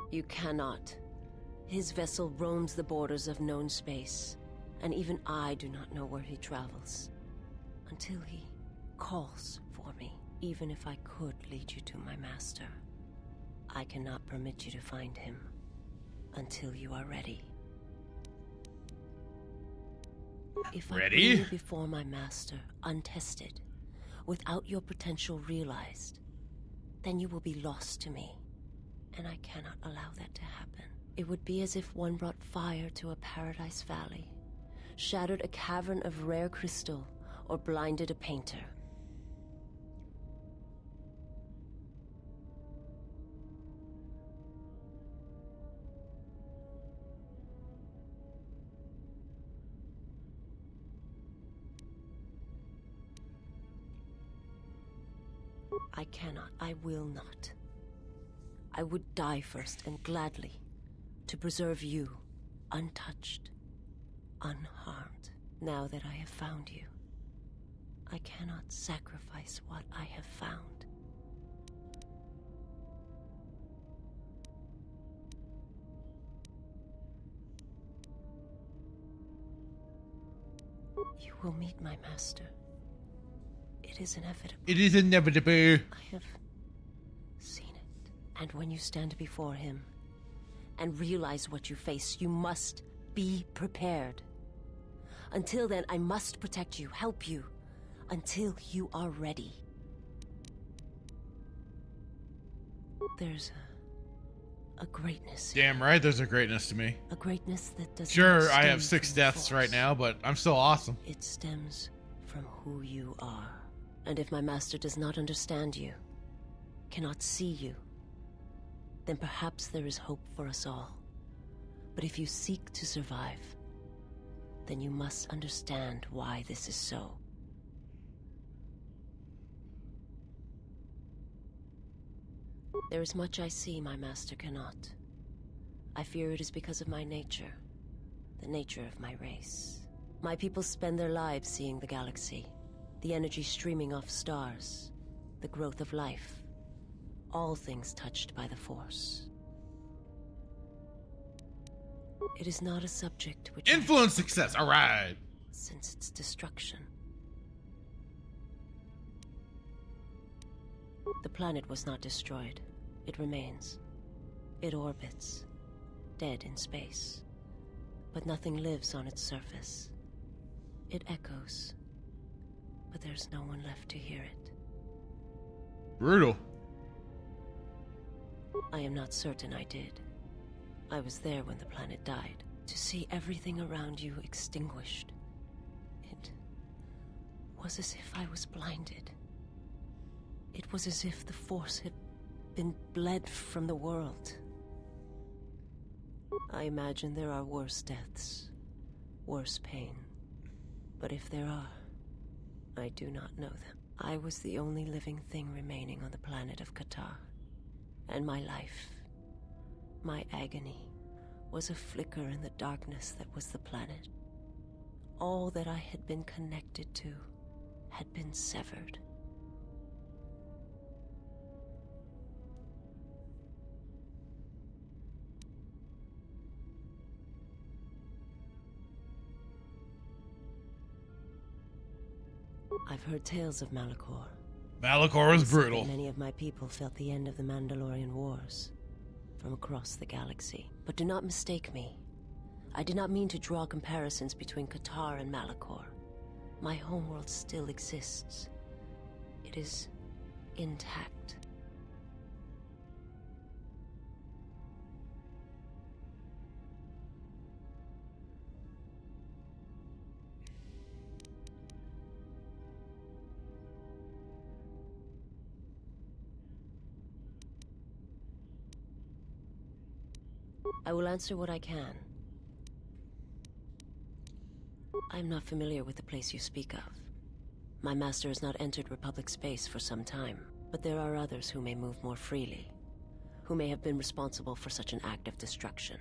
You cannot. His vessel roams the borders of known space, and even I do not know where he travels. Until he calls for me, even if I could lead you to my master. I cannot permit you to find him until you are ready. If I bring you before my master, untested, without your potential realized, then you will be lost to me. And I cannot allow that to happen. It would be as if one brought fire to a paradise valley, shattered a cavern of rare crystal, or blinded a painter. I cannot. I will not. I would die first, and gladly, to preserve you, untouched, unharmed. Now that I have found you, I cannot sacrifice what I have found. You will meet my master. It is inevitable. It is inevitable. I have seen it. And when you stand before him and realize what you face, you must be prepared. Until then, I must protect you, help you, until you are ready. a greatness. Damn right there's a greatness to me. A greatness that does Sure, not I have stem 6 from the deaths Force. right now, but I'm still awesome. It stems from who you are. And if my master does not understand you, cannot see you, then perhaps there is hope for us all. But if you seek to survive, then you must understand why this is so. There is much I see my master cannot. I fear it is because of my nature, the nature of my race. My people spend their lives seeing the galaxy, the energy streaming off stars, the growth of life, all things touched by the Force. It is not a subject which Influence success, alright! Since its destruction. The planet was not destroyed. It remains. It orbits, dead in space. But nothing lives on its surface. It echoes, but there's no one left to hear it. Brutal. I am not certain I did. I was there when the planet died. To see everything around you extinguished. It was as if I was blinded. It was as if the Force had been bled from the world. I imagine there are worse deaths, worse pain. But if there are, I do not know them. I was the only living thing remaining on the planet of Qatar. And my life, my agony, was a flicker in the darkness that was the planet. All that I had been connected to had been severed. I've heard tales of Malachor. Malachor was brutal. Many of my people felt the end of the Mandalorian Wars from across the galaxy. But do not mistake me. I did not mean to draw comparisons between Qatar and Malachor. My homeworld still exists. It is intact. I will answer what I can. I am not familiar with the place you speak of. My master has not entered Republic space for some time, but there are others who may move more freely, who may have been responsible for such an act of destruction.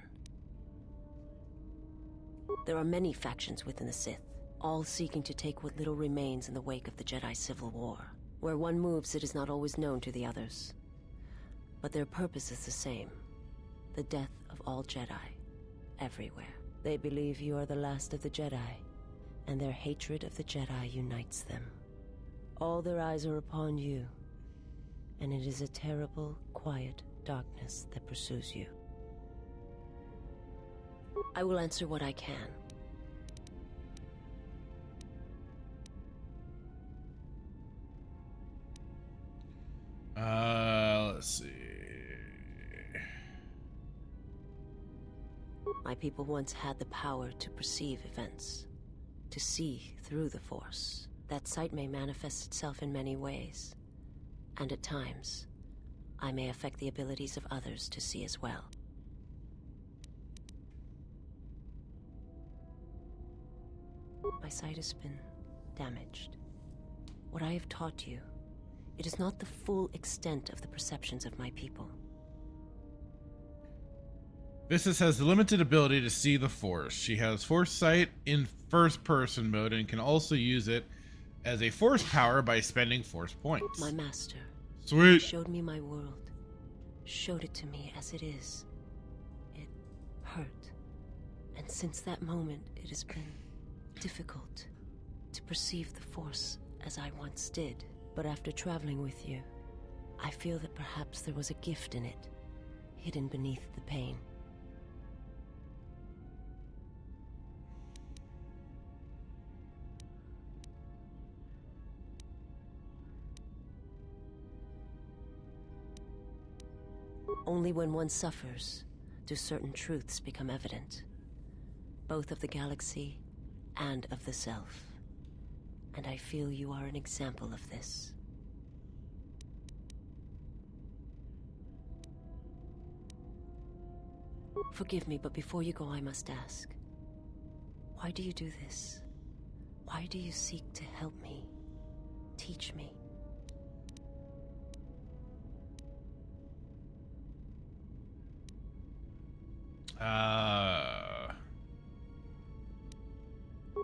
There are many factions within the Sith, all seeking to take what little remains in the wake of the Jedi Civil War. Where one moves, it is not always known to the others. But their purpose is the same. The death of all Jedi, everywhere. They believe you are the last of the Jedi, and their hatred of the Jedi unites them. All their eyes are upon you, and it is a terrible, quiet darkness that pursues you. I will answer what I can. Let's see. My people once had the power to perceive events, to see through the Force. That sight may manifest itself in many ways, and at times, I may affect the abilities of others to see as well. My sight has been damaged. What I have taught you, it is not the full extent of the perceptions of my people. Vistas has the limited ability to see the Force. She has Force Sight in first-person mode and can also use it as a Force power by spending Force points. My master Sweet. showed me my world, showed it to me as it is. It hurt, and since that moment it has been difficult to perceive the Force as I once did. But after traveling with you, I feel that perhaps there was a gift in it, hidden beneath the pain. Only when one suffers do certain truths become evident, both of the galaxy and of the self. And I feel you are an example of this. Forgive me, but before you go, I must ask. Why do you do this? Why do you seek to help me? Teach me?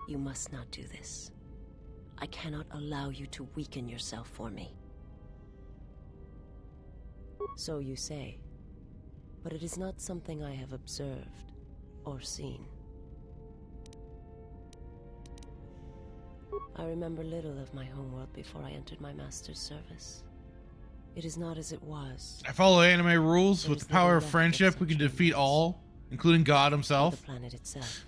You must not do this. I cannot allow you to weaken yourself for me. So you say, but it is not something I have observed or seen. I remember little of my homeworld before I entered my master's service. It is not as it was. I follow anime rules. With the power of friendship, we can defeat all, including God himself. The planet itself.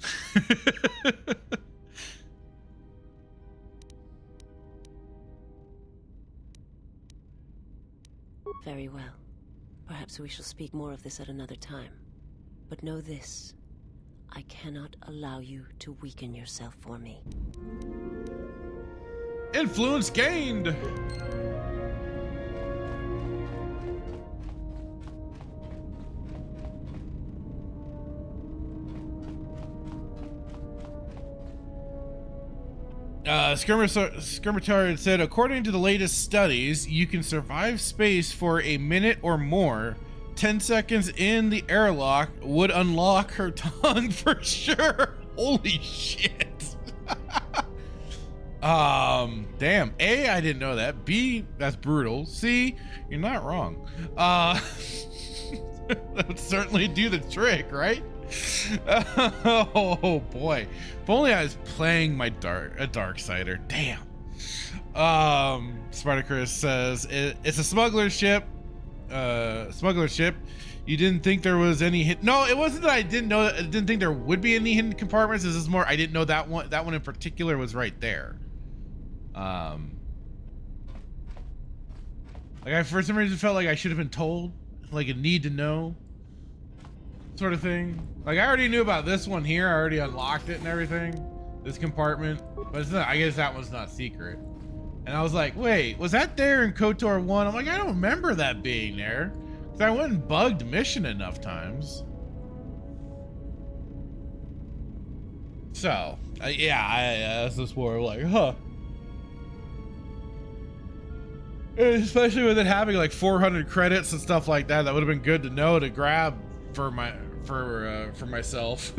Very well. Perhaps we shall speak more of this at another time. But know this. I cannot allow you to weaken yourself for me. Influence gained! Skirmitard said, according to the latest studies, you can survive space for a minute or more. 10 seconds in the airlock would unlock her tongue for sure. Holy shit. Damn. A, I didn't know that. B, that's brutal. C, you're not wrong. That would certainly do the trick, right? Oh boy. If only I was playing a Darksider. Damn. Spartacus says it's a smuggler ship. You didn't think there was any hidden? No, it wasn't that I didn't think there would be any hidden compartments. This is more I didn't know that one in particular was right there. Like I for some reason felt like I should have been told, like a need to know sort of thing. Like I already knew about this one here. I already unlocked it and everything. This compartment, but it's not, I guess that one's not secret. And I was like, wait, was that there in KOTOR 1? I'm like, I don't remember that being there. Cause I went and bugged mission enough times. So, yeah, that's just more like, huh. Especially with it having like 400 credits and stuff like that, that would have been good to know to grab for myself.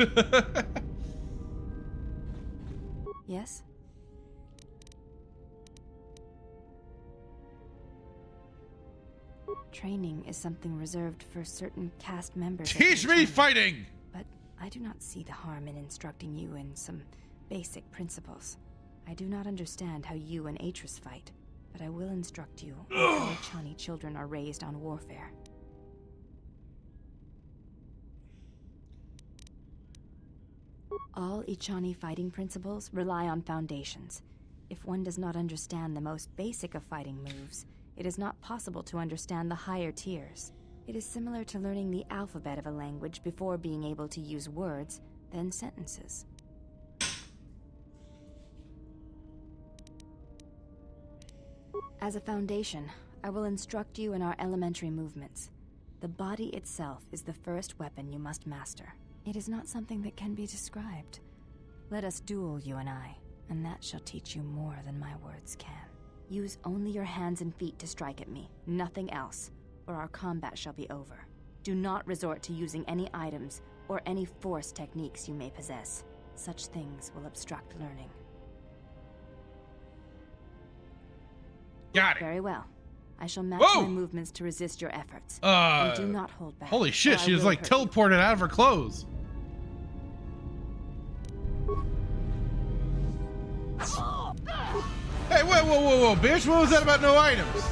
Yes? Training is something reserved for certain cast members. Teach me fighting! But I do not see the harm in instructing you in some basic principles. I do not understand how you and Atris fight, but I will instruct you on how Chani children are raised on warfare. All Ichani fighting principles rely on foundations. If one does not understand the most basic of fighting moves, it is not possible to understand the higher tiers. It is similar to learning the alphabet of a language before being able to use words, then sentences. As a foundation, I will instruct you in our elementary movements. The body itself is the first weapon you must master. It is not something that can be described. Let us duel, you and I, and that shall teach you more than my words can. Use only your hands and feet to strike at me, nothing else, or our combat shall be over. Do not resort to using any items or any force techniques you may possess. Such things will obstruct learning. Got it. Very well. I shall match Whoa! my movements to resist your efforts. And do not hold back. Holy shit, or she I was will like hurt you. teleported out of her clothes. Hey, whoa, bitch, what was that about no items?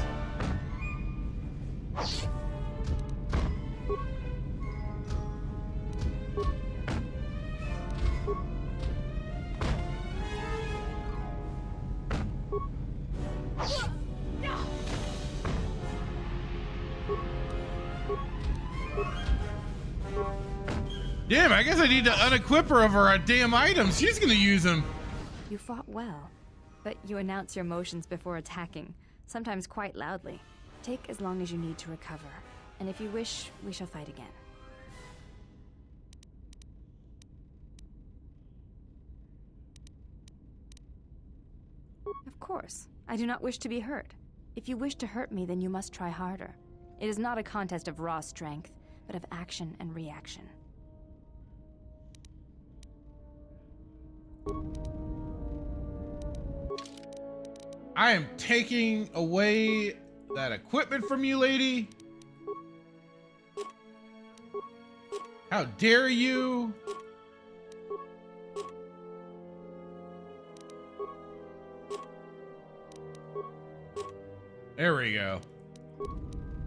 Damn, I guess I need to unequip her of her damn items. She's gonna use them. You fought well, but you announce your motions before attacking, sometimes quite loudly. Take as long as you need to recover, and if you wish, we shall fight again. Of course. I do not wish to be hurt. If you wish to hurt me, then you must try harder. It is not a contest of raw strength, but of action and reaction. I am taking away that equipment from you, lady. How dare you? There we go.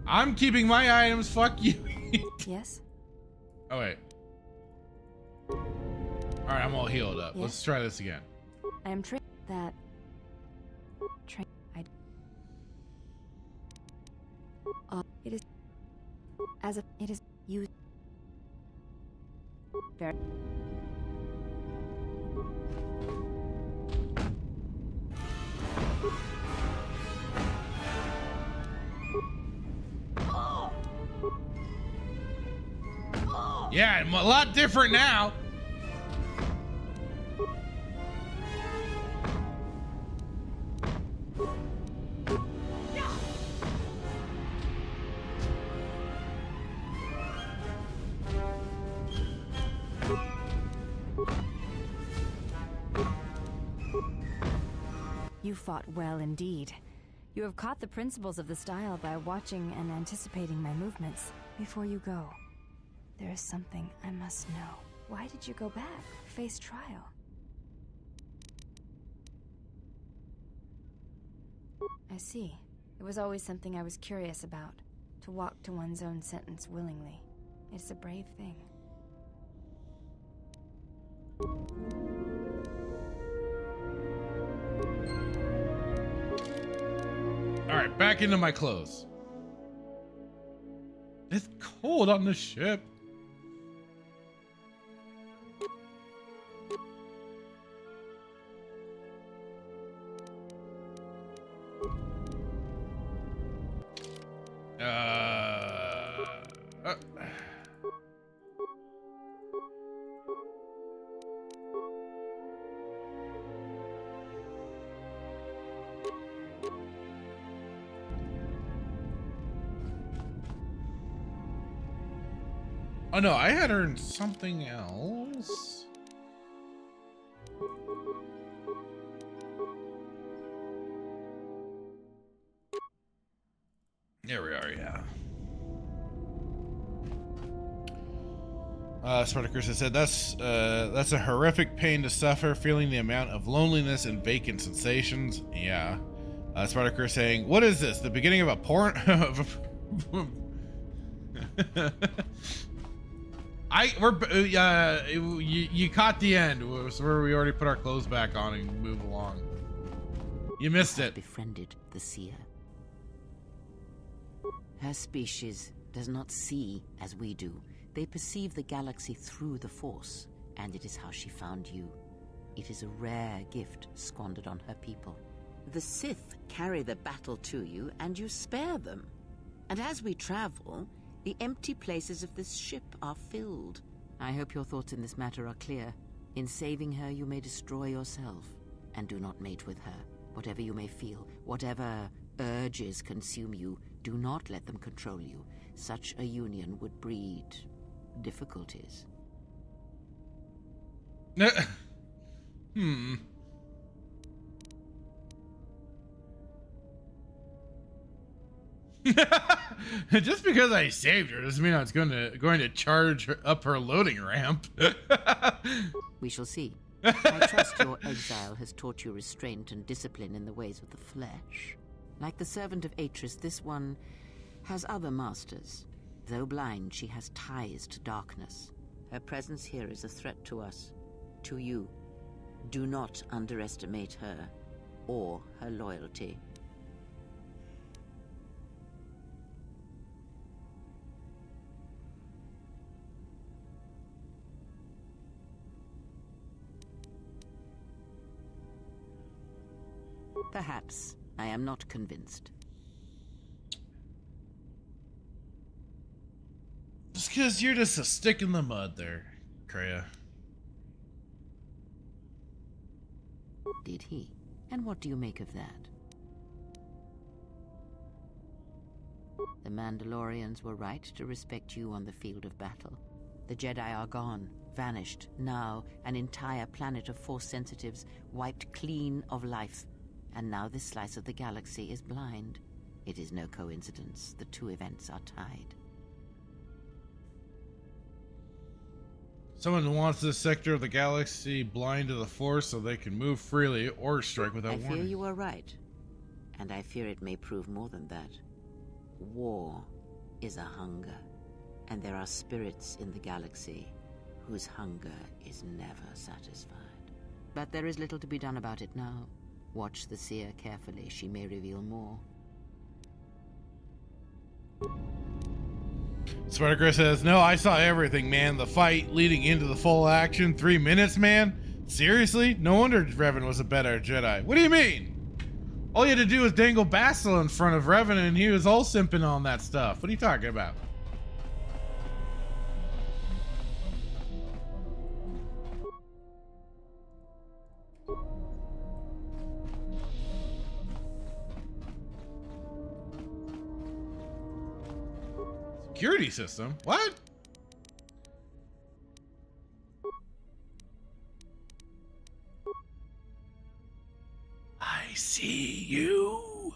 I'm keeping my items. Fuck you. Yes? Oh, wait. Alright, I'm all healed up. Yes? Let's try this again. I am trained that... it is... As a... It is... You... Very... Yeah, a lot different now. You fought well indeed. You have caught the principles of the style by watching and anticipating my movements. Before you go, there is something I must know. Why did you go back? Face trial. I see. It was always something I was curious about. To walk to one's own sentence willingly. It's a brave thing. Alright, back into my clothes. It's cold on the ship. Oh no, I had earned something else. There we are, yeah. Spartacus has said that's a horrific pain to suffer, feeling the amount of loneliness and vacant sensations. Yeah. Spartacus saying, "What is this? The beginning of a porn?" You caught the end. It was where we already put our clothes back on and move along. You missed it. Befriended the seer. Her species does not see as we do. They perceive the galaxy through the Force, and it is how she found you. It is a rare gift squandered on her people. The Sith carry the battle to you, and you spare them. And as we travel, the empty places of this ship are filled. I hope your thoughts in this matter are clear. In saving her, you may destroy yourself. And do not mate with her. Whatever you may feel, whatever urges consume you, do not let them control you. Such a union would breed difficulties. Just because I saved her doesn't mean I was going to charge up her loading ramp. We shall see. I trust your exile has taught you restraint and discipline in the ways of the flesh. Like the servant of Atris, this one has other masters. Though blind, she has ties to darkness. Her presence here is a threat to us, to you. Do not underestimate her or her loyalty. Perhaps. I am not convinced. Just because you're just a stick in the mud there, Kreia. Did he? And what do you make of that? The Mandalorians were right to respect you on the field of battle. The Jedi are gone, vanished. Now, an entire planet of Force sensitives wiped clean of life. And now this slice of the galaxy is blind. It is no coincidence. The two events are tied. Someone wants this sector of the galaxy blind to the Force so they can move freely or strike without warning. I fear you are right. And I fear it may prove more than that. War is a hunger. And there are spirits in the galaxy whose hunger is never satisfied. But there is little to be done about it now. Watch the seer carefully. She may reveal more. Spartacus says, no, I saw everything, man. The fight leading into the full action. 3 minutes, man? Seriously? No wonder Revan was a better Jedi. What do you mean? All you had to do was dangle Bastila in front of Revan and he was all simping on that stuff. What are you talking about? Security system? What? I see you.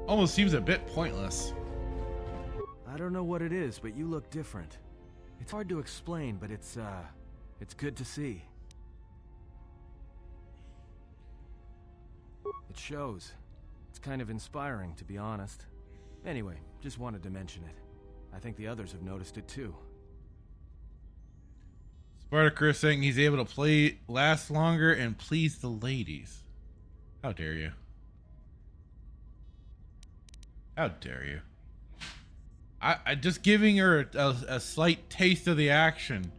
Almost seems a bit pointless. I don't know what it is, but you look different. It's hard to explain, but it's good to see. It shows. It's kind of inspiring, to be honest. Anyway, just wanted to mention it. I think the others have noticed it too. Spartacus saying he's able to last longer and please the ladies. How dare you? How dare you? I just giving her a slight taste of the action.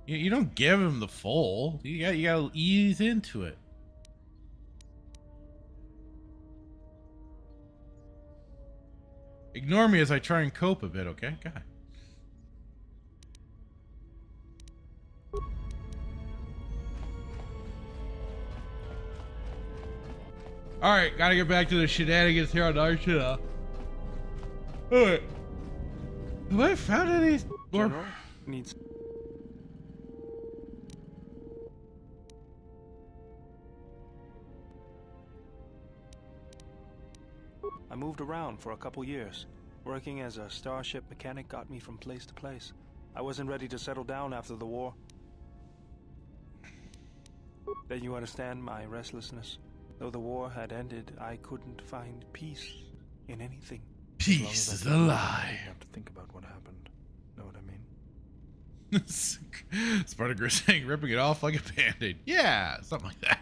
You don't give him the full. You gotta ease into it. Ignore me as I try and cope a bit, okay? God. Alright, gotta get back to the shenanigans here on Arshida. Alright. Have I found any more? General needs. I moved around for a couple years. Working as a starship mechanic got me from place to place. I wasn't ready to settle down after the war. Then you understand my restlessness. Though the war had ended, I couldn't find peace in anything. Peace is a lie. I didn't have to think about what happened. Know what I mean? Spartacus saying ripping it off like a band-aid. Yeah, something like that.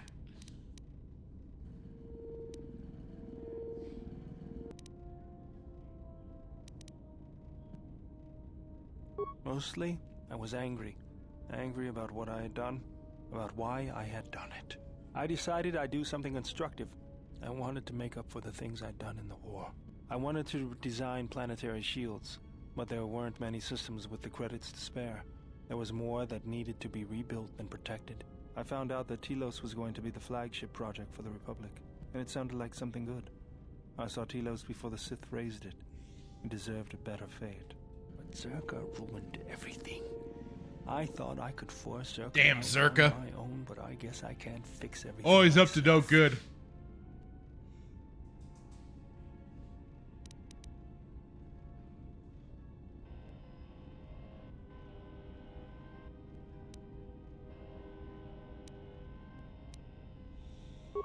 Mostly, I was angry. Angry about what I had done, about why I had done it. I decided I'd do something constructive. I wanted to make up for the things I'd done in the war. I wanted to design planetary shields, but there weren't many systems with the credits to spare. There was more that needed to be rebuilt than protected. I found out that Telos was going to be the flagship project for the Republic, and it sounded like something good. I saw Telos before the Sith raised it. It deserved a better fate. But Zerka ruined everything. I thought I could force Zerka Damn Zerka. on my own, but I guess I can't fix everything. Always up to no good.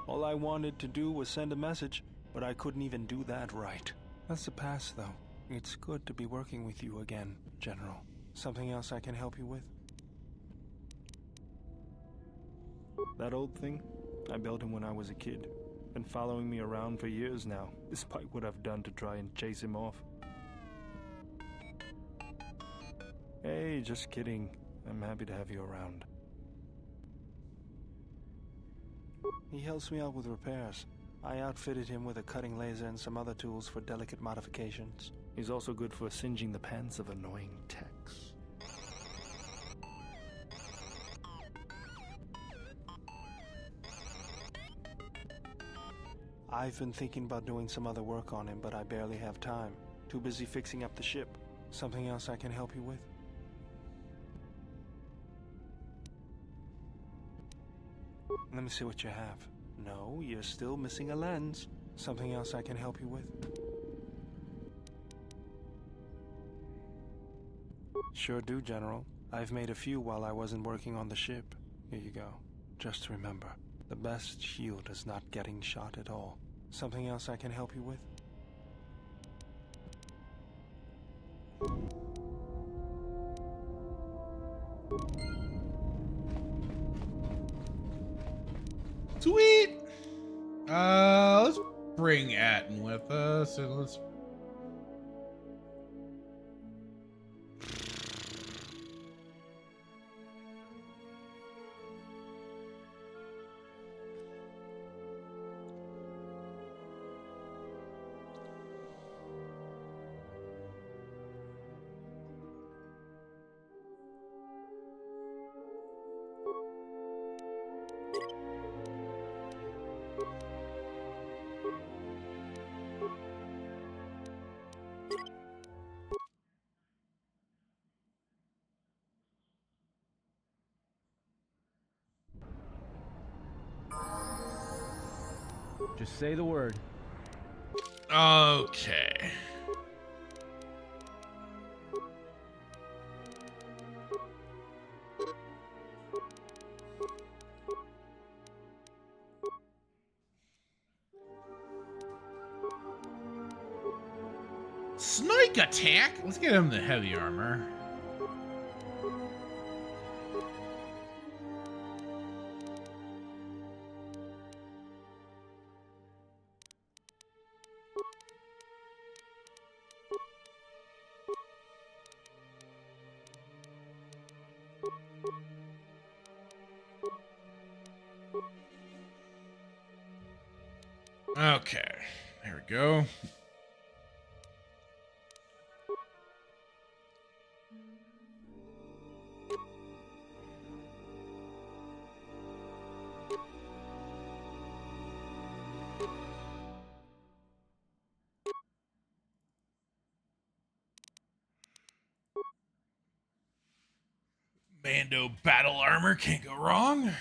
All I wanted to do was send a message, but I couldn't even do that right. That's the past, though. It's good to be working with you again, General. Something else I can help you with? That old thing? I built him when I was a kid. Been following me around for years now, despite what I've done to try and chase him off. Hey, just kidding. I'm happy to have you around. He helps me out with repairs. I outfitted him with a cutting laser and some other tools for delicate modifications. He's also good for singeing the pants of annoying techs. I've been thinking about doing some other work on him, but I barely have time. Too busy fixing up the ship. Something else I can help you with? Let me see what you have. No, you're still missing a lens. Something else I can help you with? Sure do, General. I've made a few while I wasn't working on the ship. Here you go. Just remember, the best shield is not getting shot at all. Something else I can help you with? Sweet! Let's bring Atten with us, and let's... Just say the word. Okay. Snake attack? Let's get him the heavy armor. Okay, there we go. Mando battle armor, can't go wrong.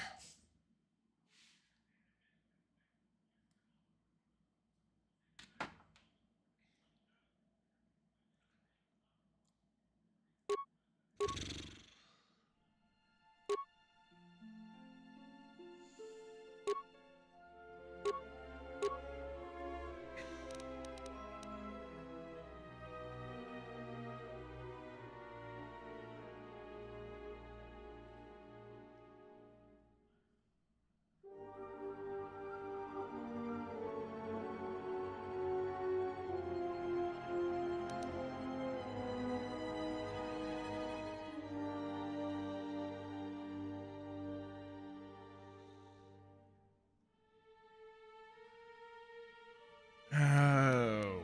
Oh.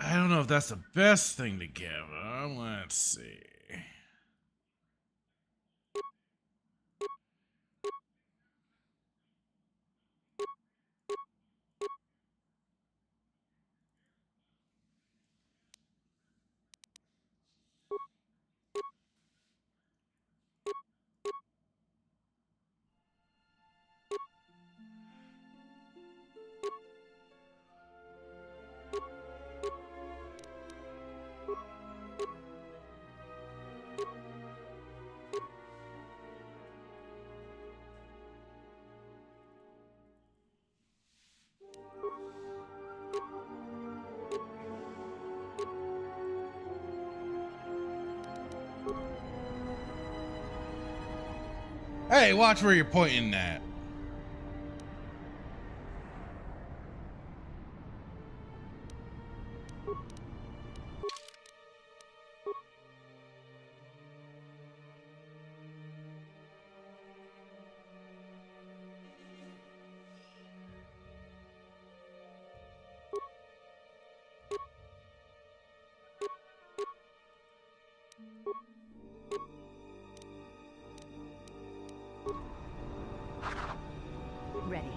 I don't know if that's the best thing to give him. Let's see. Hey, watch where you're pointing at. Ready.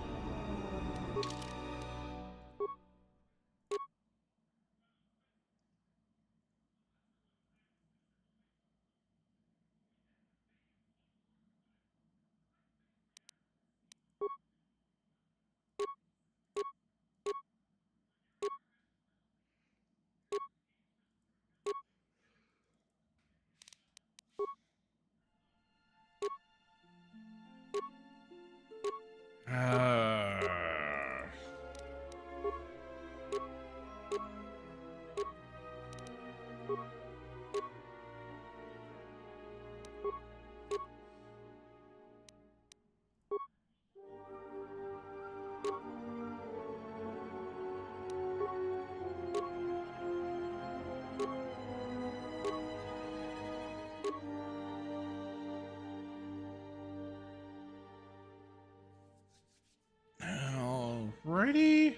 Alrighty.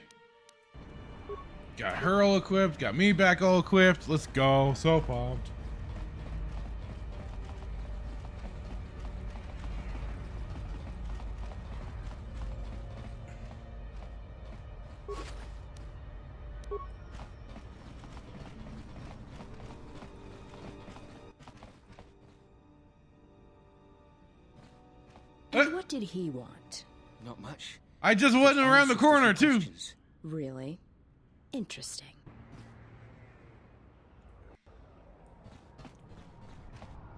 Got her all equipped, got me back all equipped. Let's go. So pumped. And what did he want? Not much. I just wasn't around the corner too. Really? Interesting.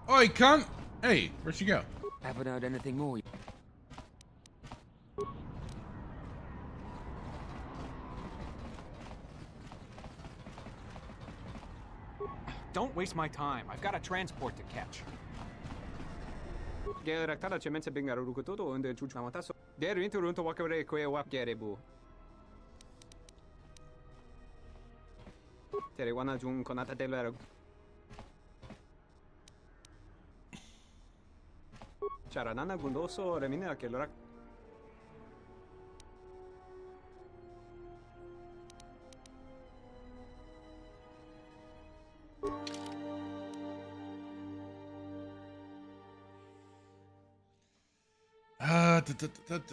Oi, cunt! Hey, where'd she go? Haven't heard anything more. Don't waste my time. I've got a transport to catch. Geraktada cemense bingaru rukutoto unde chuchamataso. Geru into runto wakare kwe wap gerebu. Tere wana jun konata delero. Charanana gundoso remine akelora.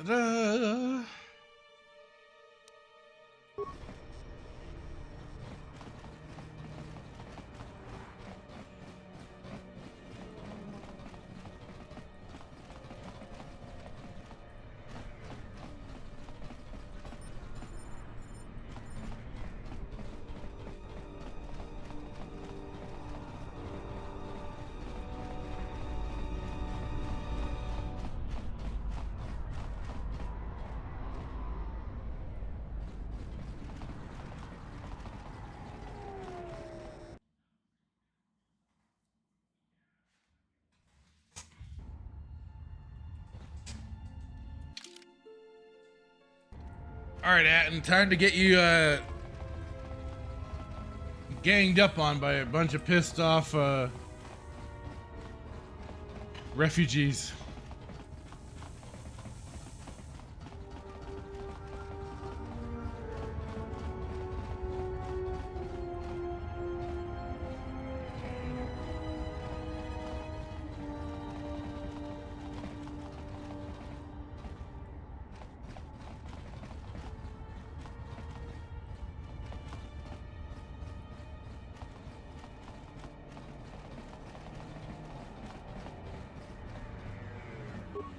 Da. All right, Atten, time to get you ganged up on by a bunch of pissed off refugees.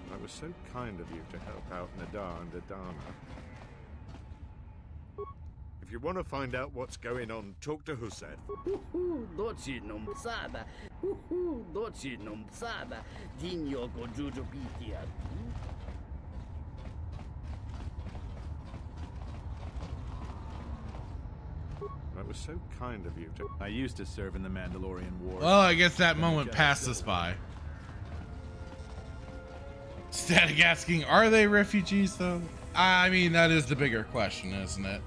That was so kind of you to help out Nadar and Adana. If you want to find out what's going on, talk to Hussein. Doci non psada. Doci non psada. Digno go juju pitia. That was so kind of you to... I used to serve in the Mandalorian War. Well, I guess that moment passed us by. Static asking, are they refugees though? I mean, that is the bigger question, isn't it?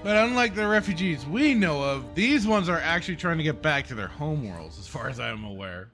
But unlike the refugees we know of, these ones are actually trying to get back to their homeworlds, as far as I'm aware.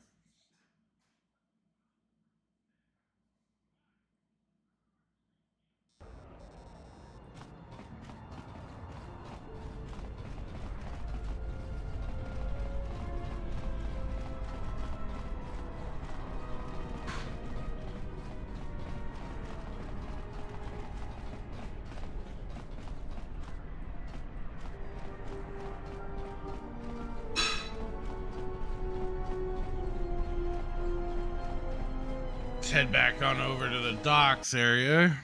Let's head back on over to the docks area.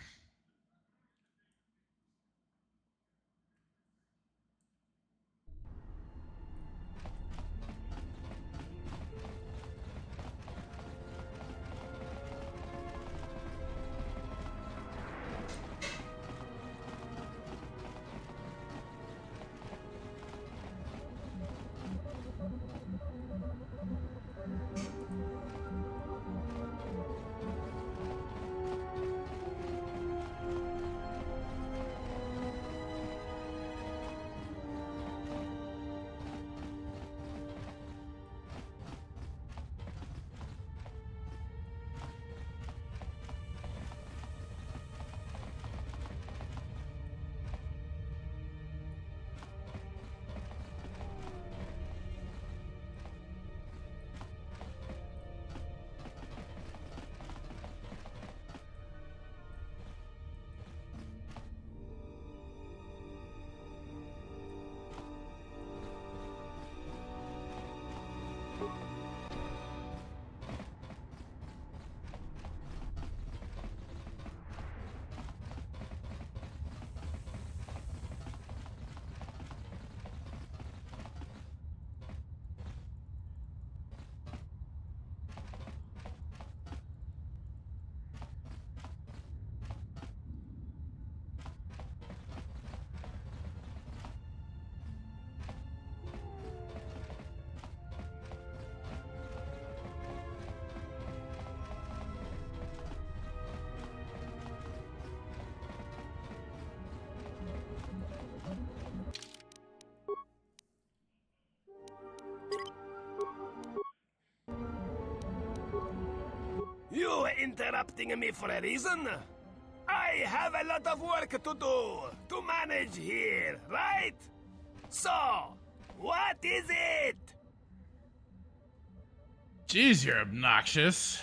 You interrupting me for a reason? I have a lot of work to do, to manage here, right? So, what is it? Jeez, you're obnoxious.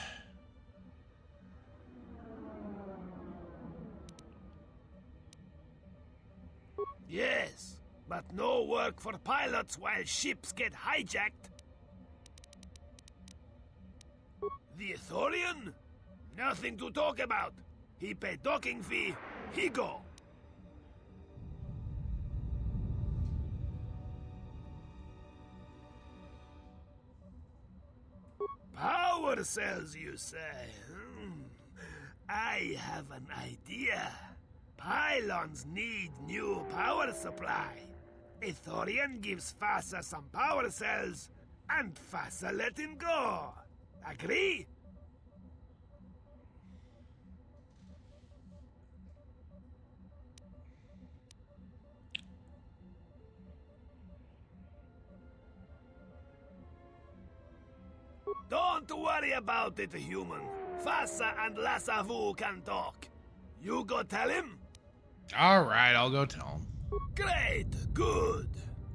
Yes, but no work for pilots while ships get hijacked. The Thorian? Nothing to talk about. He pay docking fee, he go. Power cells, you say? I have an idea. Pylons need new power supply. Ithorian gives Fasa some power cells, and Fasa let him go. Agree? Don't worry about it, human. Fasa and Lassavu can talk. You go tell him? All right, I'll go tell him. Great, good.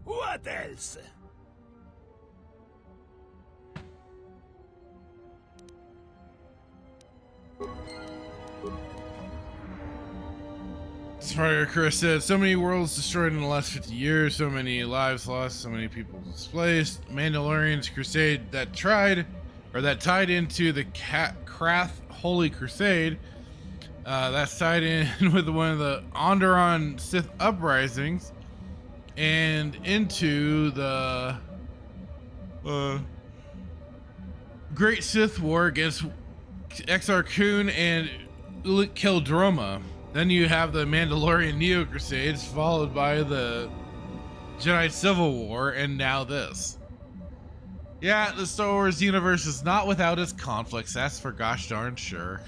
What else? Smarter Chris said, so many worlds destroyed in the last 50 years, so many lives lost, so many people displaced. Mandalorian's crusade that tied into the Krath Holy Crusade. That's tied in with one of the Onderon Sith uprisings and into the Great Sith War against Exar Kun and Kildroma. Then you have the Mandalorian Neo Crusades, followed by the Jedi Civil War, and now this. Yeah, the Star Wars universe is not without its conflicts, that's for gosh darn sure.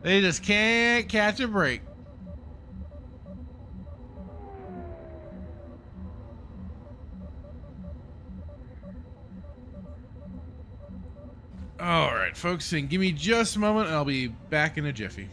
They just can't catch a break. All right, folks, and give me just a moment and I'll be back in a jiffy.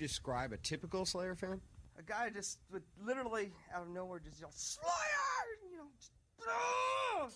describe a typical Slayer fan? A guy just would literally out of nowhere just yell, Slayer! You know, just, "Ah!"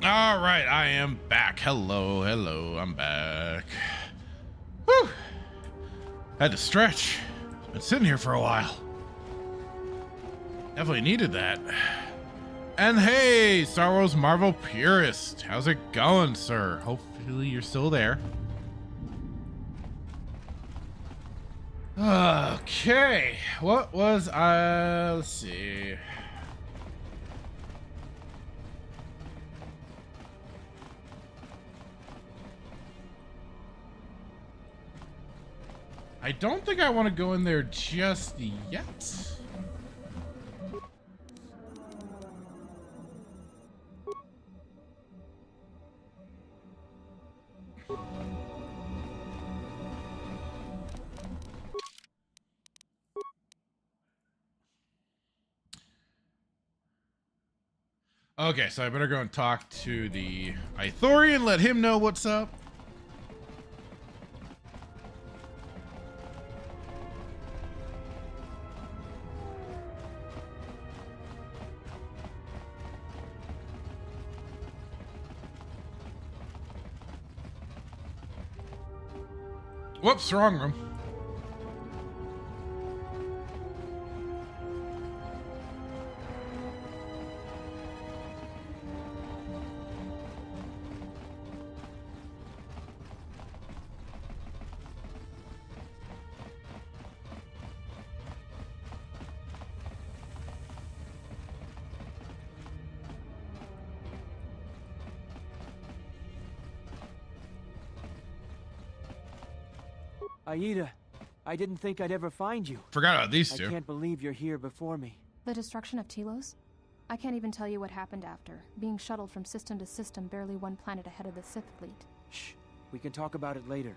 All right, I am back. Hello, I'm back. Whew. Had to stretch. Been sitting here for a while. Definitely needed that. And hey, Star Wars Marvel purist, how's it going, sir? Hopefully you're still there. Okay, what was I? Let's see. I don't think I want to go in there just yet. Okay, so I better go and talk to the Ithorian, let him know what's up. Whoops, wrong room. Aida, I didn't think I'd ever find you. Forgot about these two. I can't believe you're here before me. The destruction of Telos? I can't even tell you what happened after. Being shuttled from system to system, barely one planet ahead of the Sith fleet. Shh. We can talk about it later.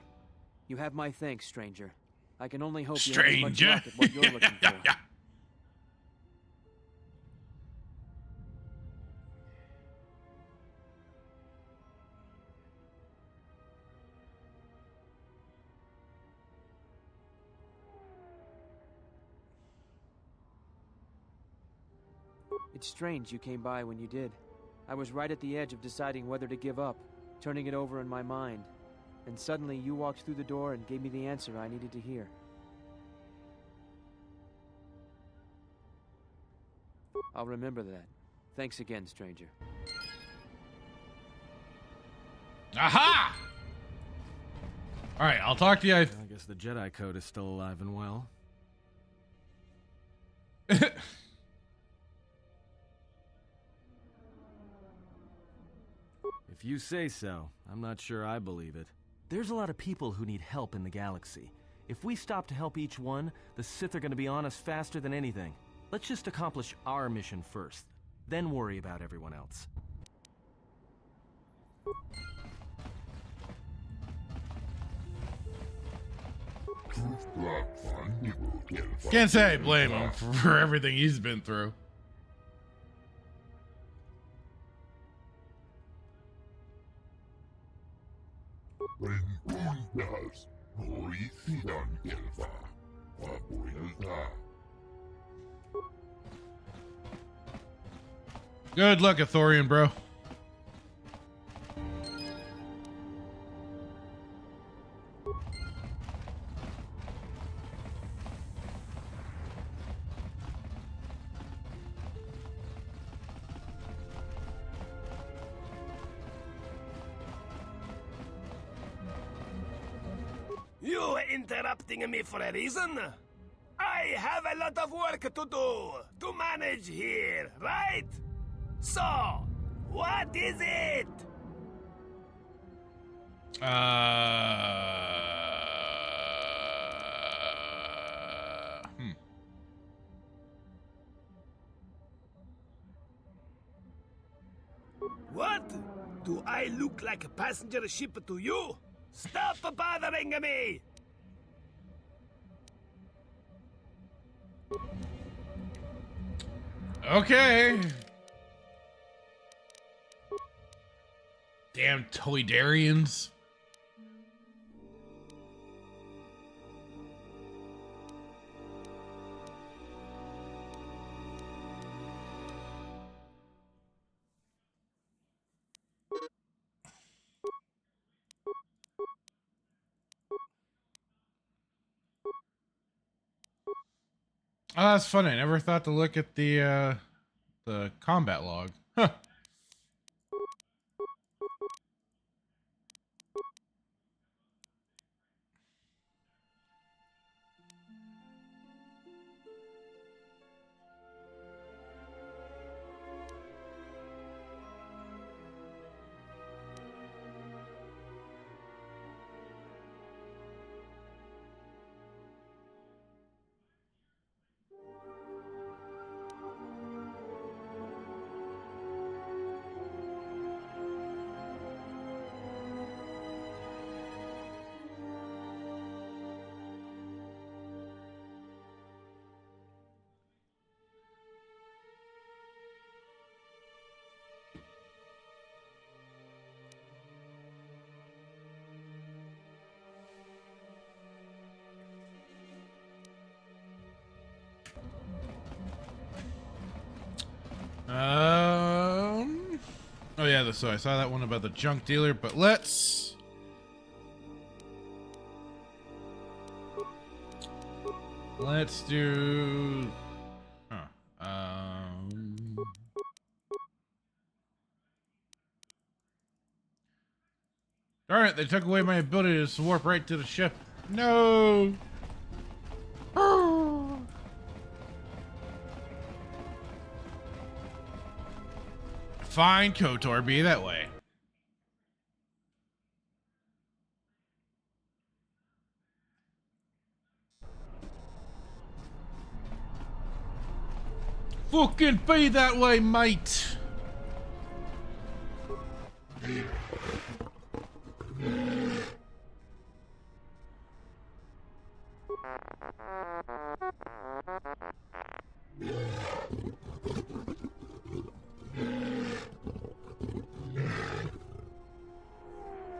You have my thanks, stranger. I can only hope you have as much luck at what you're looking for. It's strange you came by when you did. I was right at the edge of deciding whether to give up, turning it over in my mind. And suddenly you walked through the door and gave me the answer I needed to hear. I'll remember that. Thanks again, stranger. Aha! All right, I'll talk to you. I guess the Jedi Code is still alive and well. If you say so, I'm not sure I believe it. There's a lot of people who need help in the galaxy. If we stop to help each one, the Sith are going to be on us faster than anything. Let's just accomplish our mission first, then worry about everyone else. Can't say I blame him for everything he's been through. Good luck, Ithorian, bro. You interrupting me for a reason? I have a lot of work to do, to manage here, right? So, what is it? What? Do I look like a passenger ship to you? Stop bothering me! Okay. Damn Toydarians. Oh, that's funny. I never thought to look at the combat log. Huh. Oh yeah, so I saw that one about the junk dealer, but let's do. Darn it! They took away my ability to warp right to the ship. No. Fine, KOTOR, be that way. Fucking be that way, mate.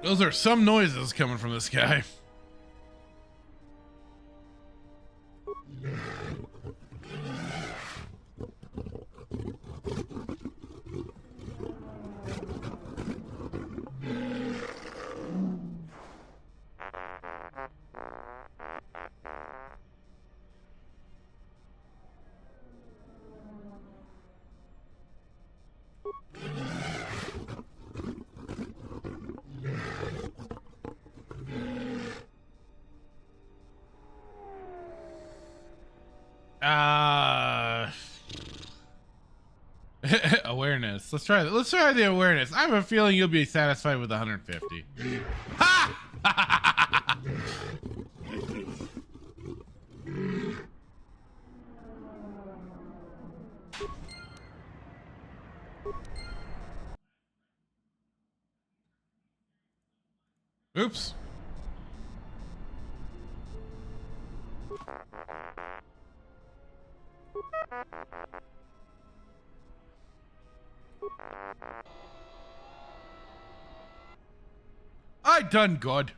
Those are some noises coming from this guy. Awareness. Let's try that. Let's try the awareness. I have a feeling you'll be satisfied with 150. Ha! Oops. I done good.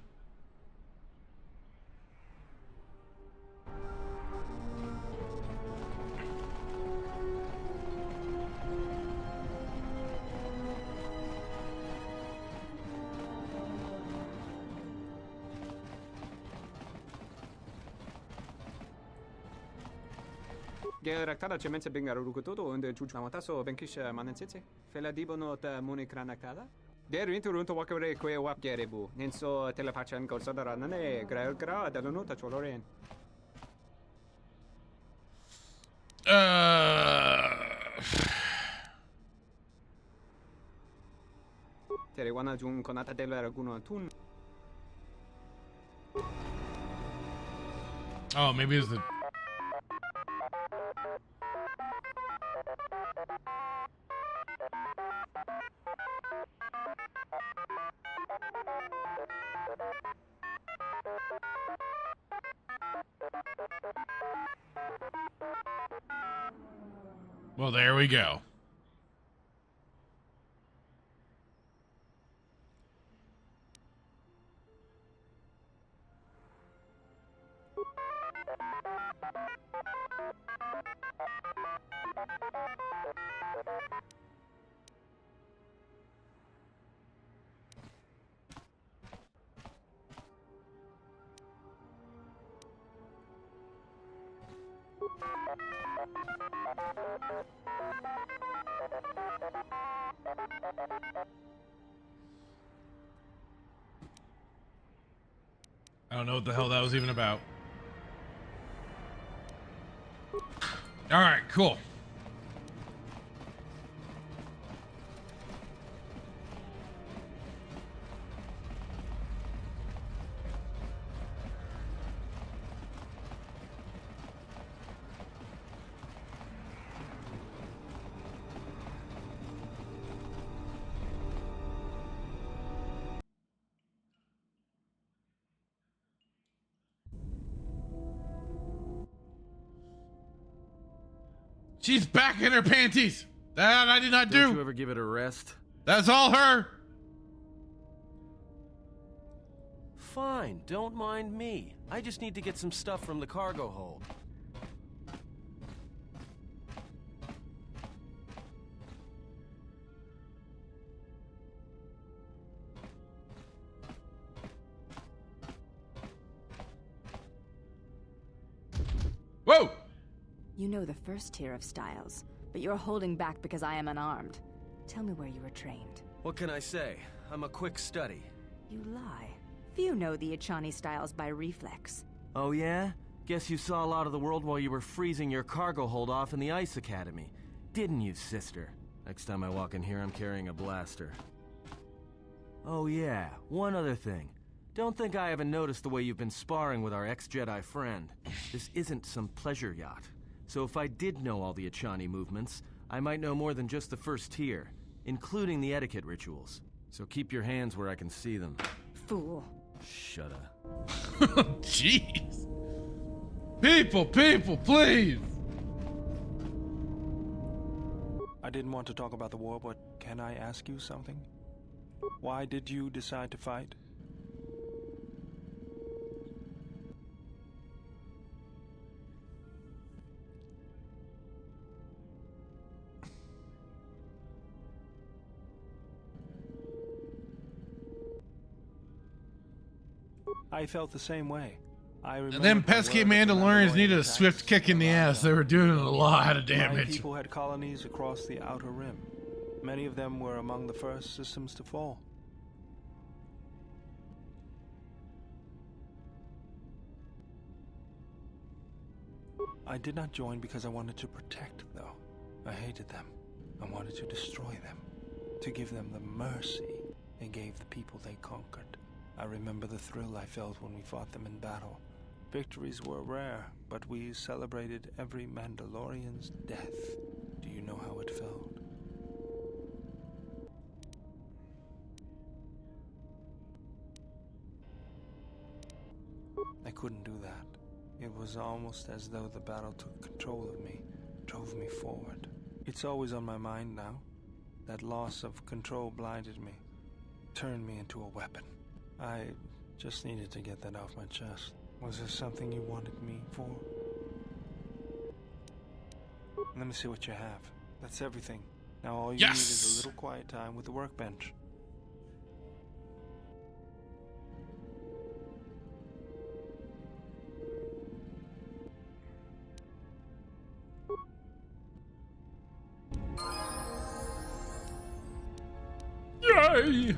Geraktada cemense bingaru rukutoto und chuchamataso benkisha manensitse. Fela dibono ta munikranaktada. Der interunto wakare kwe wap gerebu. Nenso telepachan kosadara nane gra dalunota choloren. Terewana jun konata della raguno tun. Oh, maybe it's the. Well, there we go. I don't know what the hell that was even about. All right, cool. She's back in her panties. That I did not do. Don't you ever give it a rest? That's all her. Fine, don't mind me. I just need to get some stuff from the cargo hold. Whoa! You know the first tier of styles, but you're holding back because I am unarmed. Tell me where you were trained. What can I say? I'm a quick study. You lie. Few know the Echani styles by reflex. Oh yeah? Guess you saw a lot of the world while you were freezing your cargo hold off in the Ice Academy. Didn't you, sister? Next time I walk in here, I'm carrying a blaster. Oh yeah, one other thing. Don't think I haven't noticed the way you've been sparring with our ex-Jedi friend. This isn't some pleasure yacht. So if I did know all the Echani movements, I might know more than just the first tier, including the etiquette rituals. So keep your hands where I can see them. Fool. Shut up. Jeez. People, please. I didn't want to talk about the war, but can I ask you something? Why did you decide to fight? I felt the same way. And them pesky Mandalorians needed a swift kick in the ass. They were doing a lot of damage. People had colonies across the Outer Rim. Many of them were among the first systems to fall. I did not join because I wanted to protect, though. I hated them. I wanted to destroy them. To give them the mercy they gave the people they conquered. I remember the thrill I felt when we fought them in battle. Victories were rare, but we celebrated every Mandalorian's death. Do you know how it felt? I couldn't do that. It was almost as though the battle took control of me, drove me forward. It's always on my mind now. That loss of control blinded me, turned me into a weapon. I just needed to get that off my chest. Was there something you wanted me for? Let me see what you have. That's everything. Now all you need is a little quiet time with the workbench. Yay!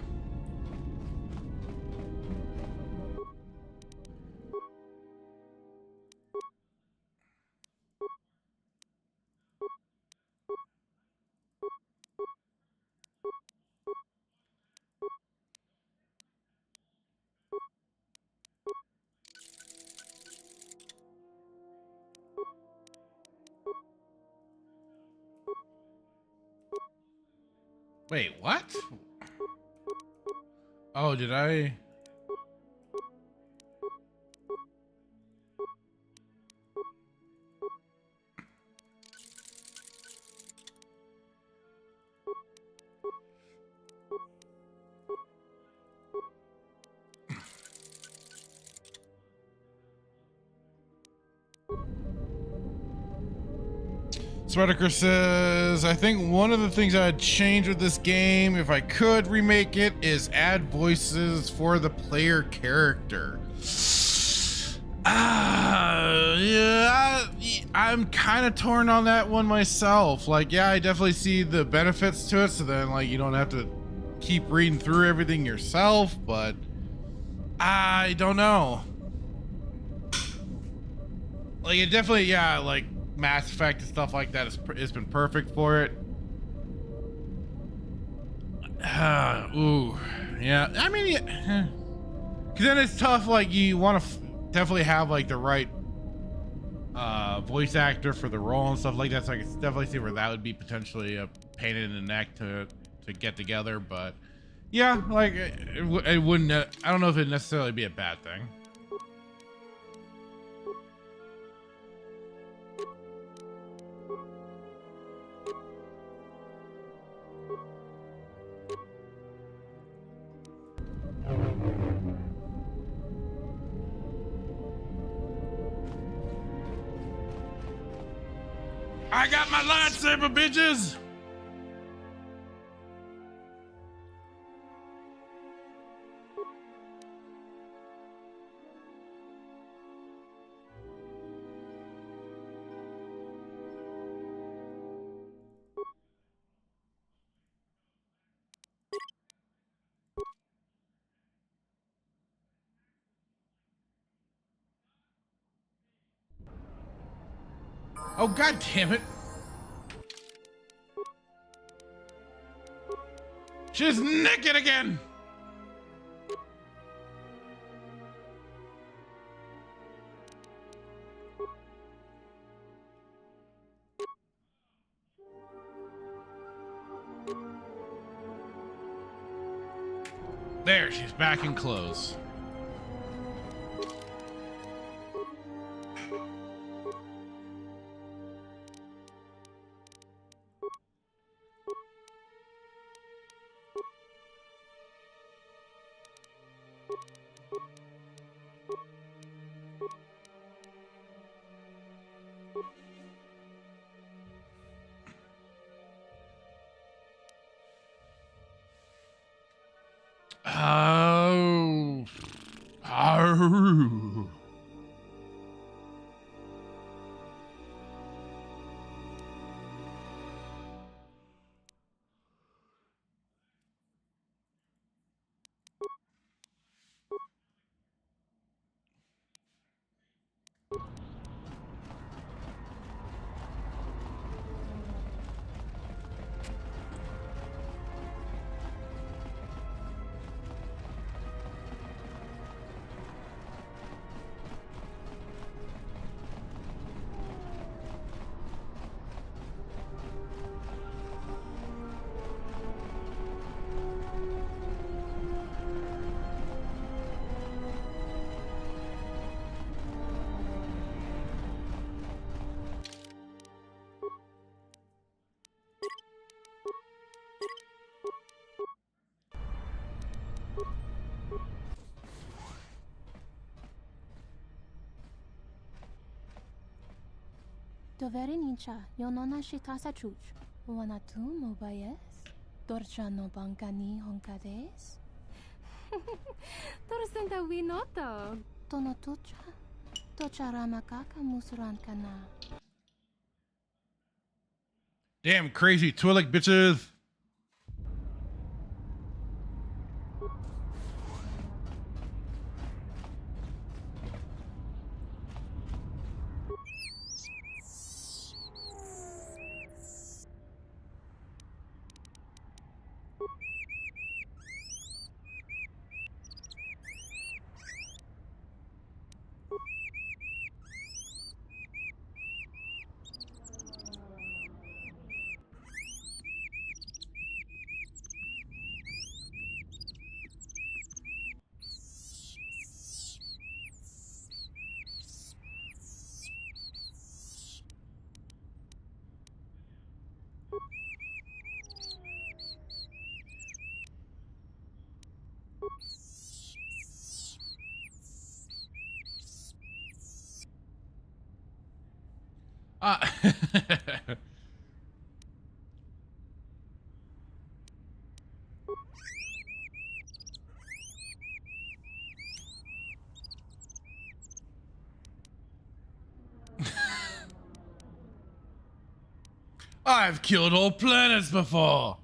Wait, what? Oh, did I? Swedeker says, I think one of the things I'd change with this game, if I could remake it, is add voices for the player character. Yeah, I'm kind of torn on that one myself. Like, yeah, I definitely see the benefits to it. So then, like, you don't have to keep reading through everything yourself. But I don't know. Like, it definitely, yeah, like Mass Effect and stuff like that has been perfect for it. Ooh, yeah. I mean, because then it's tough. Like, you want to definitely have like the right voice actor for the role and stuff like that. So I can definitely see where that would be potentially a pain in the neck to get together. But yeah, like it wouldn't. I don't know if it'd necessarily be a bad thing. I got my lightsaber, bitches! Oh, god damn it. She's naked again. There, she's back in clothes. Oh. Oh. Dovere nincha, yonona shitasa chuch. Wanatu mobayes. Dorcha no bankani honkades. Torstenta winoto. Tono tucha. Tocha ramakaka musran kana. Damn crazy Twi'lek bitches. I've killed whole planets before.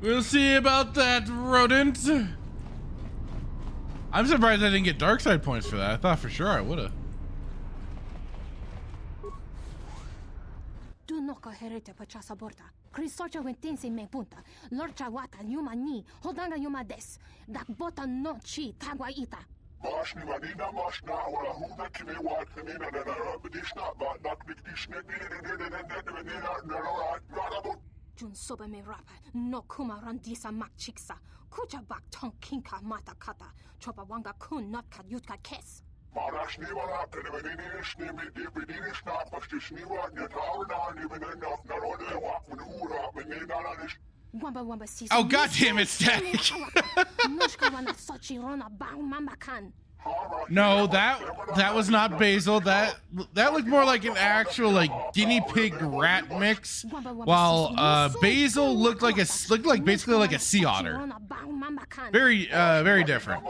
We'll see about that, rodent. I'm surprised I didn't get dark side points for that. I thought for sure I would have. Du noka herete pachasa borta. Krisocha wentense me punta. Lorcha wata yuma ni. Hodanga yuma des. Dak bota no chi tagwa ita. Mashni manina mashna wala huda kime wat kanina na rabdishna ba nak dikdishne Jun soba me rapa. No kuma randisa mak chiksa. Kucha bak tong kinka mata kata. Chopa wanga kun not ka yutka kes. Marashni wala kanibinishni mi dipidishna pastishni wa nyatauna ni benena narode wa kunura benena lanish. Oh, god damn it, Static. No, that was not basil. That looked more like an actual like guinea pig rat mix, while basil looked like basically like a sea otter. Very different.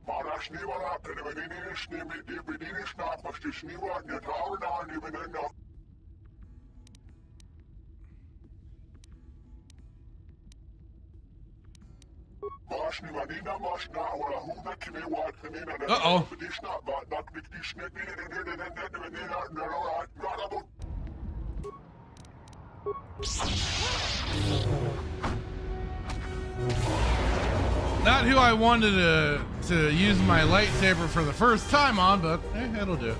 Marashni wala kanibinishni mi dipidishna pastishni wa nyatauna ni benena. Mashni manina mashna wala huda kime wat kanina na rabdishna ba nak dikdishne Not who I wanted to use my lightsaber for the first time on, but it'll do.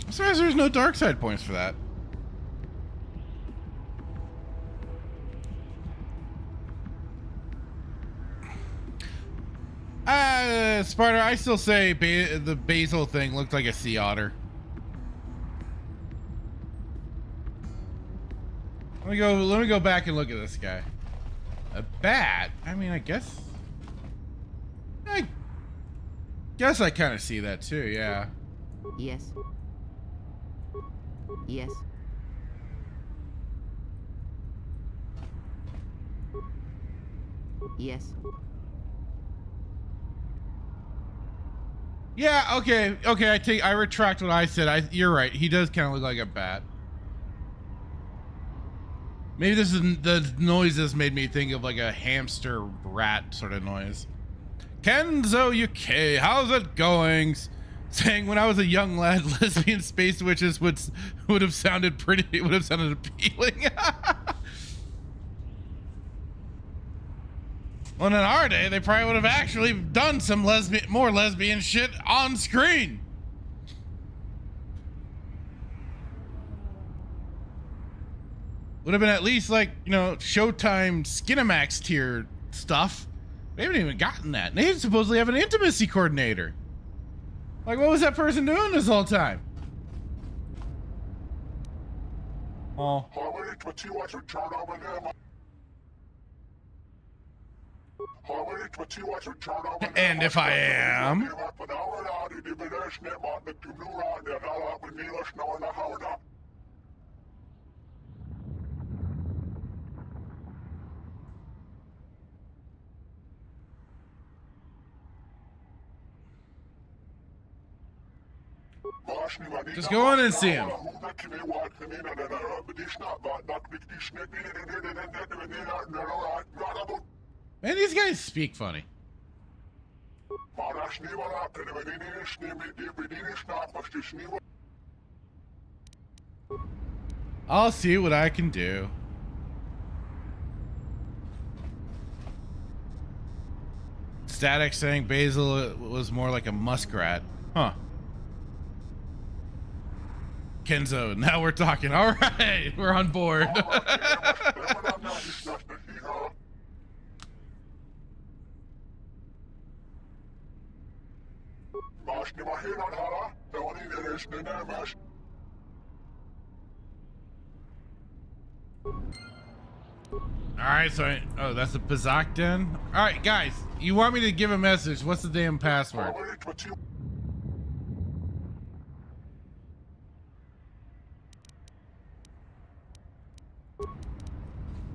I'm surprised there's no dark side points for that. Sparta, I still say the basil thing looked like a sea otter. Let me go back and look at this guy. A bat? I mean, I guess I kind of see that too, yeah. Yes. Yes. Yes. Yeah, okay, I retract what I said. You're right. He does kind of look like a bat. Maybe this is the noises made me think of like a hamster rat sort of noise. Kenzo UK, how's it going? Saying when I was a young lad, lesbian space witches would have sounded appealing. Well, in our day, they probably would have actually done some more lesbian shit on screen. Would have been at least like, you know, Showtime Skinamax tier stuff. We haven't even gotten that. They supposedly have an intimacy coordinator. Like, what was that person doing this whole time? Oh. And if I am? Just go on and see him. Man, these guys speak funny. I'll see what I can do. Static saying Basil was more like a muskrat. Huh. Kenzo, now we're talking. All right, we're on board. Alright, so oh, that's the Pazak Den? Alright, guys, you want me to give a message. What's the damn password?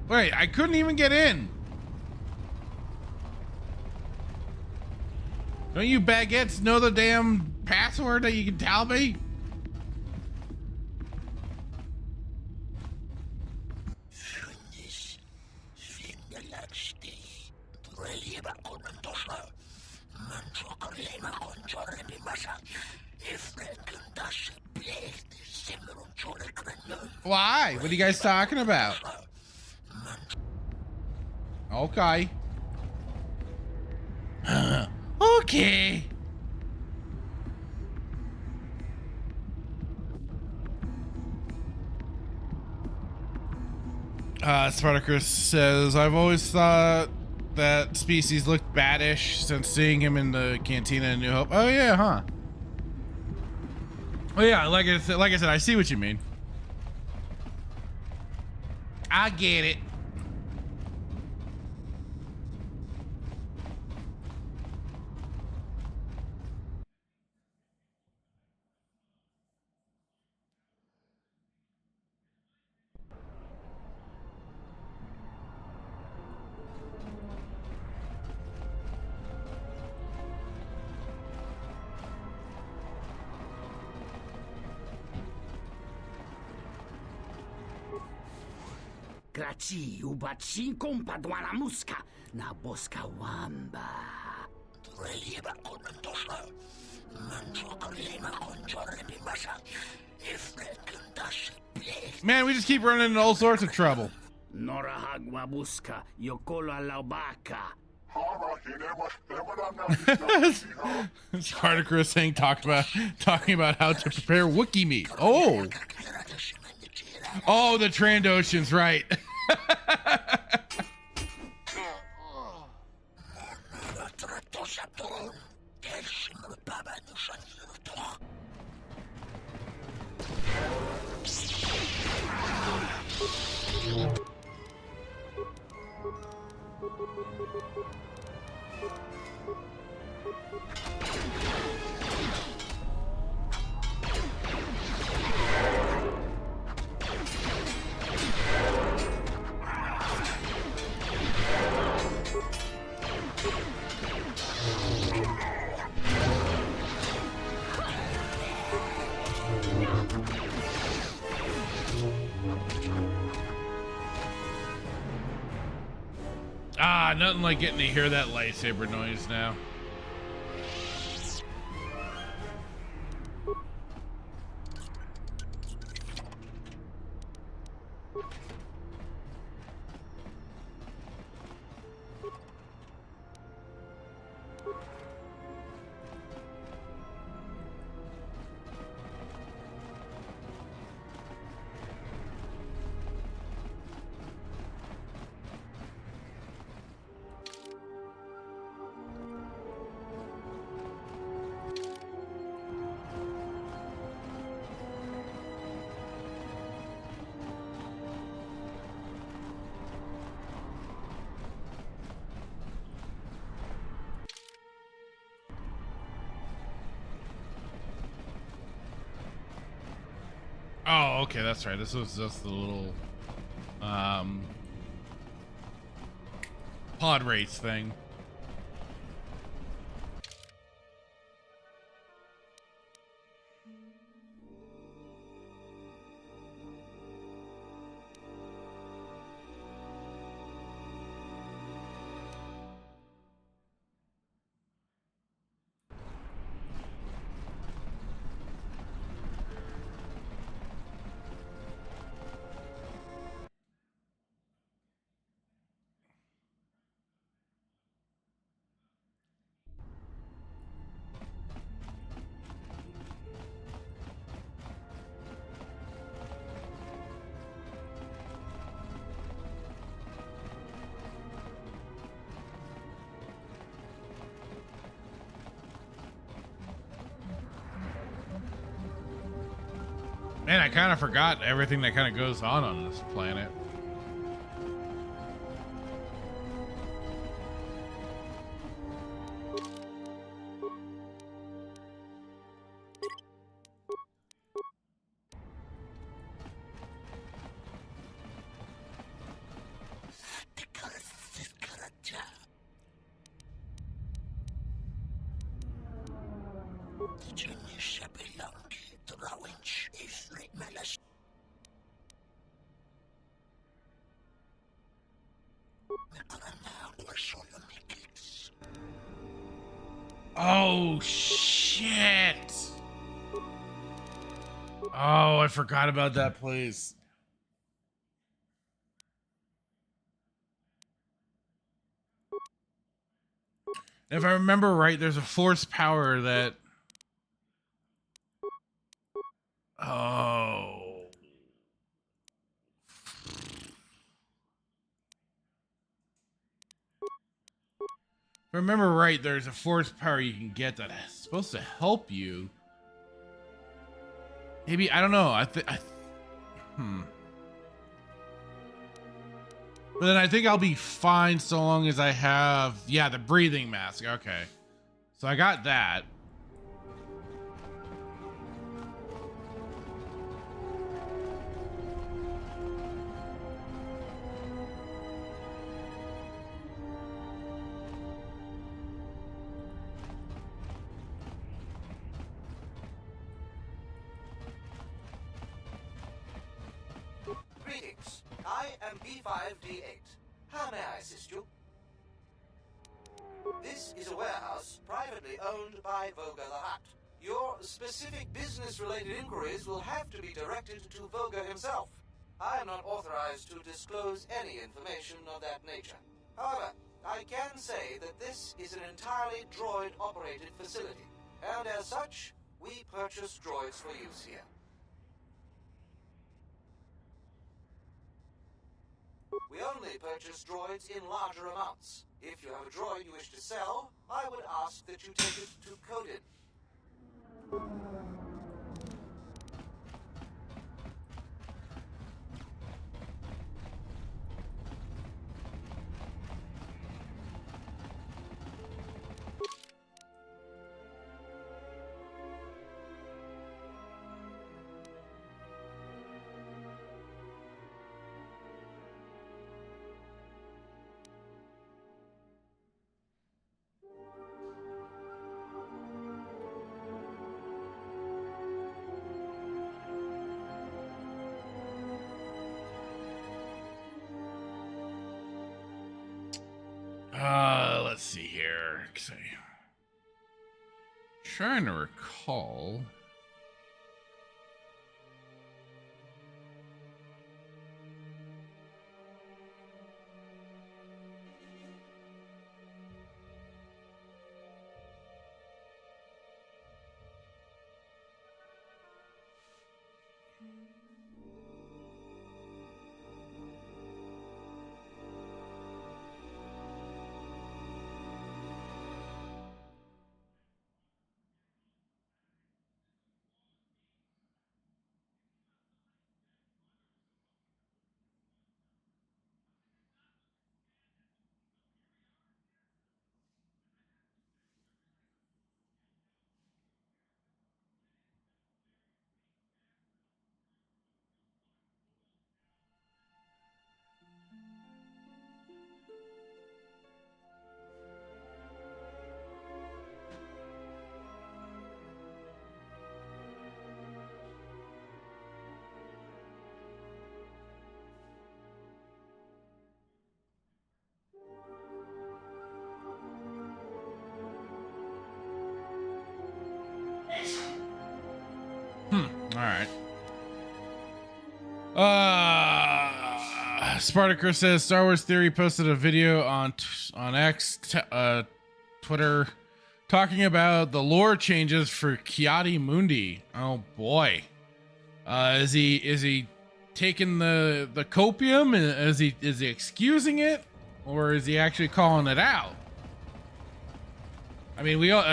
Wait, I couldn't even get in. Don't you baguettes know the damn password that you can tell me? Why? What are you guys talking about? Okay. Okay. Spartacus says, I've always thought that species looked baddish since seeing him in the cantina in New Hope. Oh yeah, huh? Oh yeah, like I said, I see what you mean. I get it. Graci ubaci kompadwana muska na boska wamba. Relieva con mentosa. Mancho kalema con jorre bimasa. Man, we just keep running into all sorts of trouble. Nora hagwa buska yokolo alaubaka. Spartacus saying talking about how to prepare Wookiee meat. Oh. Oh, the Trandoshans, right. Ah, nothing like getting to hear that lightsaber noise now. Oh, okay, that's right. This was just the little pod race thing. Man, I kind of forgot everything that kind of goes on this planet. Oh, shit. Oh, I forgot about that place. If I remember right, there's a force power that... Oh. If I remember right, there's a force power you can get that's supposed to help you. Maybe, I don't know. But then I think I'll be fine so long as I have, yeah, the breathing mask. Okay. So I got that. Greetings. I am B5D8. How may I assist you? This is a warehouse privately owned by Voga the Hutt. Your specific business-related inquiries will have to be directed to Voga himself. I am not authorized to disclose any information of that nature. However, I can say that this is an entirely droid-operated facility, and as such, we purchase droids for use here. We only purchase droids in larger amounts. If you have a droid you wish to sell, I would ask that you take it to Coded. Let's see here. Trying to recall. Alright. Spartacus says Star Wars Theory posted a video on X, Twitter, talking about the lore changes for Kiadi Mundi. Oh boy. Is he taking the copium? Is he excusing it? Or is he actually calling it out? I mean, we all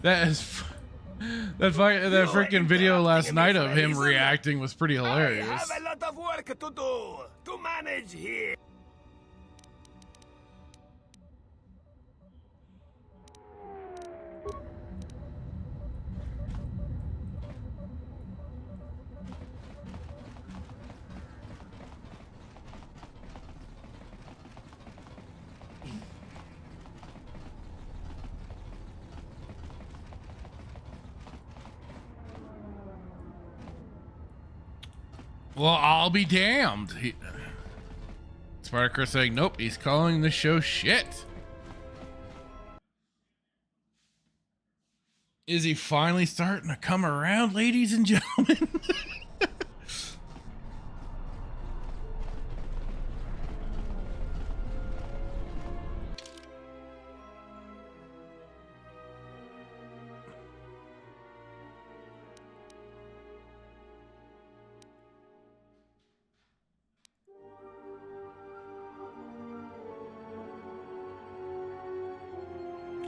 that is That freaking video last night of him reacting was pretty hilarious. I have a lot of work to do to manage here. Well, I'll be damned. Spartacus saying, nope, he's calling the show shit. Is he finally starting to come around, ladies and gentlemen?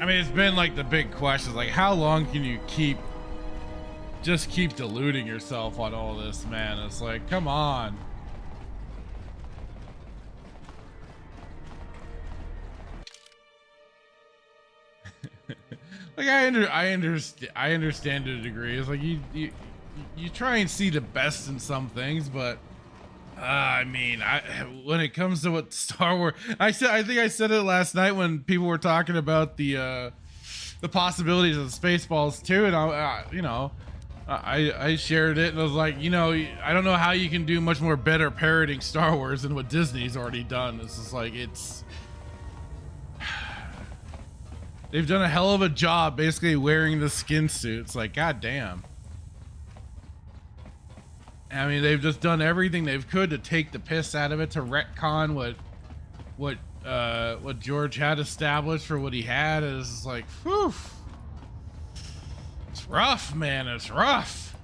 I mean, it's been like the big question, like how long can you keep deluding yourself on all this, man? It's like, come on. Like I understand to a degree. It's like you try and see the best in some things, but I mean, when it comes to what Star Wars, I think I said it last night when people were talking about the possibilities of Spaceballs too, and I shared it and I was like, I don't know how you can do much more better parroting Star Wars than what Disney's already done. It's just like they've done a hell of a job basically wearing the skin suits. Like, goddamn. I mean, they've just done everything they could to take the piss out of it, to retcon what George had established for what he had. Is like, whew. It's rough, man. It's rough.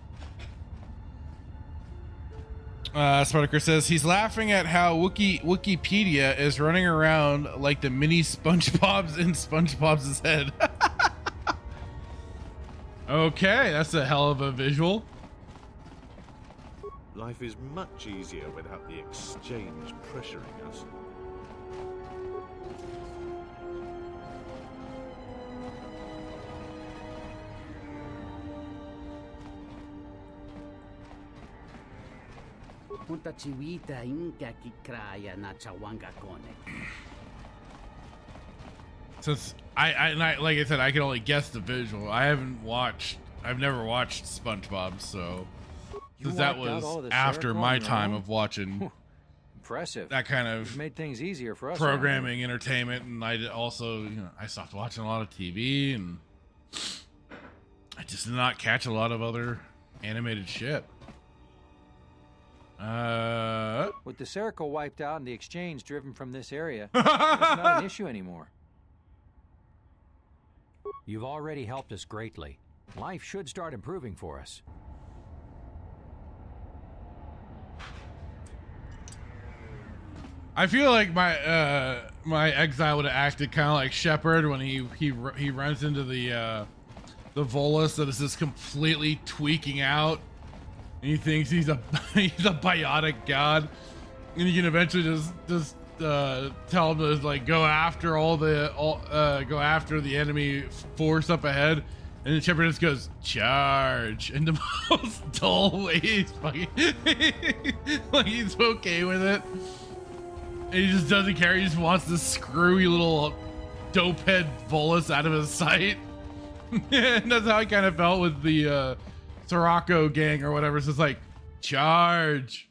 Spartacus says he's laughing at how Wikipedia is running around like the mini SpongeBob's in SpongeBob's head. Okay, that's a hell of a visual. Life is much easier without the exchange pressuring us. Punta chiwita inka kikraya na chawanga kone. Since I like I said, I can only guess the visual. I've never watched SpongeBob, so because that was after my time of watching impressive that kind of You've made things easier for us programming, entertainment, and I also I stopped watching a lot of TV, and I just did not catch a lot of other animated shit. With the circle wiped out and the exchange driven from this area, it's not an issue anymore. You've already helped us greatly. Life should start improving for us. I feel like my exile would have acted kind of like Shepard when he runs into the Volus that is just completely tweaking out, and he thinks he's a biotic god, and you can eventually just tell him to like go after go after the enemy force up ahead, and then Shepard just goes charge in the most dull way. He's fucking like he's okay with it. And he just doesn't care. He just wants this screwy little dopehead Volus out of his sight. And that's how I kind of felt with the Sirocco gang or whatever. So it's like, charge.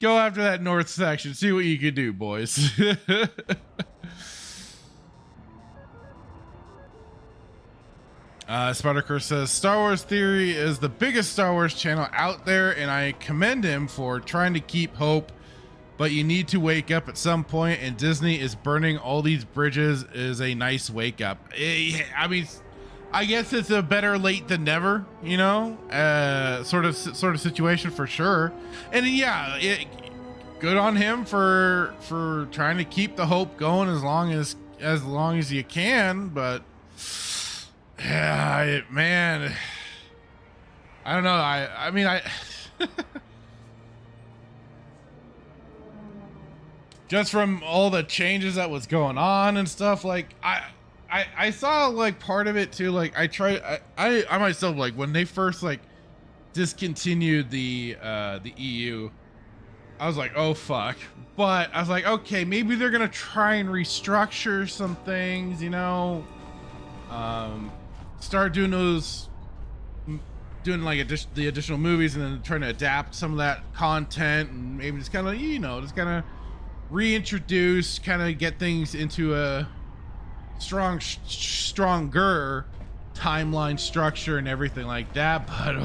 Go after that north section. See what you can do, boys. Spartacus says, Star Wars Theory is the biggest Star Wars channel out there, and I commend him for trying to keep hope. But you need to wake up at some point, and Disney is burning all these bridges is a nice wake up. I mean, I guess it's a better late than never, sort of situation for sure. And yeah, good on him for trying to keep the hope going as long as you can. But Yeah, man. I don't know. I mean, just from all the changes that was going on and stuff, like I saw like part of it too. Like I myself, like when they first like discontinued the EU, I was like, oh fuck. But I was like, okay, maybe they're gonna try and restructure some things, you know, start doing like the additional movies, and then trying to adapt some of that content, and maybe just kind of, you know, just kind of reintroduce, kind of get things into a stronger timeline structure and everything like that. But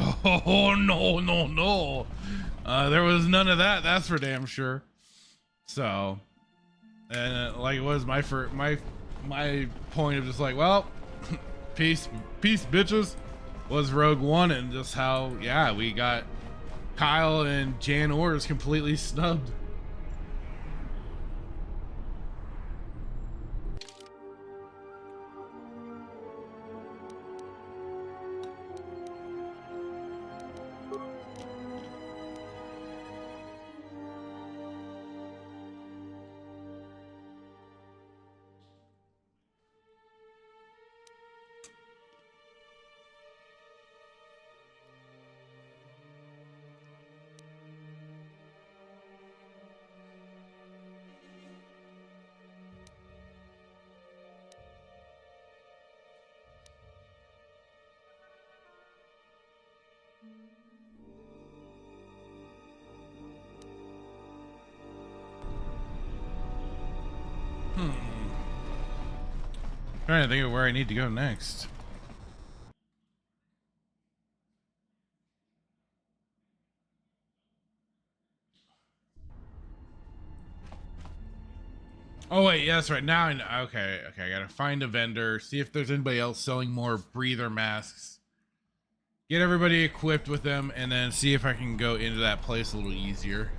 oh no, there was none of that, that's for damn sure. So, and like it was my point of just like, well, peace bitches, was Rogue One, and just how, yeah, we got Kyle and Jan Orrs completely snubbed. Trying to think of where I need to go next. Oh wait, yeah, that's right. Now I know. Okay, I gotta find a vendor, see if there's anybody else selling more breather masks, get everybody equipped with them, and then see if I can go into that place a little easier.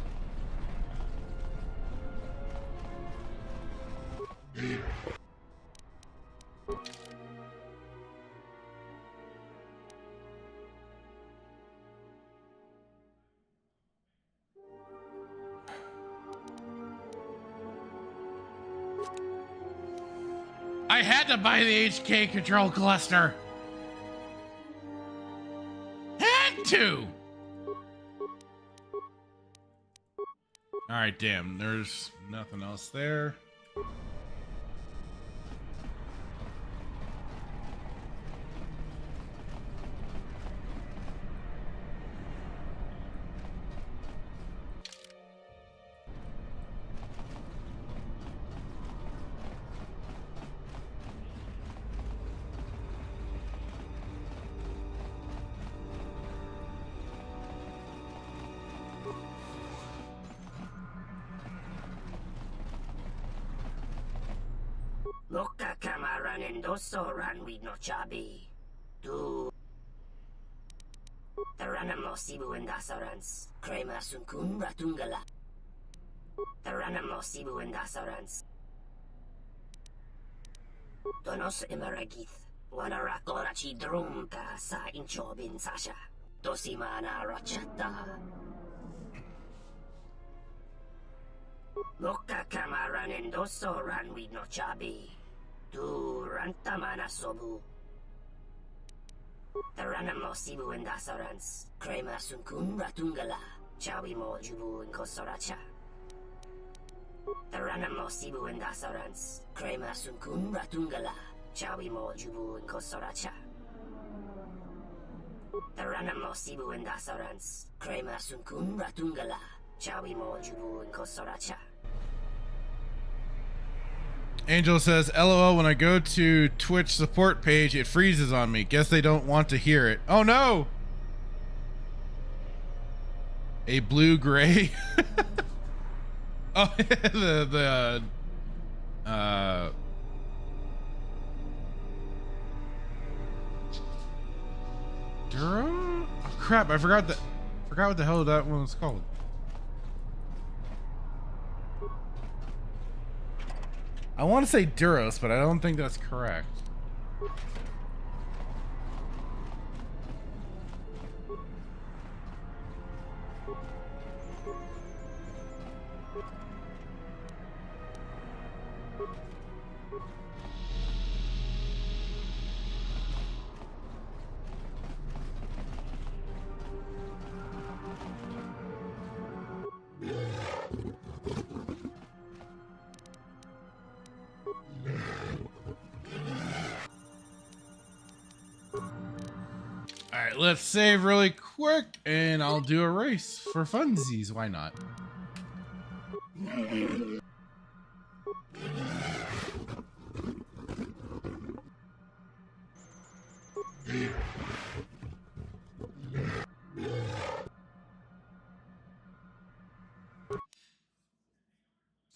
I had to buy the HK control cluster. Had to. All right, damn. There's nothing else there. Loka kamaran endosoran we no chabi. Tu Taranamo sibu endasarans. Crema sunkun ratungala. Taranamo sibu endasarans. Donos emaragith. Wanarakorachi drumka sa inchobin sasha. Dosimana rachata. Loka kamaran endosoran we no chabi. Tu rantamana sobu. Taranamo sibu endasarans. Crema sunkun ratungala. Chawi mo jubu inkosoracha. Taranamo sibu endasarans. Crema sunkun ratungala. Chawi mo jubu inkosoracha. Taranamo sibu endasarans. Crema sunkun ratungala. Chawi mo jubu inkosoracha. Angel says, LOL, when I go to Twitch support page, it freezes on me. Guess they don't want to hear it. Oh no! A blue-gray? Oh, Duro? Oh, crap, I forgot what the hell that one was called. I want to say Duros, but I don't think that's correct. right, let's save really quick, and I'll do a race for funsies. Why not?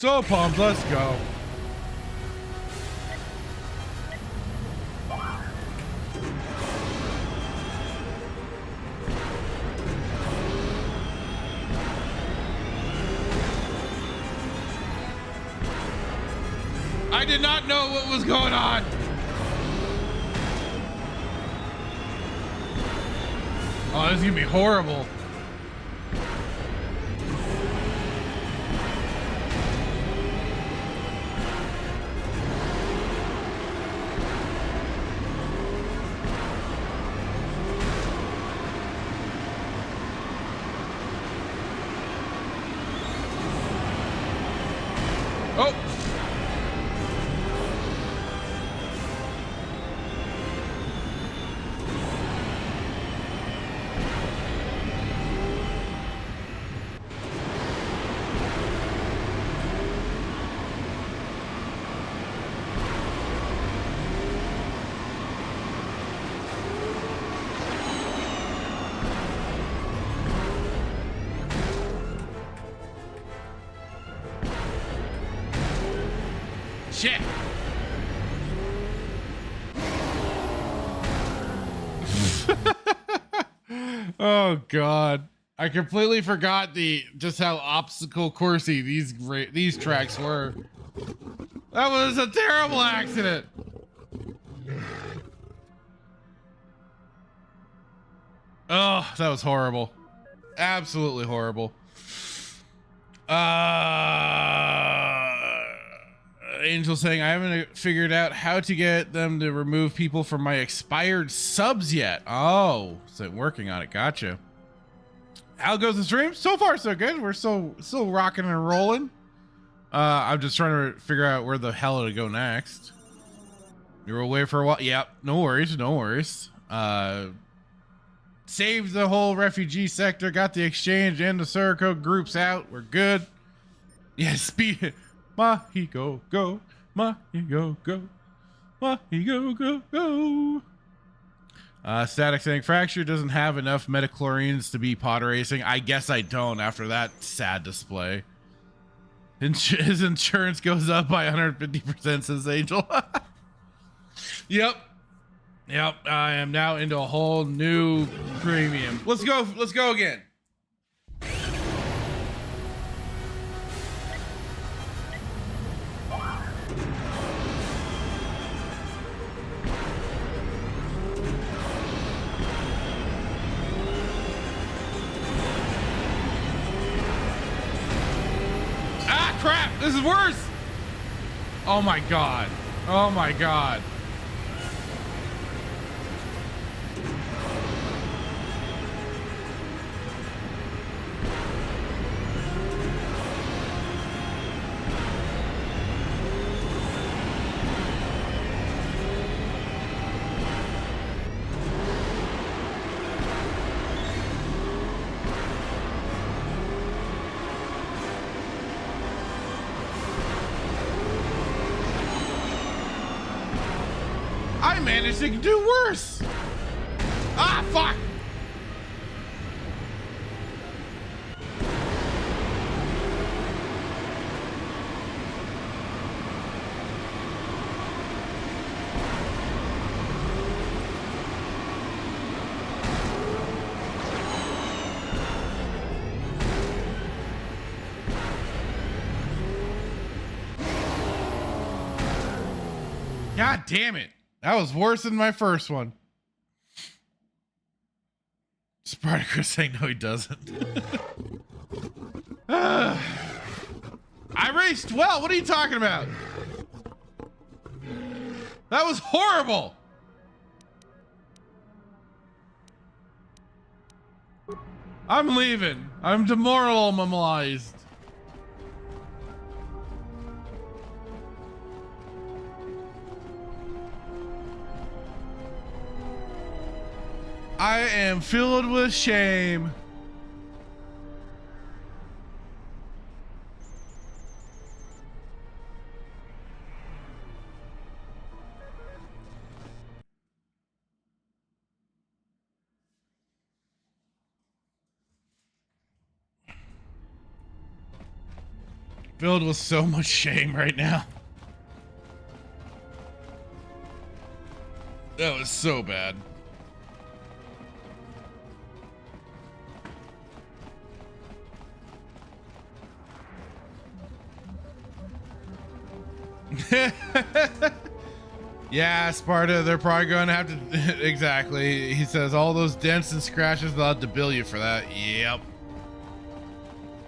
So pumped, let's go. I did not know what was going on. Oh, this is gonna be horrible. Oh! Shit! Oh god, I completely forgot just how obstacle coursey these tracks were. That was a terrible accident. Oh, that was horrible. Absolutely horrible. Angel saying, I haven't figured out how to get them to remove people from my expired subs yet. Oh, so working on it. Gotcha. How goes the stream? So far, so good. We're still rocking and rolling. I'm just trying to figure out where the hell to go next. You were away for a while. Yep. No worries. No worries. Saved the whole refugee sector. Got the exchange and the Surico groups out. We're good. Yeah, speed. Mahi go go, Mahi go go, Mahi go go go. Static saying Fracture doesn't have enough metachlorines to be pod racing. I guess I don't after that sad display. His insurance goes up by 150%, says Angel. Yep. I am now into a whole new premium. Let's go again. Crap, this is worse. Oh my god. Oh my god. I managed to do worse. Ah, fuck. God damn it. That was worse than my first one. Spartacus saying no, he doesn't. I raced well. What are you talking about? That was horrible. I'm leaving. I'm demoralized. I am filled with shame. Filled with so much shame right now. That was so bad. Yeah, Sparta, they're probably going to have to... Exactly. He says all those dents and scratches, they'll have to bill you for that. Yep.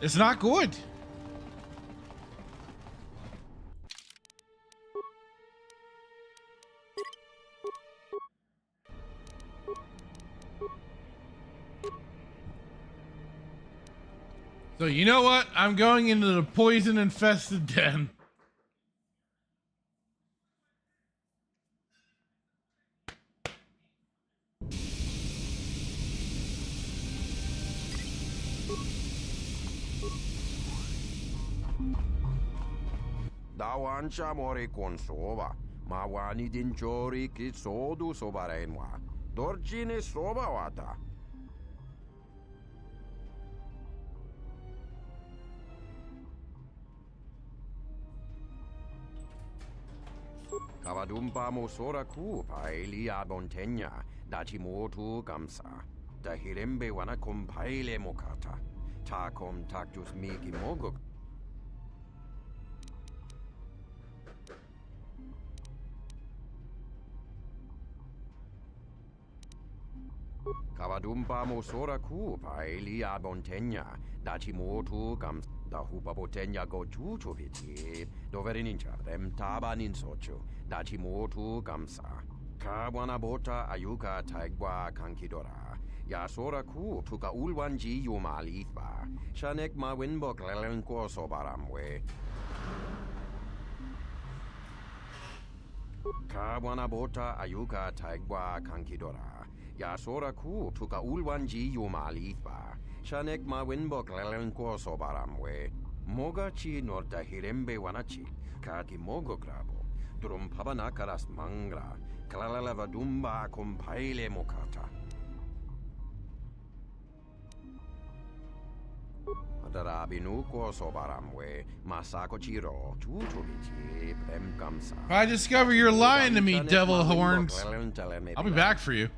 It's not good. So you know what? I'm going into the poison-infested den. Dawancha mori consova, ma wani dinchori kitsodu sobarenwa. Dorjine sobawata. Kavadumpa mosora ku paeli abontenya, dachimotu gamsa. Da hirembe wana kumpaile mokata. Takom taktus miki moguk. Kavadumpa mosora ku paeli abontenya, dachimotu gamsa. Da hupa botenya go chuchu viti, doverinincha dem tabanin sochu, dachimotu gamsa. Kawana bota ayuka taigwa kankidora. Ya sora ku tuka ulwanji yumalitva. Shanek ma winbok lelenko sobaramwe. Kawana bota ayuka taigwa kankidora. Ya sora ku tuka ulwanji yumalitva. Shanek ma winbok lelenko sobaramwe. Moga chi norda hirembe wanachi. Kati mogo grabo. Drum pabanakaras mangra. Kalalava dumba kumpaile mokata. Darabinuko sobaramwe. Masako chiro. Chuchubichi. Prem kamsa. If I discover you're lying to me, devil horns, I'll be back for you.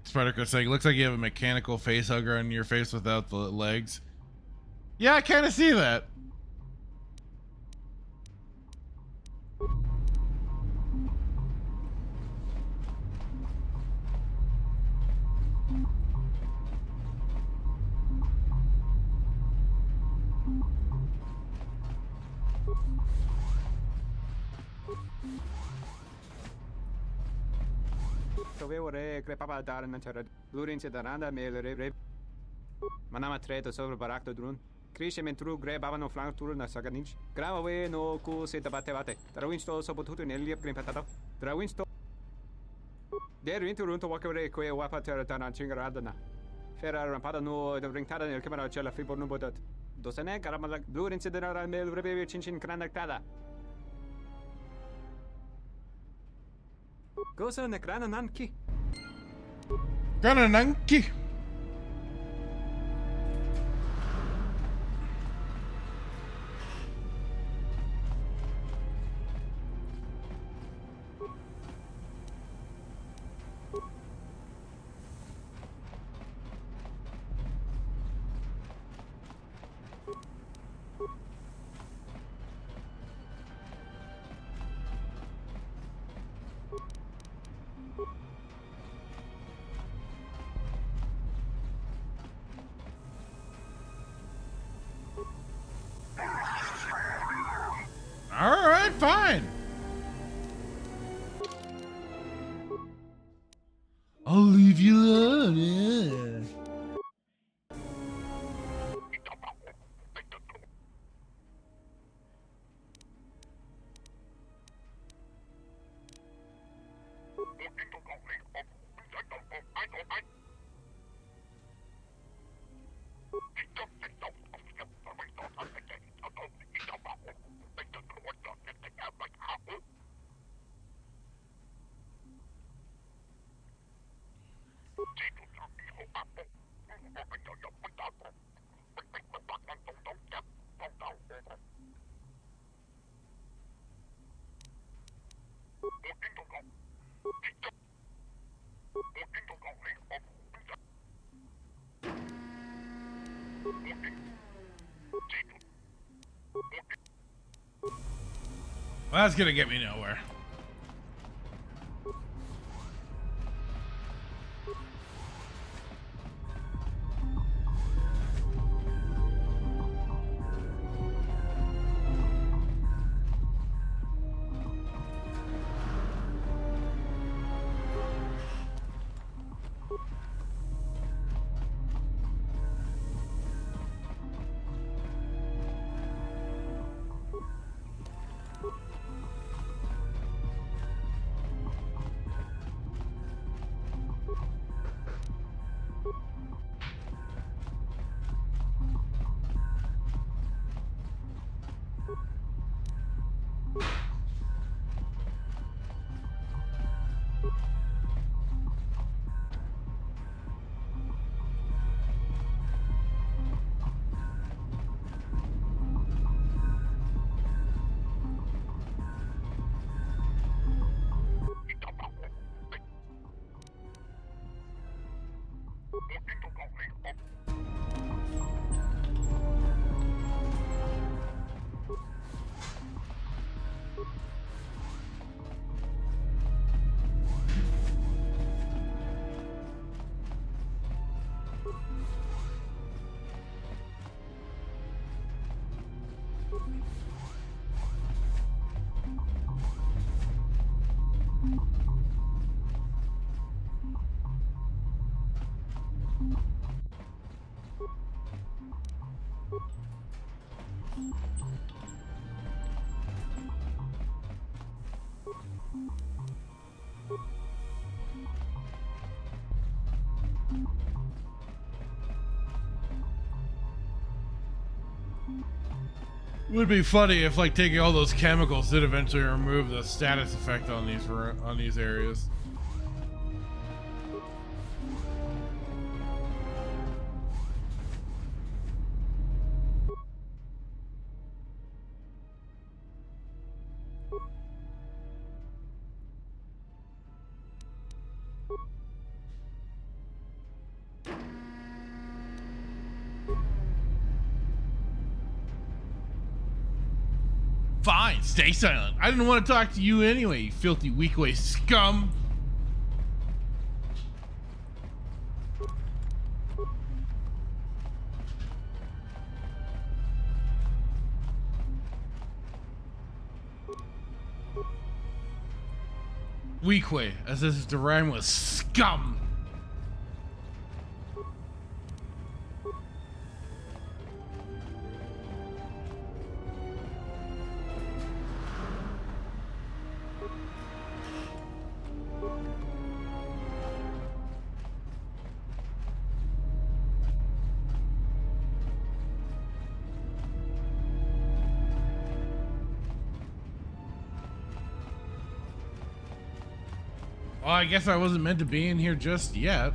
Spartacus saying, looks like you have a mechanical face hugger on your face without the legs. Yeah, I kind of see that. Dovevore crepava dare mentere lurin se daranda melere. Manama treto sobre barak drun. Krishe mentru gre bavano flank tur na saganich. Grava we no ku se tabate. Trawinsto sobotutu neliep grimpatato. Trawinsto. Der winter to walkere que wapa terra tana chingaradana. Ferra rampada no de ringtada nel camera cella fibor no bodat. Dosene caramala lurin se daranda melere chinchin cranactada. Cosa ne grana nanki? Grana nanki. All right, fine. I'll leave you alone. Yeah. That's gonna get me nowhere. Would be funny if, like, taking all those chemicals did eventually remove the status effect on these areas. Fine, stay silent. I didn't want to talk to you anyway, you filthy weak-way scum. Weak-way, as if the rhyme was scum. Well, I guess I wasn't meant to be in here just yet.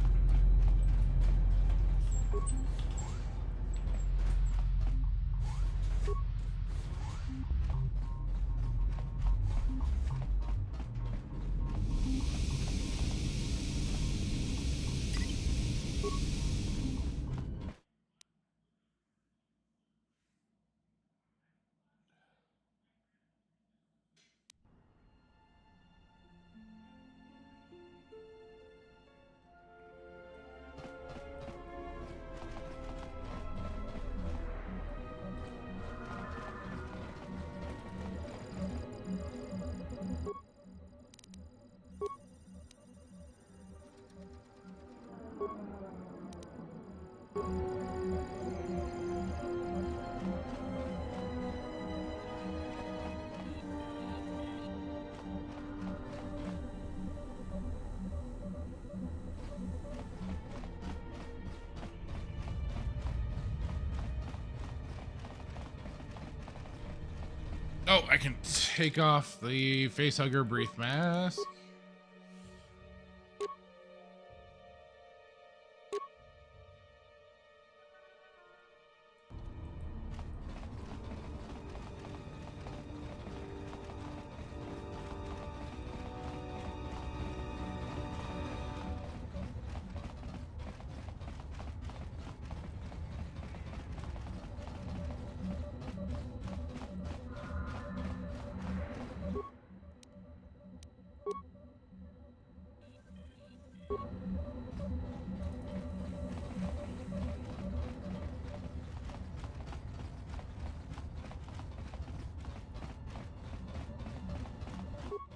Oh, I can take off the facehugger brief mask.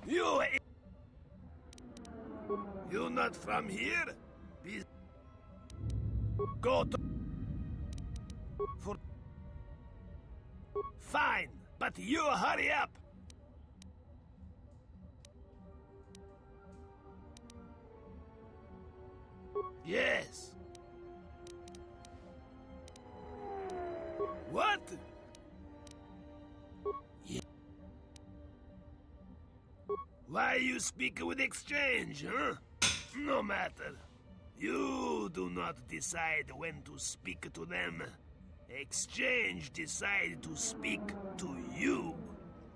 You not from here? Go to... For... Fine, but you hurry up. Yes. What? Yeah. Why you speak with exchange, huh? No matter. You do not decide when to speak to them. Exchange decide to speak to you.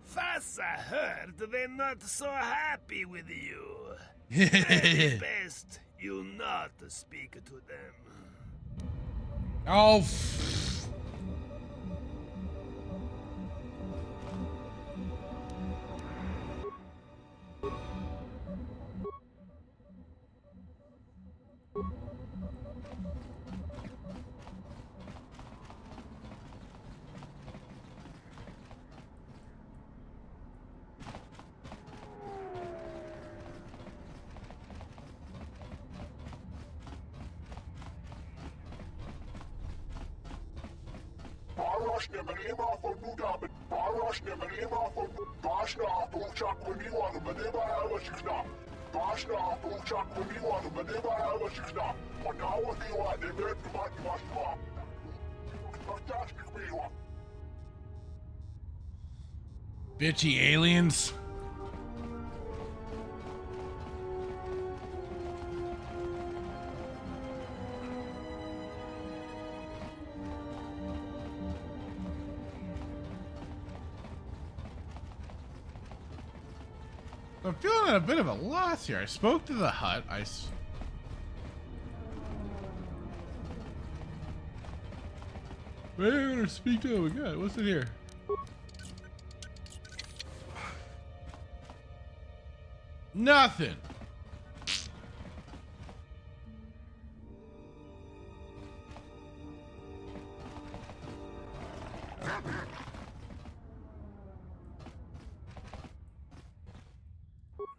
Fast I heard they're not so happy with you. Maybe best you not speak to them. Oh. Bitchy aliens. I'm feeling a bit of a loss here. I spoke to the hut. Wait, I'm gonna speak to him again. What's in here? Nothing.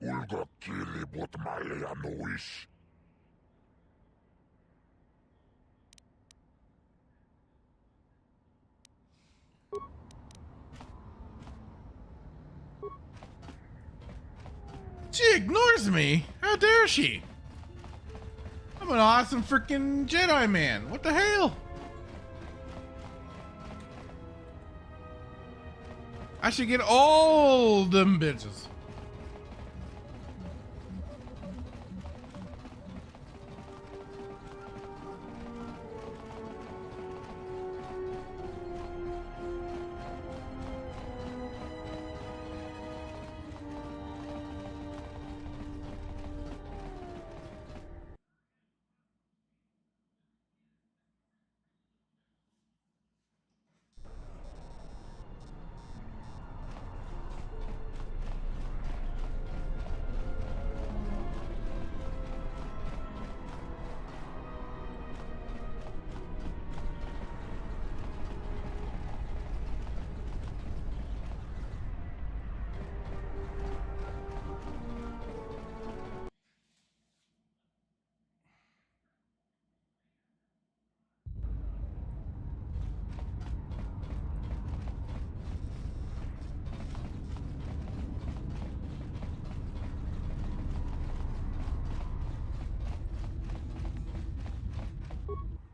Ulga kili but malia nois. She ignores me? How dare she? I'm an awesome freaking Jedi man. What the hell? I should get all them bitches.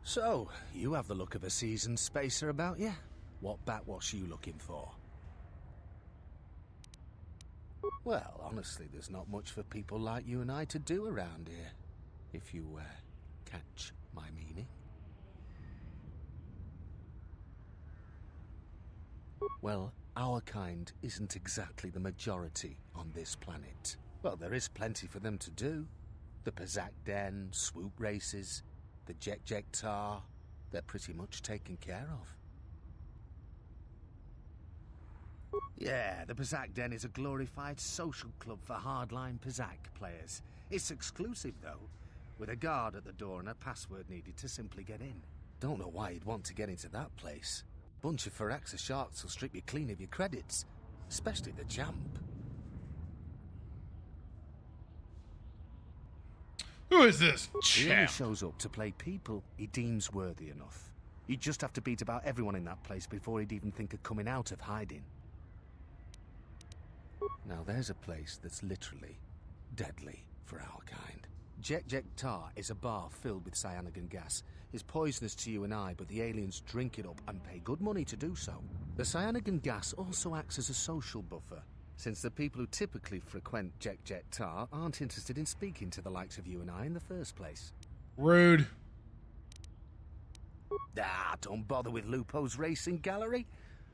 So, you have the look of a seasoned spacer about you. What backwash you looking for? Well, honestly, there's not much for people like you and I to do around here, if you catch my meaning. Well, our kind isn't exactly the majority on this planet. Well, there is plenty for them to do. The Pazak Den, swoop races, the Jek Tar, they're pretty much taken care of. Yeah, the Pazak Den is a glorified social club for hardline Pazak players. It's exclusive, though, with a guard at the door and a password needed to simply get in. Don't know why you'd want to get into that place. Bunch of Firaxa sharks will strip you clean of your credits, especially the Jamp. Who is this He only champ? shows up to play people he deems worthy enough. He'd just have to beat about everyone in that place before he'd even think of coming out of hiding. Now there's a place that's literally deadly for our kind. Jek Jek Tar is a bar filled with cyanogen gas. It's poisonous to you and I, but the aliens drink it up and pay good money to do so. The cyanogen gas also acts as a social buffer, since the people who typically frequent Jek Jek Tar aren't interested in speaking to the likes of you and I in the first place. Rude. Ah, don't bother with Lupo's racing gallery.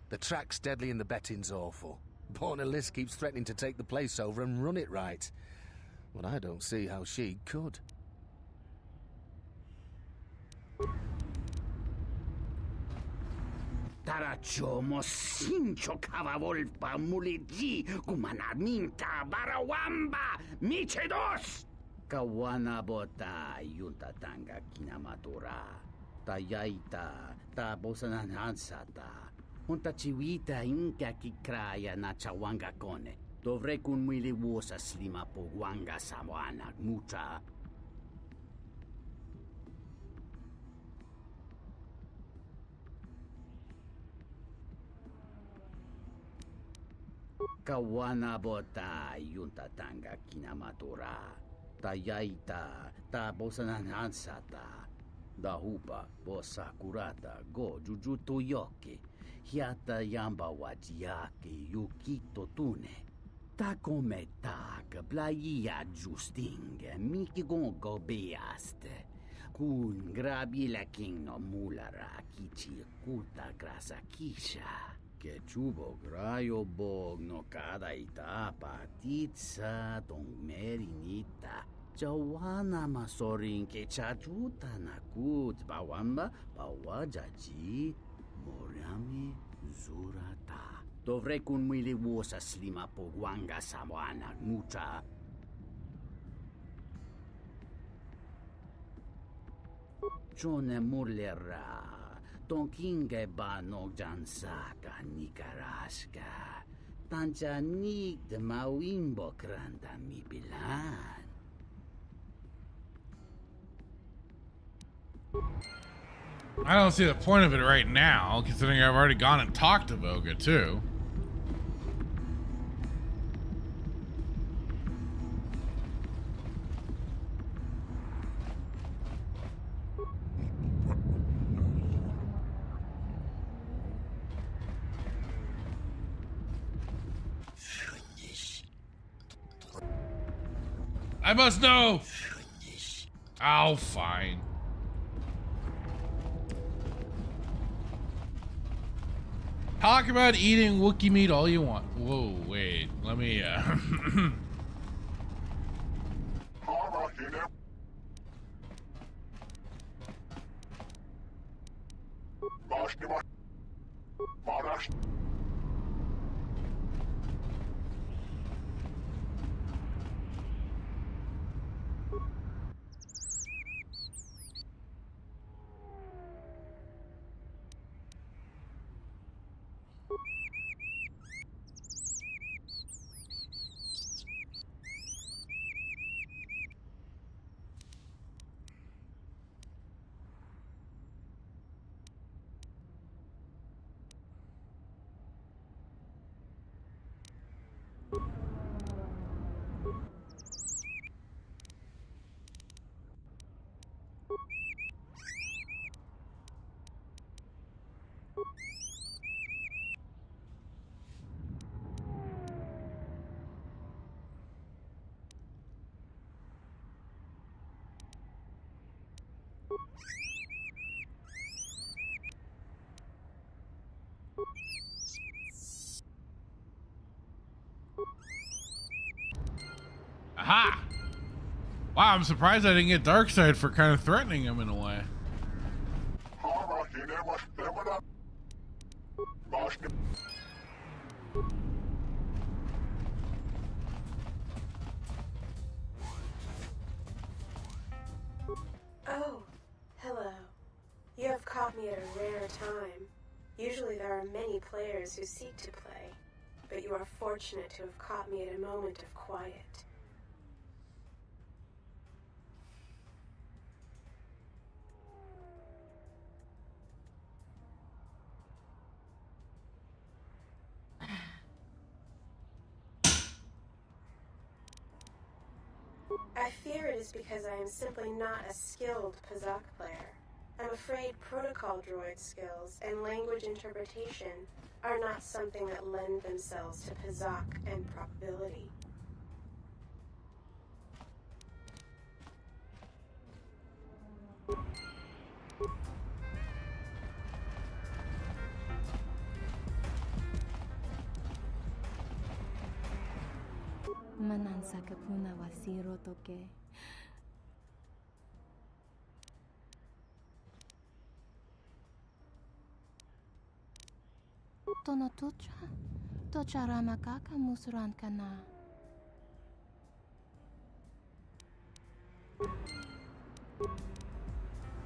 The track's deadly and the betting's awful. Borna Liz keeps threatening to take the place over and run it right. But I don't see how she could. Tarachomo sincho kavavolpa muliji kumanaminta barawamba michedos. Kawana bota yunta tanga kinamatura. Tayaita ta bosananansata. Unta chiwita inka kikraya na chawanga kone. Dovrei kun mwili wosa slima po wanga sawana mucha. Kawana bota yunta tanga kinamatura. Tayaita ta bosananansata. Dahupa bosa kurata go jujuto yoke. Hiata yamba wajiake yukito tune. Ta come tak playa justinge miki gongo beaste. Kun grabi la king no mulara kichi kuta grasa kisha. Que chubo grayo bog no cada itapa titsa don merinita. Jawana masorin ke chajuta nakut bawamba bawajaji moriami zurata. Dovrei kun mwili wosa slima po wanga sawana mucha. Chone mulera. Tonkinge ba no jansaka nikaraska. Tanjanik de mawimbo kranda mi bilan. I don't see the point of it right now, considering I've already gone and talked to Voga, too. I must know! Oh, fine. Talk about eating Wookiee meat all you want. Whoa, wait. Let me, aha! Wow, I'm surprised I didn't get Darkseid for kind of threatening him in a way. Oh, hello. You have caught me at a rare time. Usually there are many players who seek to play, but you are fortunate to have caught me at a moment of quiet. I fear it is because I am simply not a skilled Pazak player. I'm afraid protocol droid skills and language interpretation are not something that lend themselves to Pazak and probability. Manansa kapuna wasiro toke. Tono tucha, tocha ramakaka musran kana.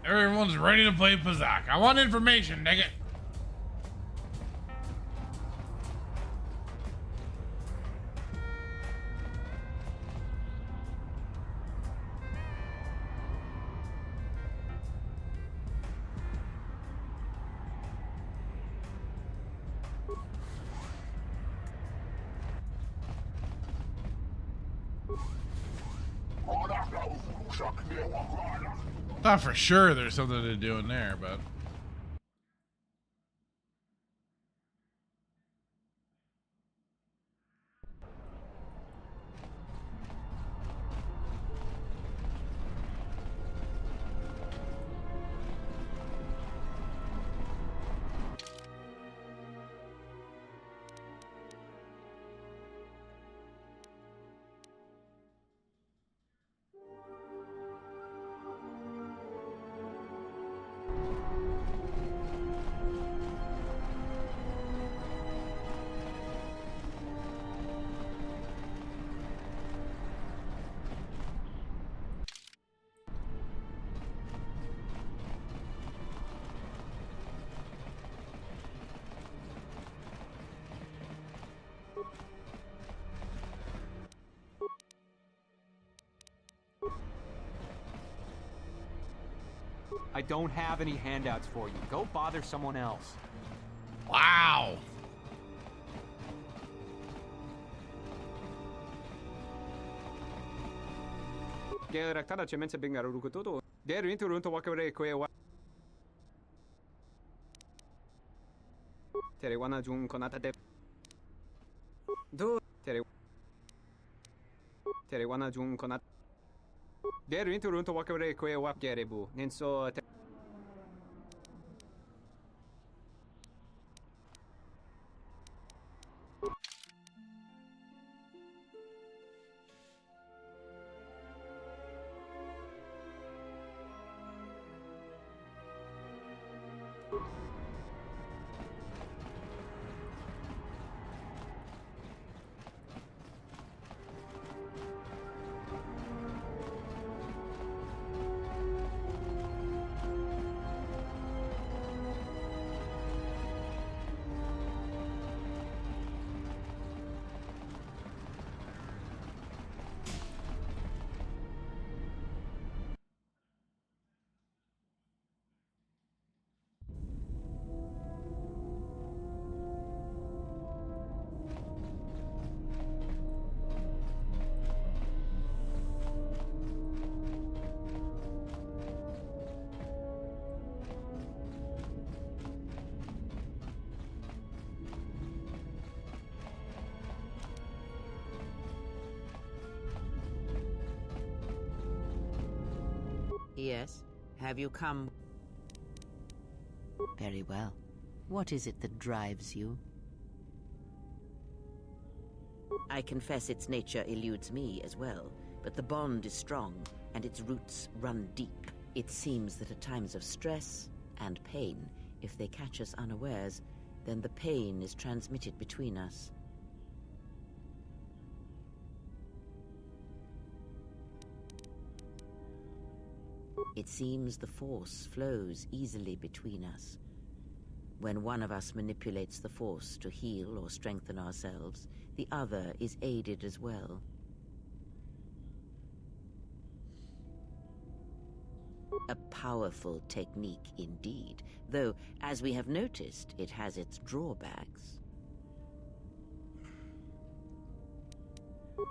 Everyone's ready to play Pazak. I want information, nigga. Thought for sure there's something to do in there, but I don't have any handouts for you. Go bother someone else. wow. Geraktada cemense bingaru rukututu. Der interunto wakare kwe. Tere wana jun konata de. Do tere wana jun konata. Der interunto wakare kwe wap gerebu. Ninso Yes? Have you come? Very well. What is it that drives you? I confess its nature eludes me as well, but the bond is strong, and its roots run deep. It seems that at times of stress and pain, if they catch us unawares, then the pain is transmitted between us. It seems the Force flows easily between us. When one of us manipulates the Force to heal or strengthen ourselves, the other is aided as well. A powerful technique indeed, though, as we have noticed, it has its drawbacks.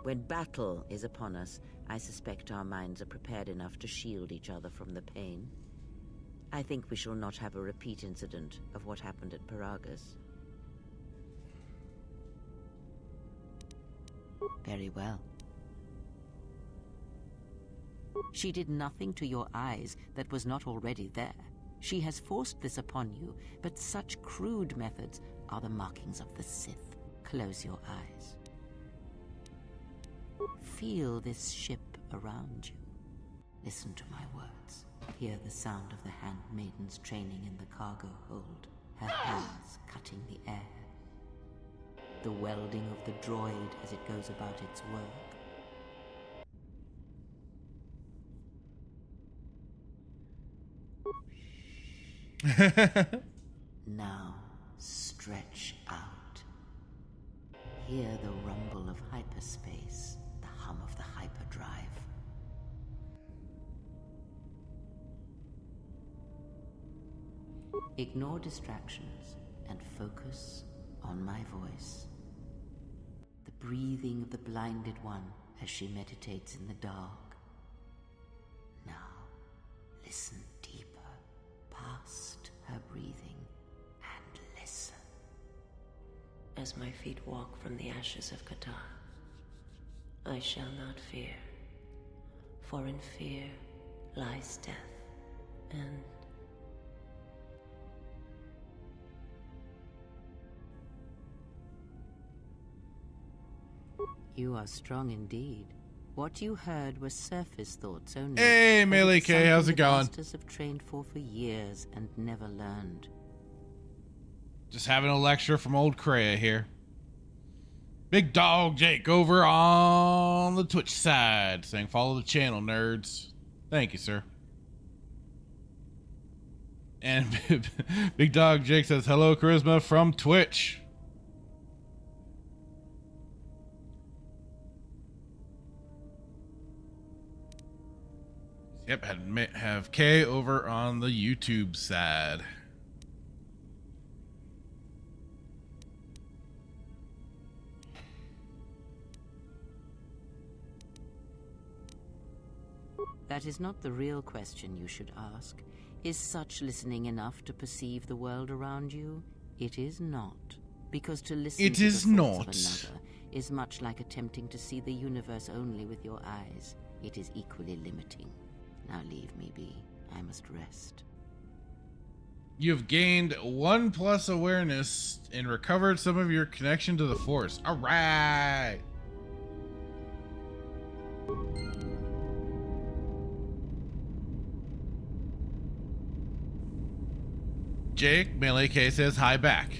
When battle is upon us, I suspect our minds are prepared enough to shield each other from the pain. I think we shall not have a repeat incident of what happened at Paragus. Very well. She did nothing to your eyes that was not already there. She has forced this upon you, but such crude methods are the markings of the Sith. Close your eyes. Feel this ship around you. Listen to my words. Hear the sound of the handmaidens training in the cargo hold, her hands cutting the air. The welding of the droid as it goes about its work. Now, stretch out. Hear the rumble of hyperspace, the hum of the hyperdrive. Ignore distractions and focus on my voice. The breathing of the blinded one as she meditates in the dark. Now, listen deeper, past her breathing, and listen. As my feet walk from the ashes of Qatar, I shall not fear, for in fear lies death, and you are strong indeed. What you heard were surface thoughts only. Hey, Melee K, how's it going? Masters have trained for years and never learned. Just having a lecture from old Kreia here. Big Dog Jake over on the Twitch side saying follow the channel, nerds. Thank you, sir. And Big Dog Jake says hello, Charisma from Twitch. Yep, have K over on the YouTube side. That is not the real question you should ask. Is such listening enough to perceive the world around you? It is not. Because to listen to the thoughts of another is much like attempting to see the universe only with your eyes. It is equally limiting. Now leave me be. I must rest. You've gained 1+ awareness and recovered some of your connection to the Force. All right. Jake, Melee K says hi back.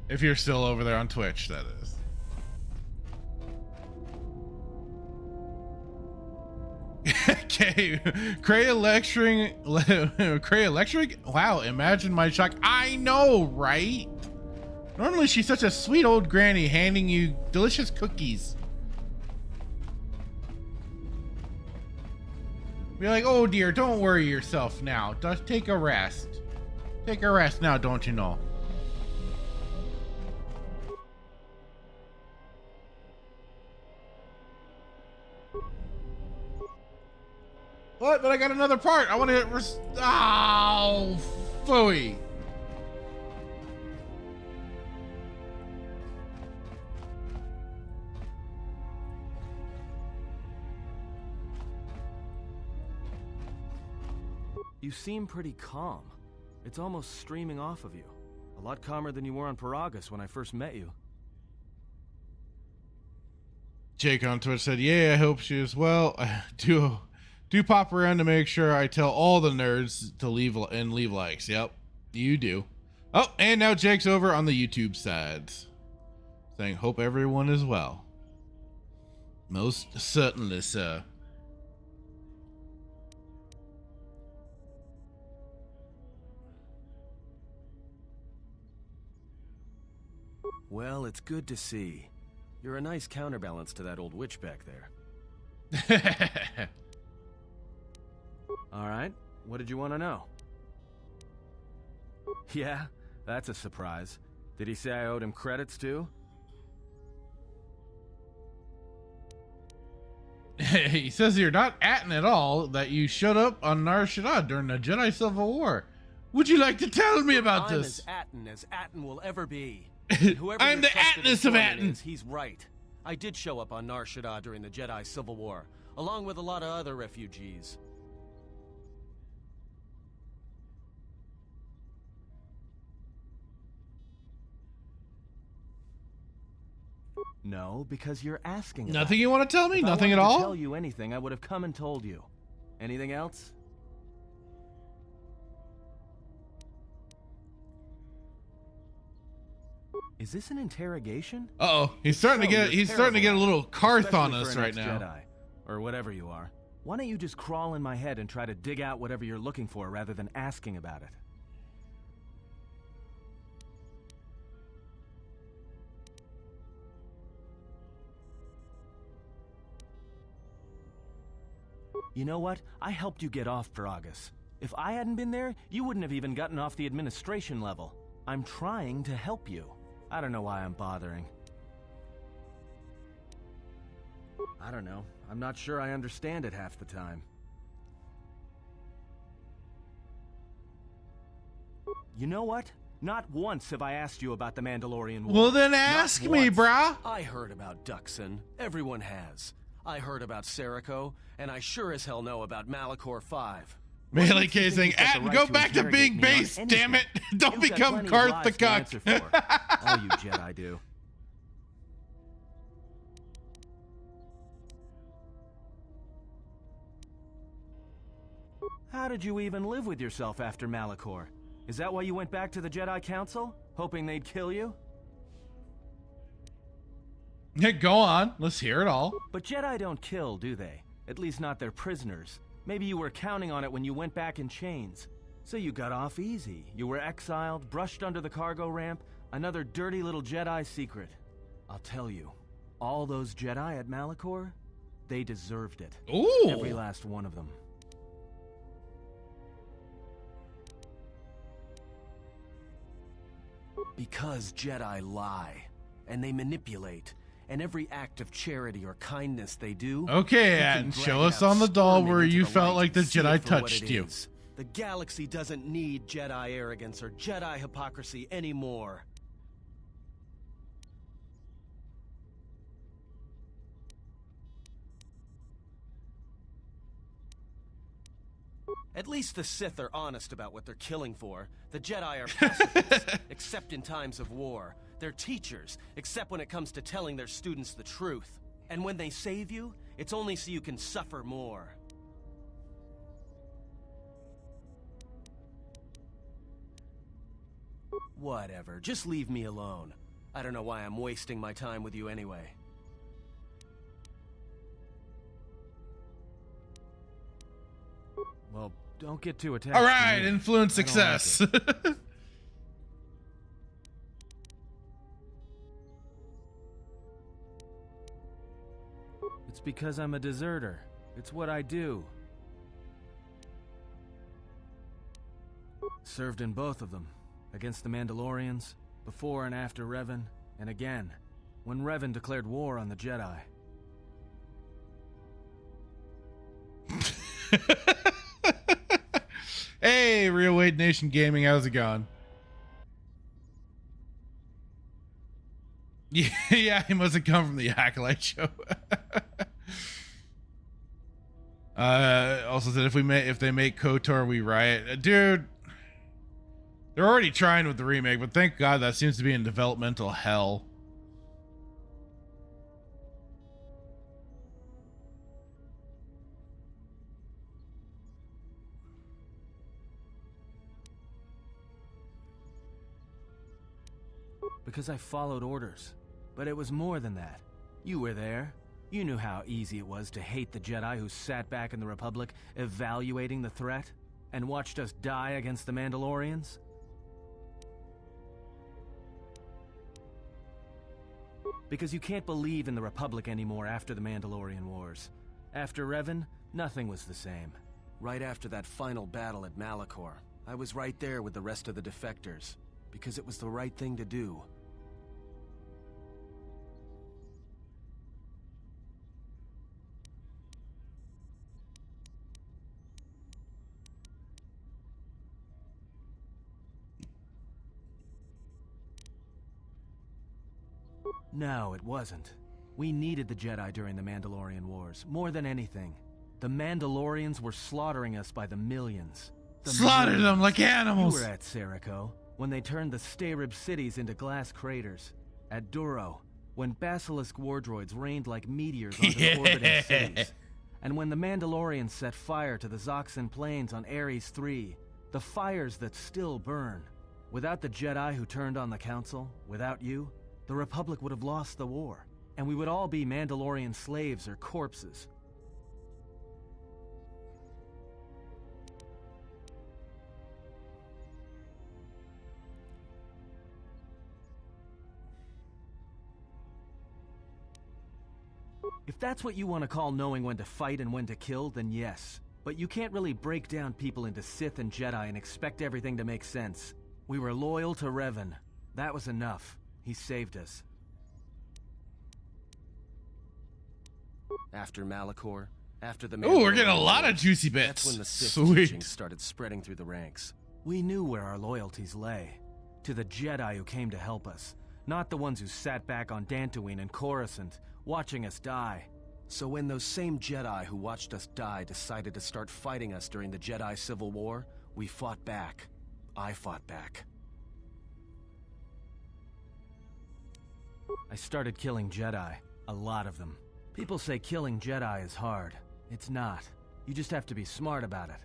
If you're still over there on Twitch, that is. Okay, Kreia lecturing? Wow, imagine my shock. I know, right? Normally she's such a sweet old granny handing you delicious cookies. Be like, oh dear, don't worry yourself now. Just take a rest. Take a rest now, don't you know? What? But I got another part. I want to hit. Oh, phooey. You seem pretty calm. It's almost streaming off of you. A lot calmer than you were on Paragus when I first met you. Jake on Twitch said, yeah, I hope she is well. Do pop around to make sure I tell all the nerds to leave likes. Yep, you do. Oh, and now Jake's over on the YouTube side saying, hope everyone is well. Most certainly, sir. Well, it's good to see. You're a nice counterbalance to that old witch back there. All right, what did you want to know? Yeah, that's a surprise. Did he say I owed him credits too? He says you're not atting at all that you showed up on Nar Shaddaa during the Jedi Civil War. Would you like to tell me about I'm this? as Atten will ever be. Whoever I'm the Attness of Atten. He's right. I did show up on Nar Shaddaa during the Jedi Civil War, along with a lot of other refugees. No, because you're asking. Nothing you want to tell me? If Nothing I at wanted all? To tell you anything, I would have come and told you. Anything else? Is this an interrogation? Uh-oh, he's starting to get a little Karth on us right now. Jedi, or whatever you are. Why don't you just crawl in my head and try to dig out whatever you're looking for rather than asking about it? You know what? I helped you get off Veragus. If I hadn't been there, you wouldn't have even gotten off the administration level. I'm trying to help you. I don't know why I'm bothering. I don't know. I'm not sure I understand it half the time. You know what? Not once have I asked you about the Mandalorian War. Well, then ask me, brah. I heard about Duxon. Everyone has. I heard about Serico, and I sure as hell know about Malachor 5. Melee casing. Atten, go back to being base, damn it! Don't become Karth the Cuck. All you Jedi do. How did you even live with yourself after Malachor? Is that why you went back to the Jedi Council? Hoping they'd kill you? Yeah, go on. Let's hear it all. But Jedi don't kill, do they? At least not their prisoners. Maybe you were counting on it when you went back in chains. So you got off easy. You were exiled, brushed under the cargo ramp, another dirty little Jedi secret. I'll tell you, all those Jedi at Malachor, they deserved it. Ooh. Every last one of them. Because Jedi lie, and they manipulate, and every act of charity or kindness they do... Okay, Atten, show us on the doll where you felt like the Jedi touched you. The galaxy doesn't need Jedi arrogance or Jedi hypocrisy anymore. At least the Sith are honest about what they're killing for. The Jedi are pacifists, except in times of war. They're teachers, except when it comes to telling their students the truth. And when they save you, it's only so you can suffer more. Whatever, just leave me alone. I don't know why I'm wasting my time with you anyway. Well, don't get too attached. All right, influence success. Like it's because I'm a deserter. It's what I do. Served in both of them. Against the Mandalorians, before and after Revan, and again, when Revan declared war on the Jedi. Hey, Real Wade Nation Gaming, how's it going? Yeah, he must have come from the Acolyte show. Also said if they make KOTOR, we riot. Dude, they're already trying with the remake, but thank God that seems to be in developmental hell. Because I followed orders. But it was more than that. You were there. You knew how easy it was to hate the Jedi who sat back in the Republic, evaluating the threat, and watched us die against the Mandalorians. Because you can't believe in the Republic anymore after the Mandalorian Wars. After Revan, nothing was the same. Right after that final battle at Malachor, I was right there with the rest of the defectors. because it was the right thing to do. No, it wasn't. We needed the Jedi during the Mandalorian Wars, more than anything. The Mandalorians were slaughtering us by the millions. Slaughtered them like animals! You were at Serico, when they turned the Stayrib cities into glass craters. At Duro, when Basilisk war droids rained like meteors onto the orbiting cities. And when the Mandalorians set fire to the Zoxan plains on Ares III, the fires that still burn. Without the Jedi who turned on the Council, without you, the Republic would have lost the war, and we would all be Mandalorian slaves or corpses. If that's what you want to call knowing when to fight and when to kill, then yes. But you can't really break down people into Sith and Jedi and expect everything to make sense. We were loyal to Revan. That was enough. He saved us. After Malachor, after the Ooh, we're getting a lot of juicy bits. That's when the Sith Sweet. teachings started spreading through the ranks. We knew where our loyalties lay. To the Jedi who came to help us. Not the ones who sat back on Dantooine and Coruscant, watching us die. So when those same Jedi who watched us die decided to start fighting us during the Jedi Civil War, we fought back. I fought back. I started killing Jedi. A lot of them. People say killing Jedi is hard. It's not. You just have to be smart about it.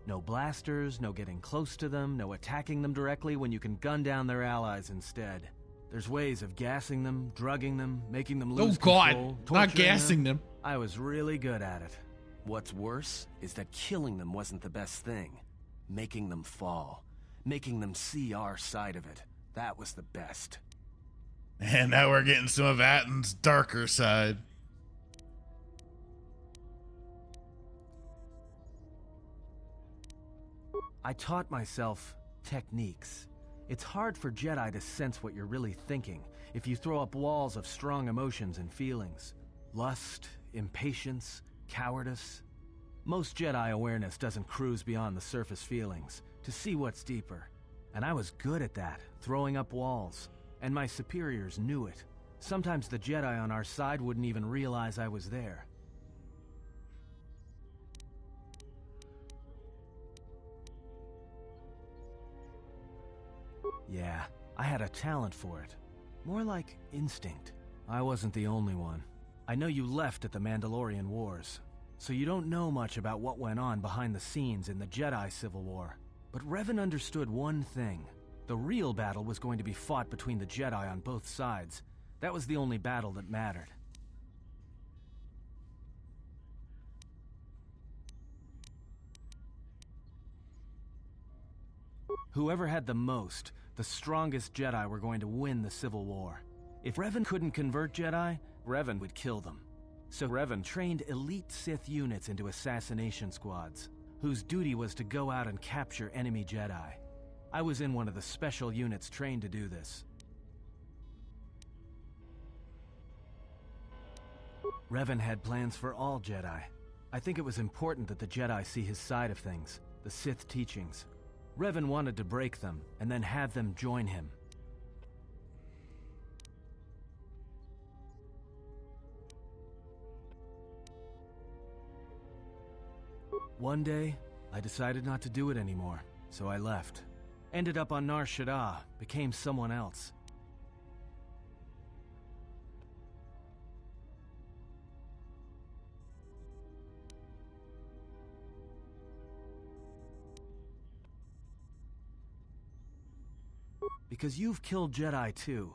No blasters, no getting close to them, no attacking them directly when you can gun down their allies instead. There's ways of gassing them, drugging them, making them lose control, not gassing them. I was really good at it. What's worse is that killing them wasn't the best thing. Making them fall. Making them see our side of it. That was the best. And now we're getting some of Atton's darker side. I taught myself techniques. It's hard for Jedi to sense what you're really thinking if you throw up walls of strong emotions and feelings. Lust, impatience, cowardice. Most Jedi awareness doesn't cruise beyond the surface feelings to see what's deeper. And I was good at that, throwing up walls. And my superiors knew it. Sometimes the Jedi on our side wouldn't even realize I was there. Yeah, I had a talent for it. More like instinct. I wasn't the only one. I know you left at the Mandalorian Wars, so you don't know much about what went on behind the scenes in the Jedi Civil War. But Revan understood one thing. The real battle was going to be fought between the Jedi on both sides. That was the only battle that mattered. Whoever had the most, the strongest Jedi were going to win the Civil War. If Revan couldn't convert Jedi, Revan would kill them. So Revan trained elite Sith units into assassination squads, whose duty was to go out and capture enemy Jedi. I was in one of the special units trained to do this. Revan had plans for all Jedi. I think it was important that the Jedi see his side of things, the Sith teachings. Revan wanted to break them, and then have them join him. One day, I decided not to do it anymore, so I left. Ended up on Nar Shaddaa, became someone else. Because you've killed Jedi too.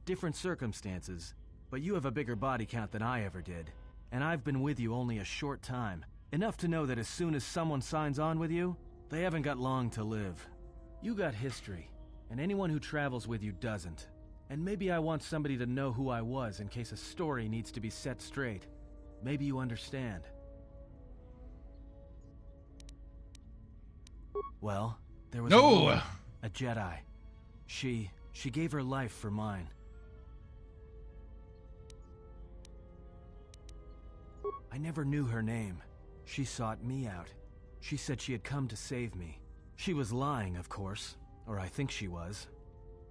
Different circumstances, but you have a bigger body count than I ever did. And I've been with you only a short time. Enough to know that as soon as someone signs on with you, they haven't got long to live. You got history, and anyone who travels with you doesn't. And maybe I want somebody to know who I was in case a story needs to be set straight. Maybe you understand. Well, there was a Jedi. She gave her life for mine. I never knew her name. She sought me out. She said she had come to save me. She was lying, of course. Or I think she was.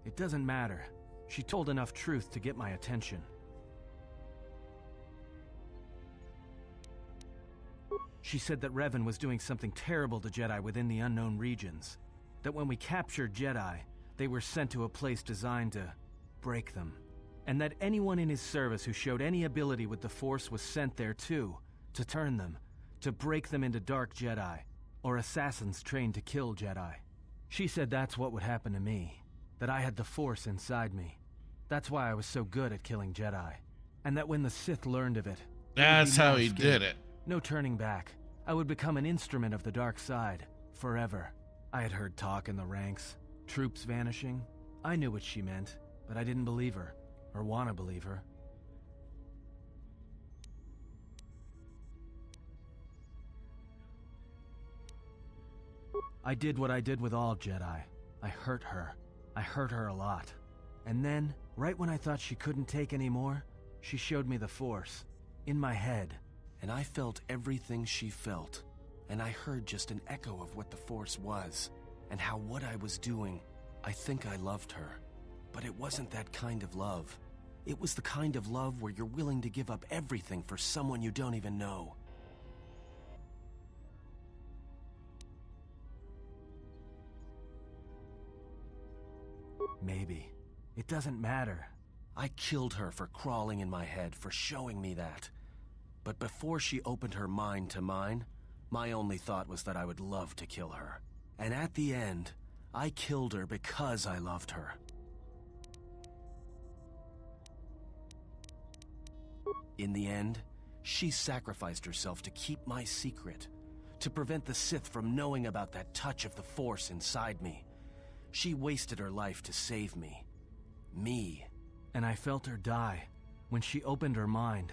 It doesn't matter. She told enough truth to get my attention. She said that Revan was doing something terrible to Jedi within the unknown regions. That when we captured Jedi, they were sent to a place designed to break them. And that anyone in his service who showed any ability with the Force was sent there too, to turn them, to break them into dark Jedi, or assassins trained to kill Jedi. She said that's what would happen to me, that I had the Force inside me. That's why I was so good at killing Jedi. And that when the Sith learned of it, that's how he did it. No turning back. I would become an instrument of the dark side, forever. I had heard talk in the ranks, troops vanishing. I knew what she meant, but I didn't believe her, or want to believe her. I did what I did with all Jedi. I hurt her. I hurt her a lot. And then, right when I thought she couldn't take any more, she showed me the Force, in my head. And I felt everything she felt. And I heard just an echo of what the Force was, and how what I was doing, I think I loved her. But it wasn't that kind of love. It was the kind of love where you're willing to give up everything for someone you don't even know. Maybe. It doesn't matter. I killed her for crawling in my head, for showing me that. But before she opened her mind to mine, my only thought was that I would love to kill her. And at the end, I killed her because I loved her. In the end, she sacrificed herself to keep my secret, to prevent the Sith from knowing about that touch of the Force inside me. She wasted her life to save me. Me. And I felt her die when she opened her mind.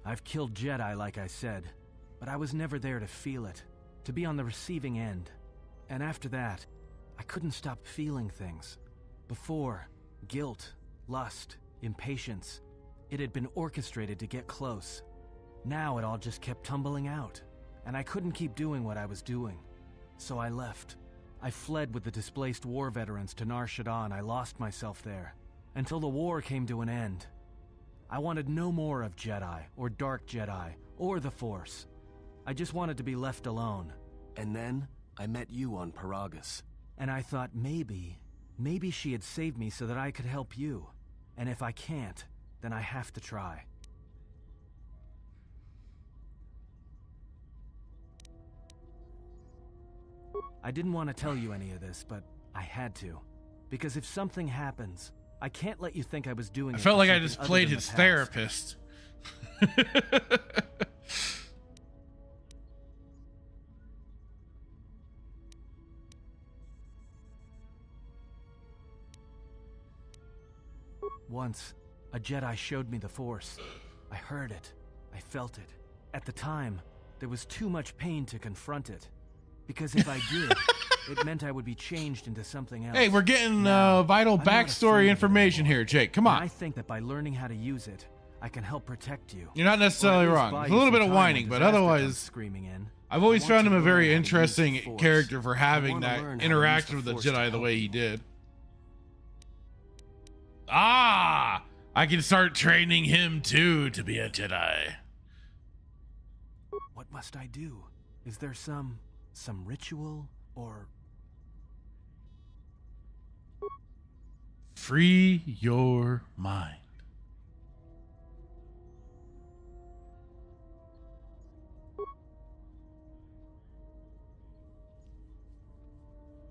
I've killed Jedi, like I said, but I was never there to feel it, to be on the receiving end. And after that, I couldn't stop feeling things. Before, guilt, lust, impatience. It had been orchestrated to get close. Now it all just kept tumbling out, and I couldn't keep doing what I was doing. So I left. I fled with the displaced war veterans to Nar Shaddaa. I lost myself there, until the war came to an end. I wanted no more of Jedi, or Dark Jedi, or the Force. I just wanted to be left alone. And then, I met you on Paragus. And I thought maybe she had saved me so that I could help you. And if I can't, then I have to try. I didn't want to tell you any of this, but I had to. Because if something happens, I can't let you think I was doing it. I felt like I just played his therapist. Once, a Jedi showed me the Force. I heard it. I felt it. At the time, there was too much pain to confront it. Because if I did, it meant I would be changed into something else. Hey, we're getting vital backstory information here, Jake. Come on. I think that by learning how to use it, I can help protect you. You're not necessarily wrong. There's a little bit of whining, but otherwise, I've always found him a very interesting character for having that interaction with the Jedi the way he did. Ah! I can start training him too to be a Jedi. What must I do? Is there some ritual or... Free your mind.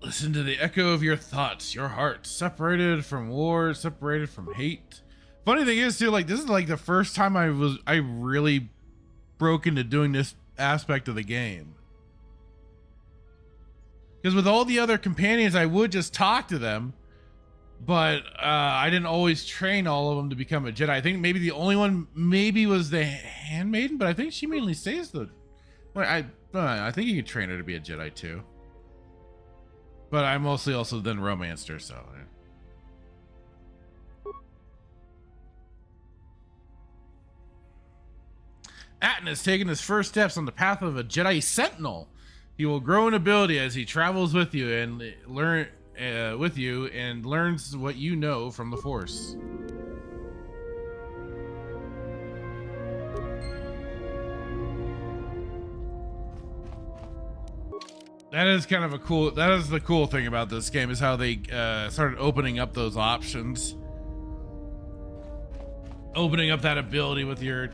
Listen to the echo of your thoughts, your heart, separated from war, separated from hate. Funny thing is too, like, this is like the first time I really broke into doing this aspect of the game. Because with all the other companions, I would just talk to them, but I didn't always train all of them to become a Jedi. I think maybe the only one was the handmaiden, but I think she mainly stays the... Well, I think you could train her to be a Jedi too. But I mostly also then romanced her, so... Atten has taken his first steps on the path of a Jedi Sentinel. He will grow in ability as he travels with you and learns what you know from the Force. That is kind of a cool. That is the cool thing about this game, is how they started opening up those options, opening up that ability with your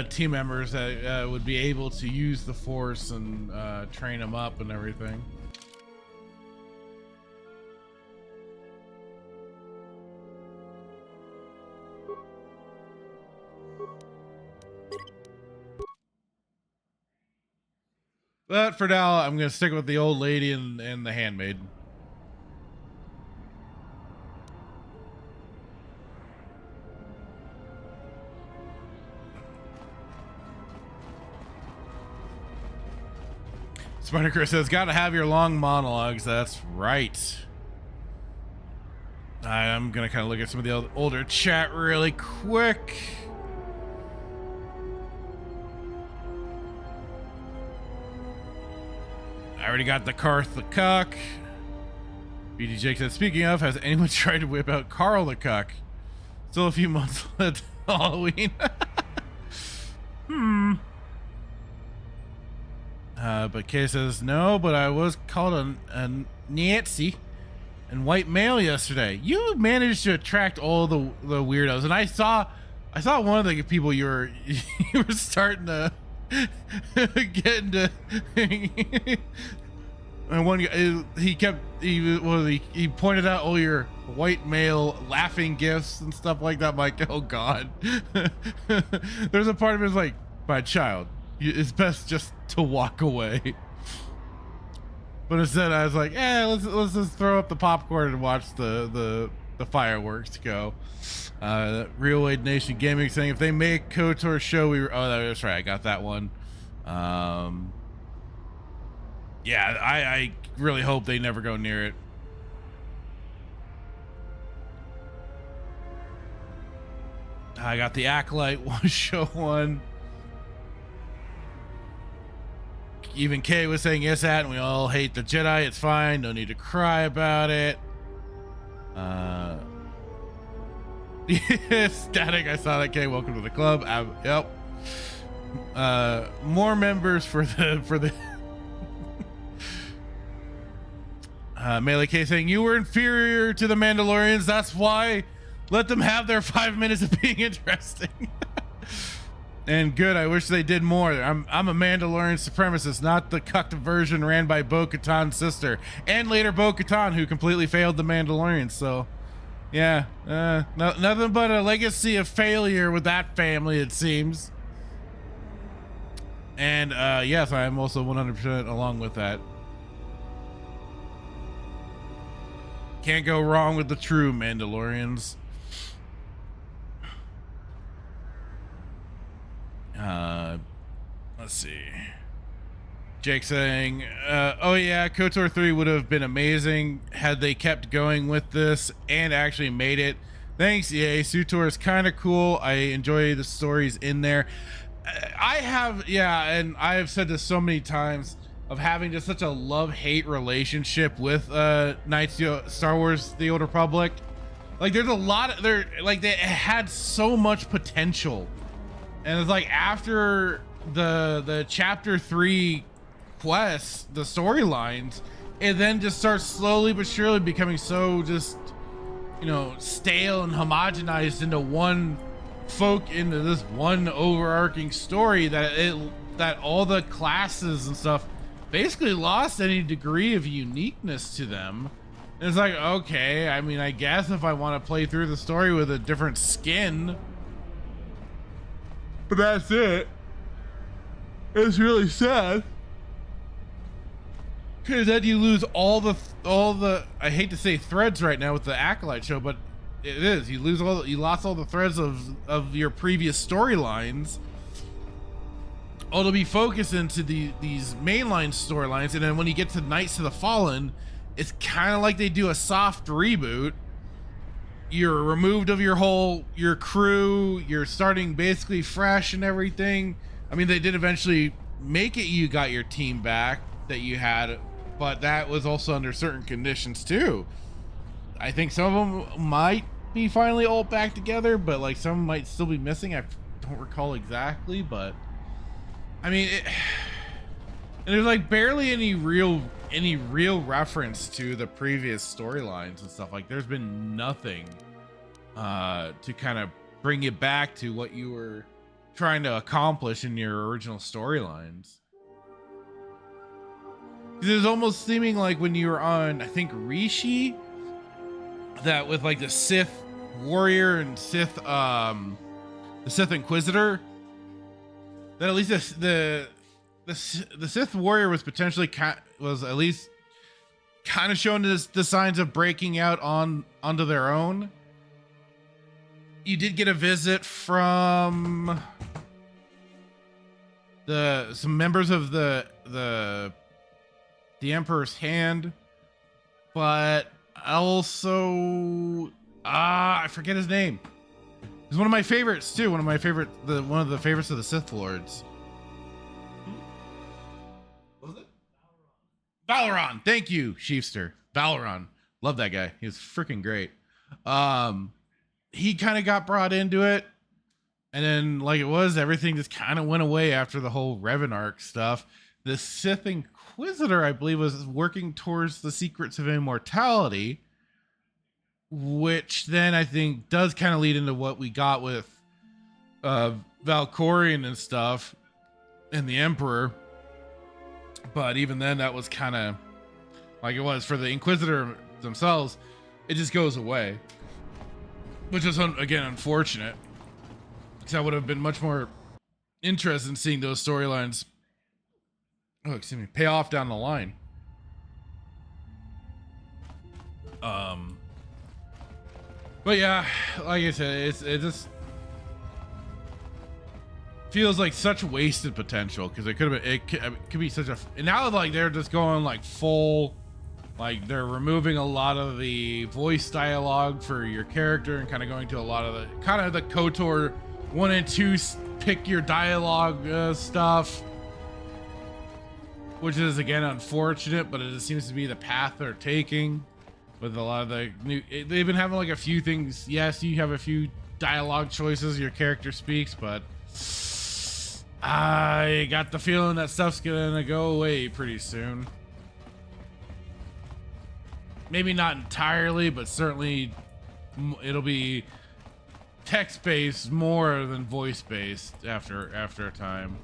team members that would be able to use the Force and train them up and everything. But for now, I'm going to stick with the old lady and the handmaiden. Spider Chris says, gotta have your long monologues. That's right. I'm going to kind of look at some of the older chat really quick. I already got the Karth the Cuck. BD Jake said, speaking of, has anyone tried to whip out Carl the Cuck? Still a few months left to Halloween. But Kay says, no, but I was called a Nazi and white male yesterday. You managed to attract all the weirdos. And I saw one of the people you were starting to get into. And one guy, he pointed out all your white male laughing gifts and stuff like that. I'm like, oh god. There's a part of it is like, my child, it's best just to walk away. But instead I was like, let's just throw up the popcorn and watch the fireworks go. Real Wade Nation Gaming saying, if they make KOTOR show, that's right, I got that one. Yeah, I really hope they never go near it. I got the Acolyte one show one. Even Kay was saying yes, and we all hate the Jedi. It's fine. No need to cry about it. Static. I saw that, Kay. Welcome to the club. Yep. More members for the Melee K saying, you were inferior to the Mandalorians. That's why. Let them have their 5 minutes of being interesting. And good. I wish they did more. I'm a Mandalorian supremacist, not the cucked version ran by Bo-Katan's sister and later Bo-Katan, who completely failed the Mandalorians. So, yeah, nothing but a legacy of failure with that family, it seems. And yes, I am also 100% along with that. Can't go wrong with the true Mandalorians. Let's see. Jake saying, oh yeah, KOTOR 3 would have been amazing had they kept going with this and actually made it. Thanks, EA. SUTOR is kind of cool. I enjoy the stories in there. And I have said this so many times, of having just such a love-hate relationship with Star Wars The Old Republic. Like, there's a lot of they had so much potential. And it's like, after the chapter 3 quests, the storylines, it then just starts slowly but surely becoming so just, stale and homogenized into this one overarching story that all the classes and stuff basically lost any degree of uniqueness to them. And it's like, okay, I mean, I guess if I want to play through the story with a different skin, but that's it. It's really sad, because then you lose all the I hate to say threads right now with the Acolyte show, but it is, you lost all the threads of your previous storylines, all to be focused into these mainline storylines. And then when you get to Knights of the Fallen, it's kind of like they do a soft reboot. You're removed of your crew, you're starting basically fresh and everything. I mean, they did eventually make it. You got your team back that you had, but that was also under certain conditions too. I think some of them might be finally all back together, but like some might still be missing. I don't recall exactly, but I mean, and there's like barely any real reference to the previous storylines and stuff. Like there's been nothing to kind of bring you back to what you were trying to accomplish in your original storylines. It was almost seeming like when you were on, I think, Rishi, that with like the Sith warrior and the Sith Inquisitor, that at least the Sith warrior was potentially was at least kind of showing the signs of breaking out onto their own. You did get a visit from some members of the Emperor's Hand, but also I forget his name. He's one of my favorites too. One of the favorites of the Sith Lords. What was it? Valoran. Thank you, Sheefster. Valoran. Love that guy. He was freaking great. He kind of got brought into it, and then like it was, everything just kind of went away after the whole Revanarch stuff. The Sith Inquisitor, I believe, was working towards the secrets of immortality, which then I think does kind of lead into what we got with Valkorion and stuff and the Emperor. But even then, that was kind of like it was for the Inquisitor themselves. It just goes away, which is again unfortunate, because I would have been much more interested in seeing those storylines pay off down the line. But yeah, like I said, it just feels like such wasted potential, because it could have been, it could be such a, and now like they're just going like full, like they're removing a lot of the voice dialogue for your character and kind of going to a lot of the KOTOR 1 and 2 pick your dialogue stuff, which is again unfortunate, but it just seems to be the path they're taking with a lot of the new. They've been having like a few things. Yes, you have a few dialogue choices your character speaks, but I got the feeling that stuff's gonna go away pretty soon. Maybe not entirely, but certainly it'll be text-based more than voice-based after a time.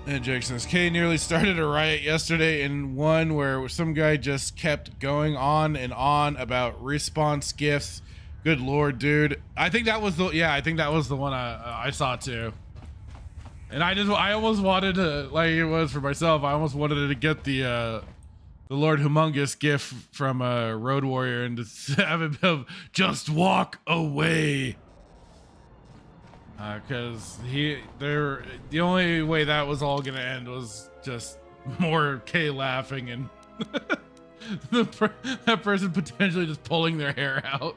And Jackson says, Kay nearly started a riot yesterday in one where some guy just kept going on and on about response gifts. Good lord, dude. I think that was the one I saw too. And I almost wanted to, like it was for myself, I almost wanted to get the Lord Humongous gift from Road Warrior and just have it of just walk away. Because the only way that was all gonna end was just more Kay laughing and that person potentially just pulling their hair out.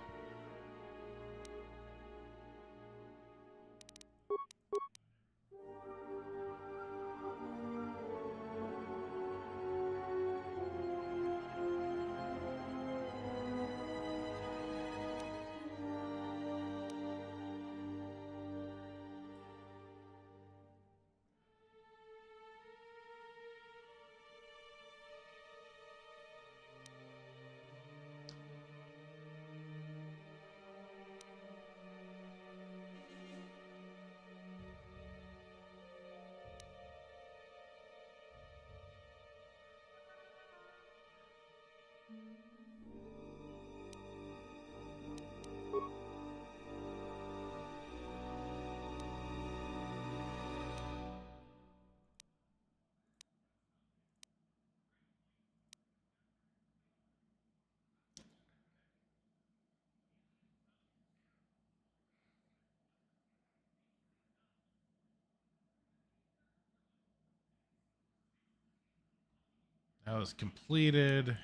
That was completed.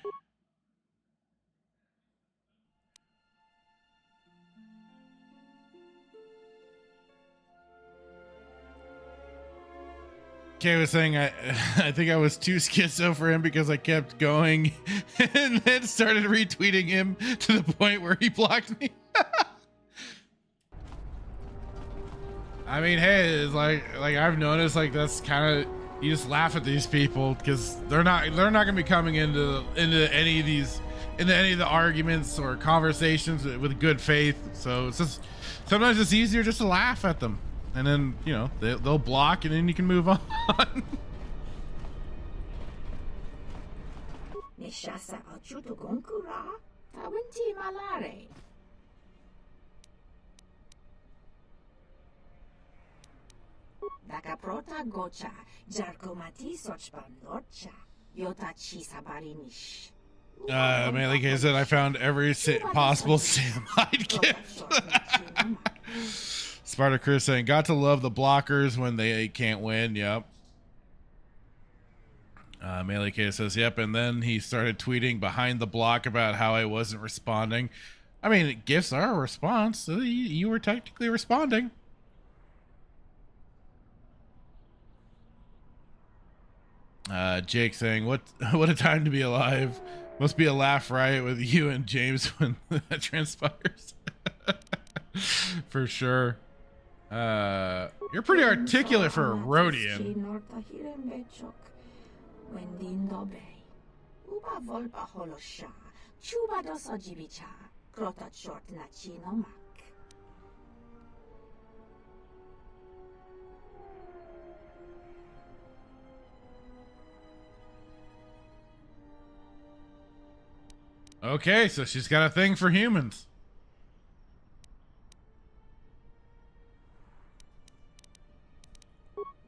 Kay was saying I think I was too schizo for him because I kept going and then started retweeting him to the point where he blocked me. I mean, hey, it's like I've noticed, like, that's kind of, you just laugh at these people because they're not gonna be coming into any of the arguments or conversations with good faith. So it's just sometimes it's easier just to laugh at them, and then, you know, they'll block, and then you can move on. Dakaprota gocha, jarkomati sochpam lorcha, yota chisabarinish. I mean, like I said, I found every possible Samite gift. Spartacus saying, got to love the blockers when they can't win. Yep. Melee K says, yep. And then he started tweeting behind the block about how I wasn't responding. I mean, gifts are a response, so you were technically responding. Jake saying, what a time to be alive. Must be a laugh riot with you and James when that transpires. For sure. You're pretty articulate for a Rhodian. Okay, so she's got a thing for humans.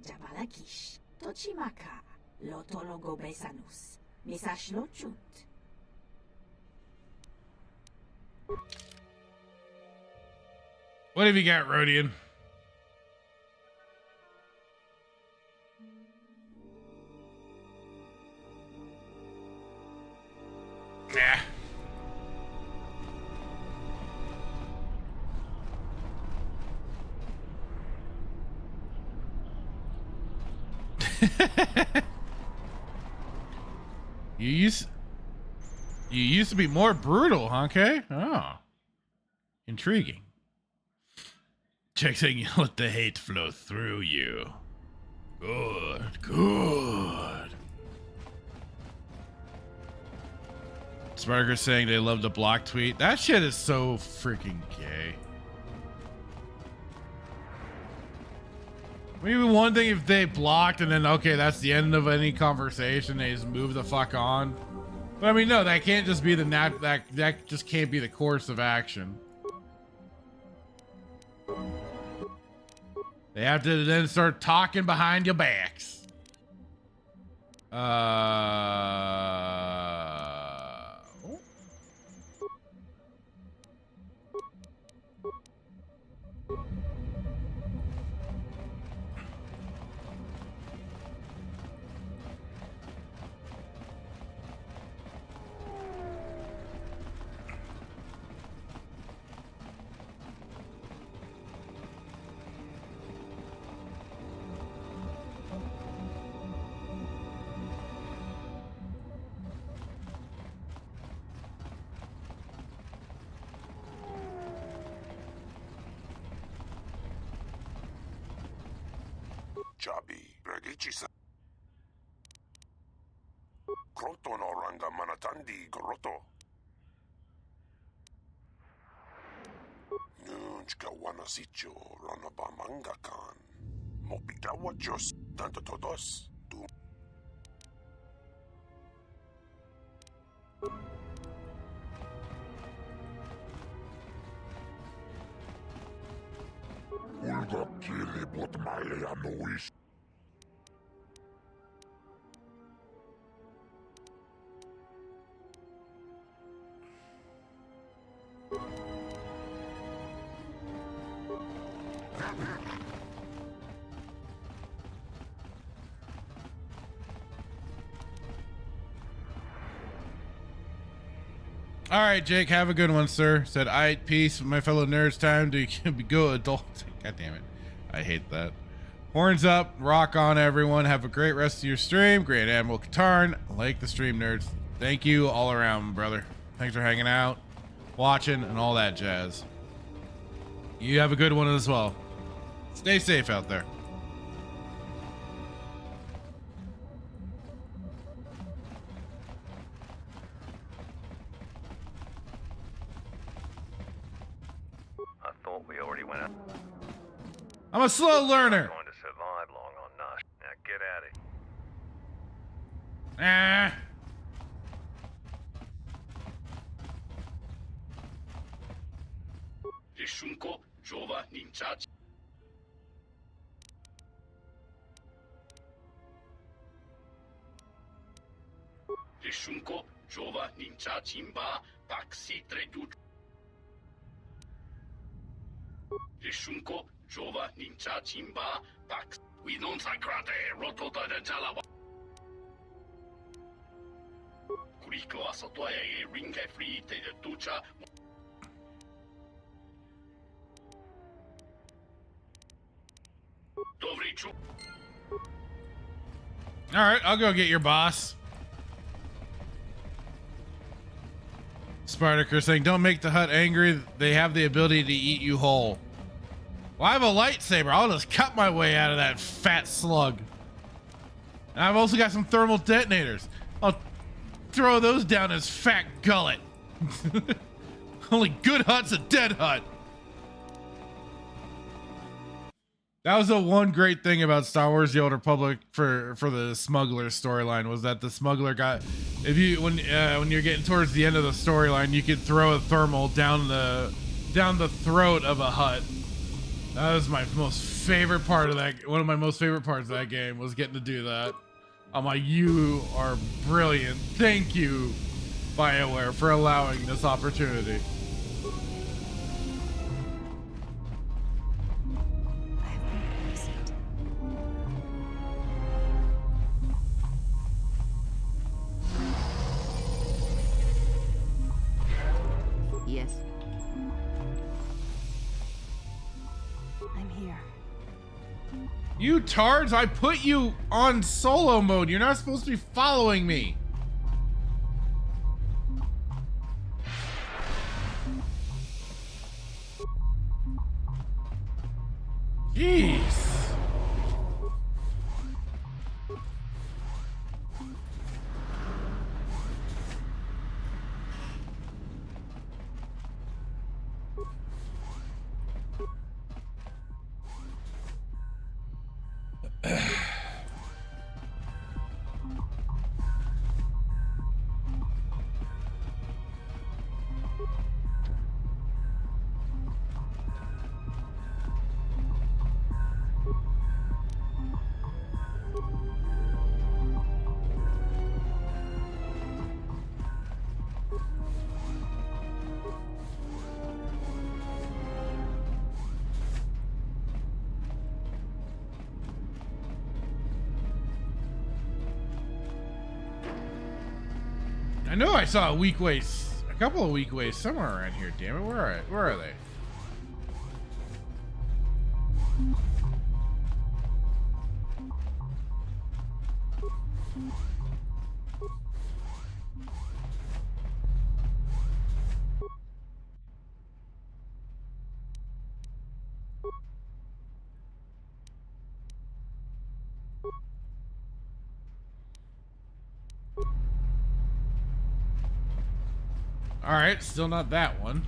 Jabalakish, Tochimaka, Lotologo Besanus, Misashlochut. What have you got, Rhodian? Nah. You used to be more brutal, huh, Kay? Oh. Intriguing. Check saying you let the hate flow through you. Good, good. Sparker saying they love the block tweet. That shit is so freaking gay. Maybe one thing if they blocked and then, okay, that's the end of any conversation, they just move the fuck on. But I mean, no, that can't just be that just can't be the course of action. They have to then start talking behind your backs. Chabi, Bragichisa. Kroto no ranga manatandi grotto. Nunchka wanasicho ranabamanga kan. Mopita wachos tanto todos. Tu. Ulga kili bot malea nois. All right, Jake, have a good one, sir. Said, all right, peace, my fellow nerds. Time to go adult. God damn it. I hate that. Horns up, rock on, everyone. Have a great rest of your stream. Great Admiral Katarn, like the stream nerds. Thank you all around, brother. Thanks for hanging out, watching, and all that jazz. You have a good one as well. Stay safe out there. I thought we already went out. I'm a slow learner. Going to survive long on Nash. Now get at it. Ah. Ryszunko, Jova, Ninchach. Ryszunko, Jova, Ninchach, Imba, Taxi, Tredu. Ryszunko, Jova, Ninchach, Imba, Tax. We don't sagrate, Rotota de Jalawa. Kuriko Asotoye, Ringa Free, Te de Ducha. All right, I'll go get your boss. Spartacus saying, don't make the Hutt angry. They have the ability to eat you whole. Well, I have a lightsaber. I'll just cut my way out of that fat slug. And I've also got some thermal detonators. I'll throw those down his fat gullet. Only good Hutt's a dead Hutt. That was the one great thing about Star Wars: The Old Republic for the smuggler storyline, was that the smuggler got, if you when you're getting towards the end of the storyline, you could throw a thermal down the throat of a Hutt. That was my most favorite part of that. One of my most favorite parts of that game was getting to do that. I'm like, you are brilliant. Thank you, BioWare, for allowing this opportunity. Yes. I'm here. You tards, I put you on solo mode. You're not supposed to be following me. Jeez. I know I saw a couple of weak ways somewhere around here. Damn it, where are they? All right, still not that one.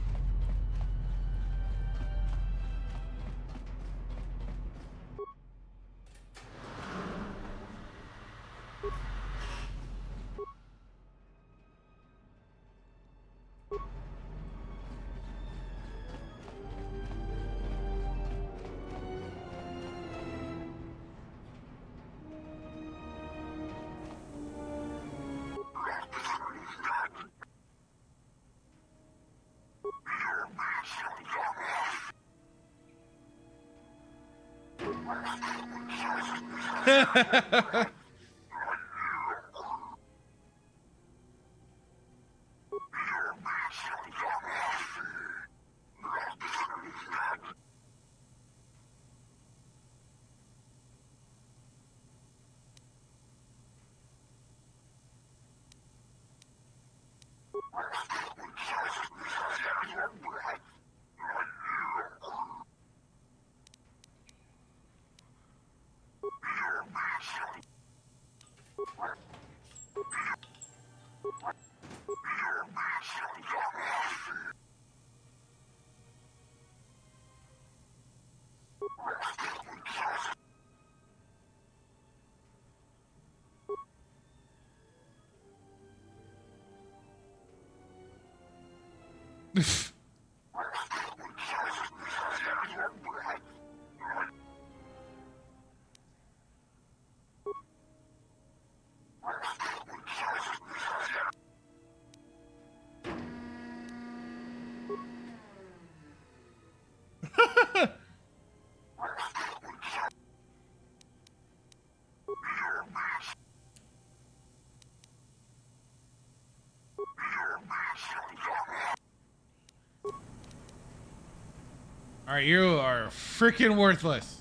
All right, you are freaking worthless.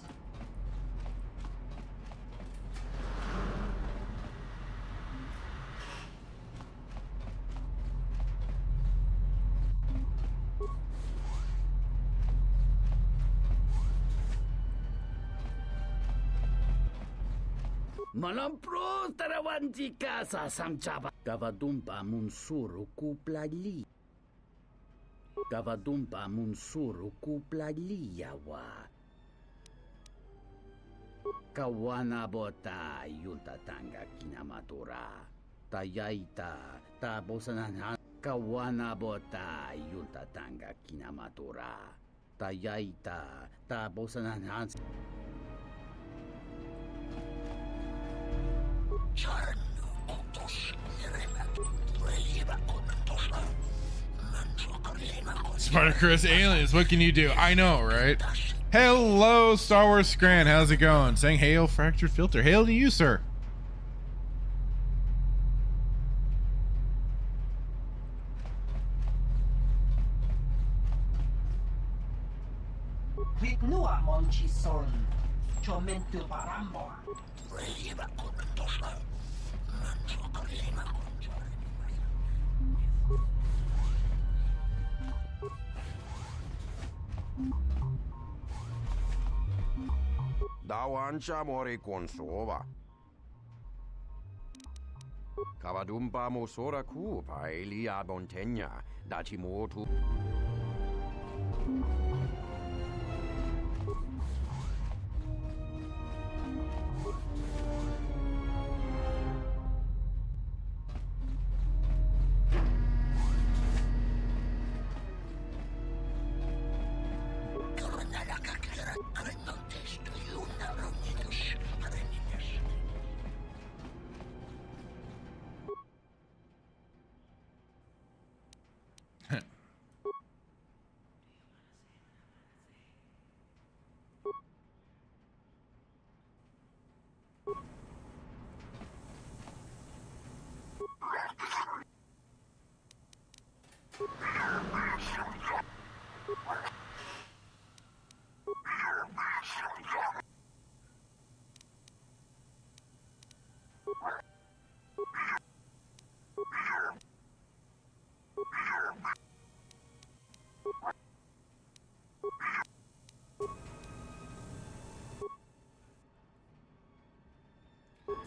Malampro tarawanti kasa samchaba. Gavadumpa munsuru kuplali. Gavadumpa munsuru kuplali yawa. Kawana bota yunta tanga kinamatura. Tayaita tabosanan. Kawana bota yunta tanga kinamatura. Tayaita tabosanan. Spartacus aliens, what can you do? I know, right? Hello, Star Wars Scran, how's it going? Saying hail, Fractured Filter. Hail to you, sir. Dawancha mori consova. Kavadumpa mosora kupa elia bontenya. Dachimotu.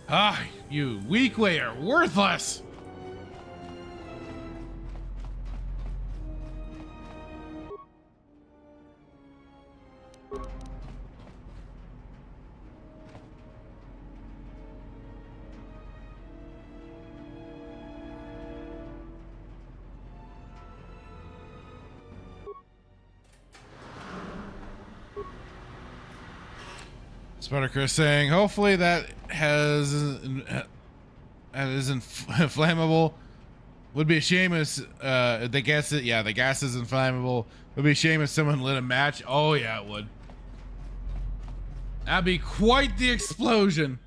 Ah, you weakling are worthless. Spartacus saying, hopefully that isn't flammable. Would be a shame if the gas. Yeah, the gas isn't flammable. Would be a shame if someone lit a match. Oh yeah, it would. That'd be quite the explosion.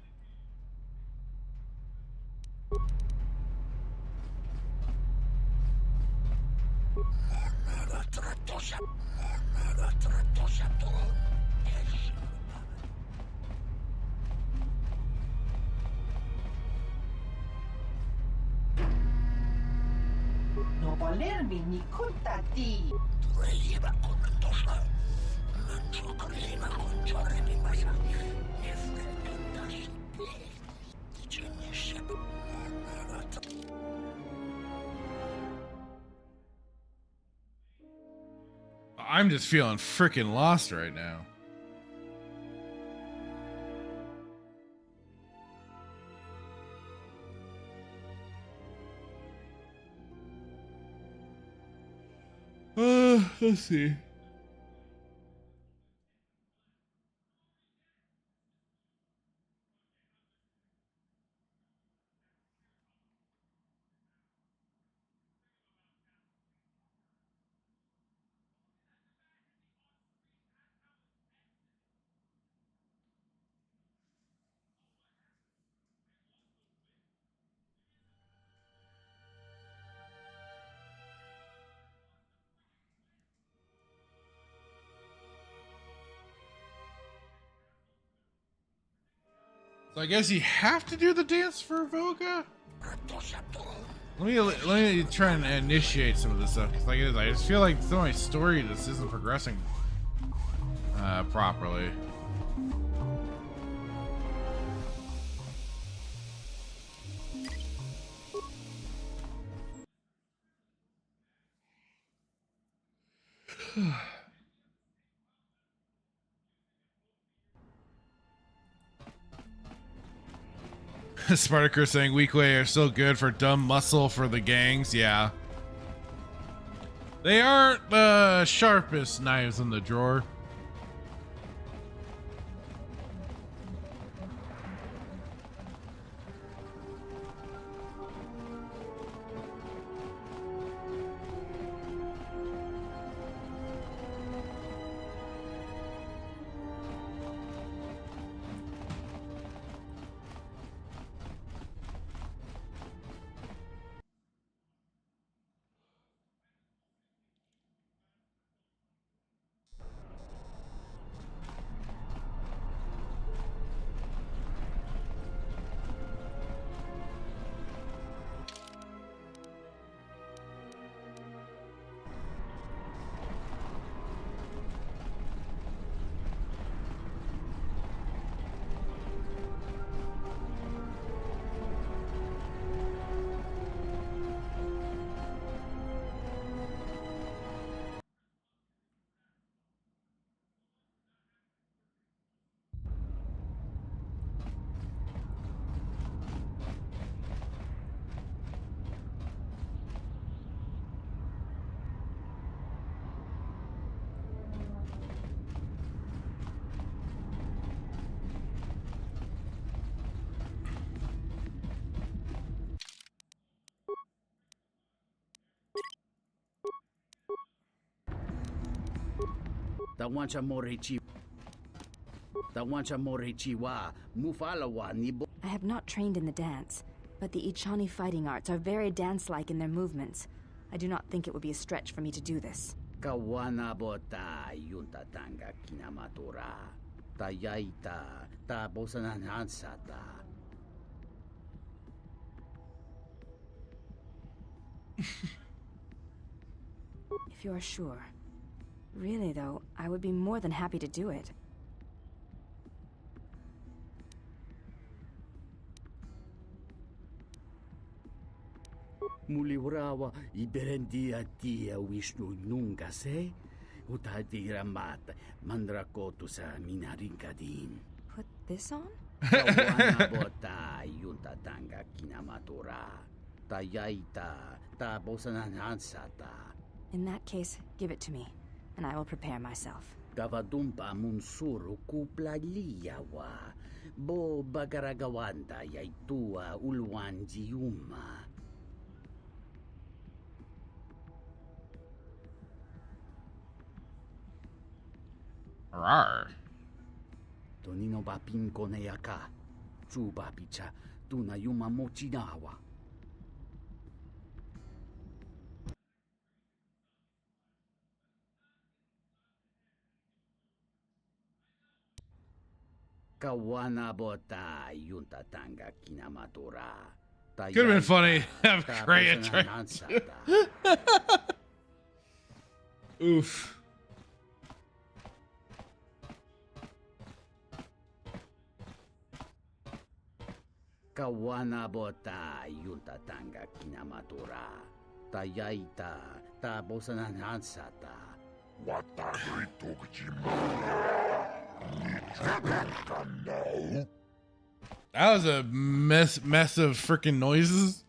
I'm just feeling freaking lost right now. Let's see. So I guess you have to do the dance for Voga? Let me try and initiate some of this stuff. Cause like it is, I just feel like some of my story just isn't progressing properly. Spartacus saying weak way are still good for dumb muscle for the gangs. Yeah. They aren't the sharpest knives in the drawer. I have not trained in the dance, but the Ichani fighting arts are very dance-like in their movements. I do not think it would be a stretch for me to do this. If you are sure. Really, though, I would be more than happy to do it. Muliwrawa iberendia tia Wishnu nunca se utati ramat mandrakotu sa minarinkadin. Put this on? Kawana bota yunta tanga kinamatura. Tayaita ta bosanansata. In that case, give it to me, and I will prepare myself. Kavadumpa munsuru kupla liyawa. Bo bagaragawanda yaitua ulwanjiuma. Rawr. Tonino bapin koneyaka. Chuba picha tunayuma mochinawa. Kawana bota yunta tanga kinamatura. Could have been funny. Have Kreia tried. Oof. Kawana bota yunta tanga kinamatura. Tayaita ta bosanansata. That was a mess of freaking noises.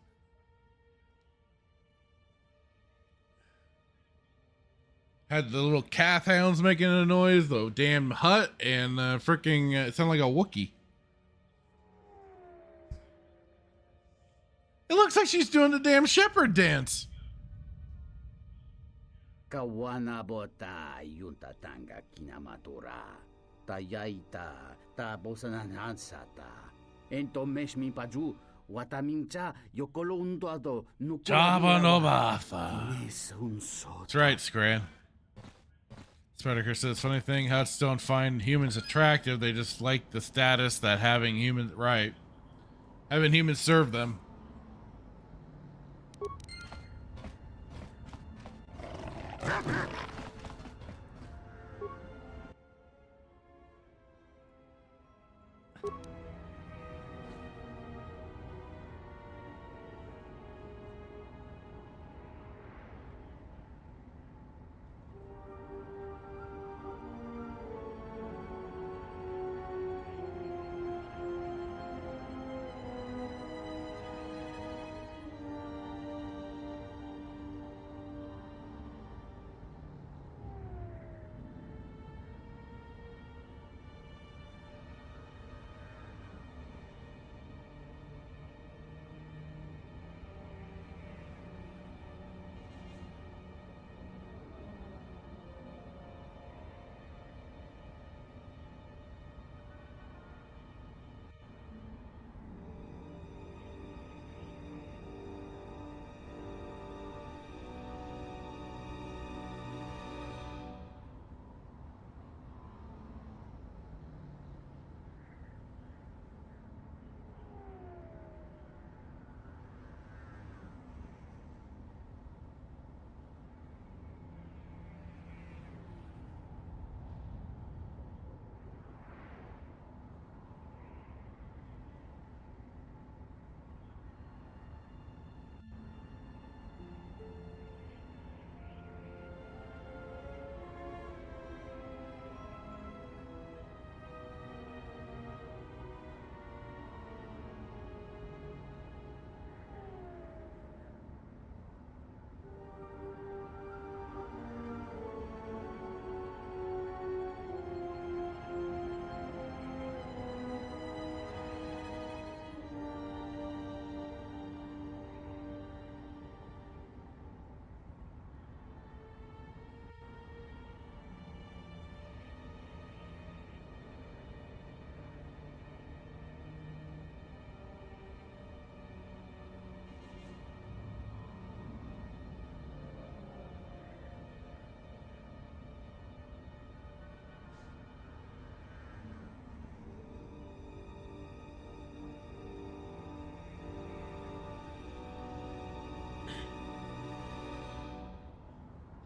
Had the little calf hounds making a noise, the damn hut, and freaking it sounded like a Wookiee. It looks like she's doing the damn shepherd dance. Kawana bota yunta tanga kinamatura. Tayaita ta bosananansata. Ento meshmi paju watamimcha yokolo undoado Jabba no Batha. That's right, Scran. Spreader says, funny thing, Huts don't find humans attractive, they just like the status that having humans serve them.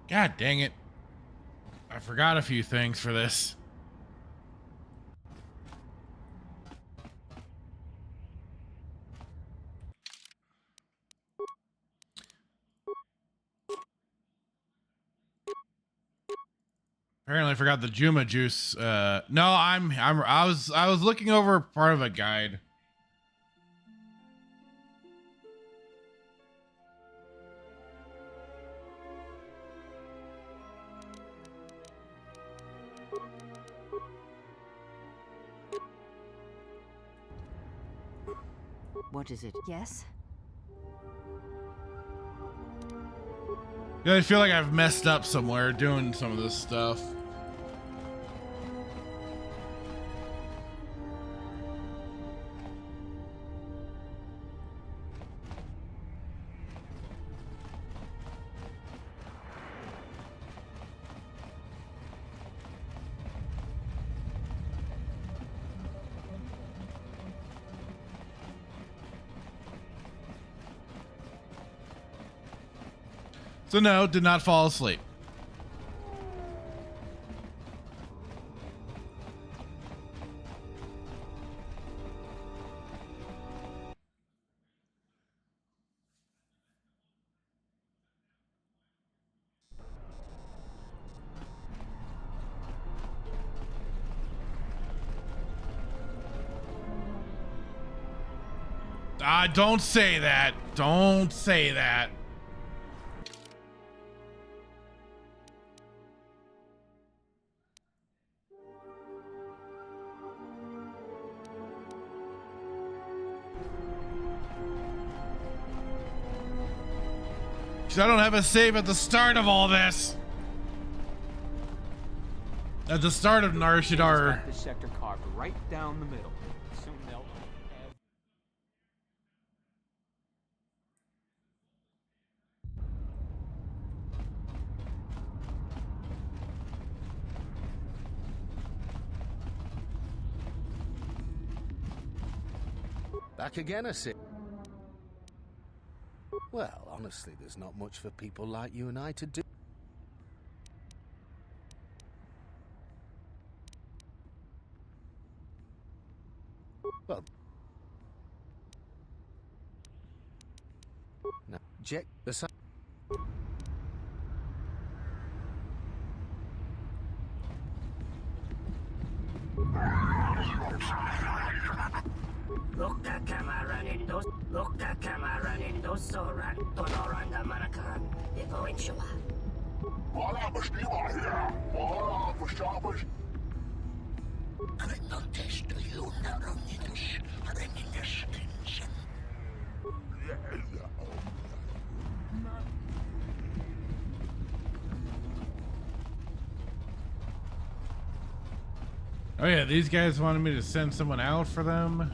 God dang it. I forgot a few things for this. Apparently I forgot the Juma juice. No, I was looking over part of a guide. What is it? Yes? Yeah, I feel like I've messed up somewhere doing some of this stuff. So no, did not fall asleep. Don't say that. Don't say that. I don't have a save at the start of all this. At the start of Narshadar. This sector carved right down the middle. Soon they'll have... Back again, I see. Well, honestly, there's not much for people like you and I to do. Well, now, Jack, the sun. Loka kamaran endos, loka kamaran endosoran, tonoranda manakan, depo inshallah. Wala bestima hier. Wala verstappen. Krenontes de Luna Romnidus, Reninus Kinsen. Oh yeah, these guys wanted me to send someone out for them.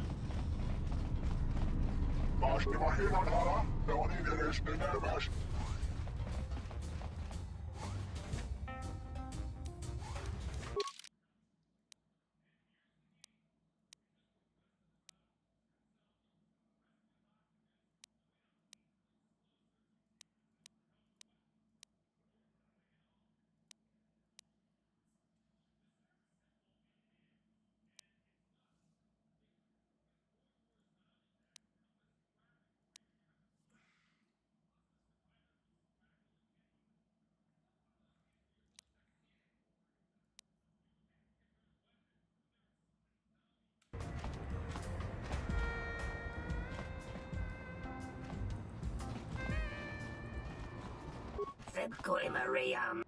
Febko imariam.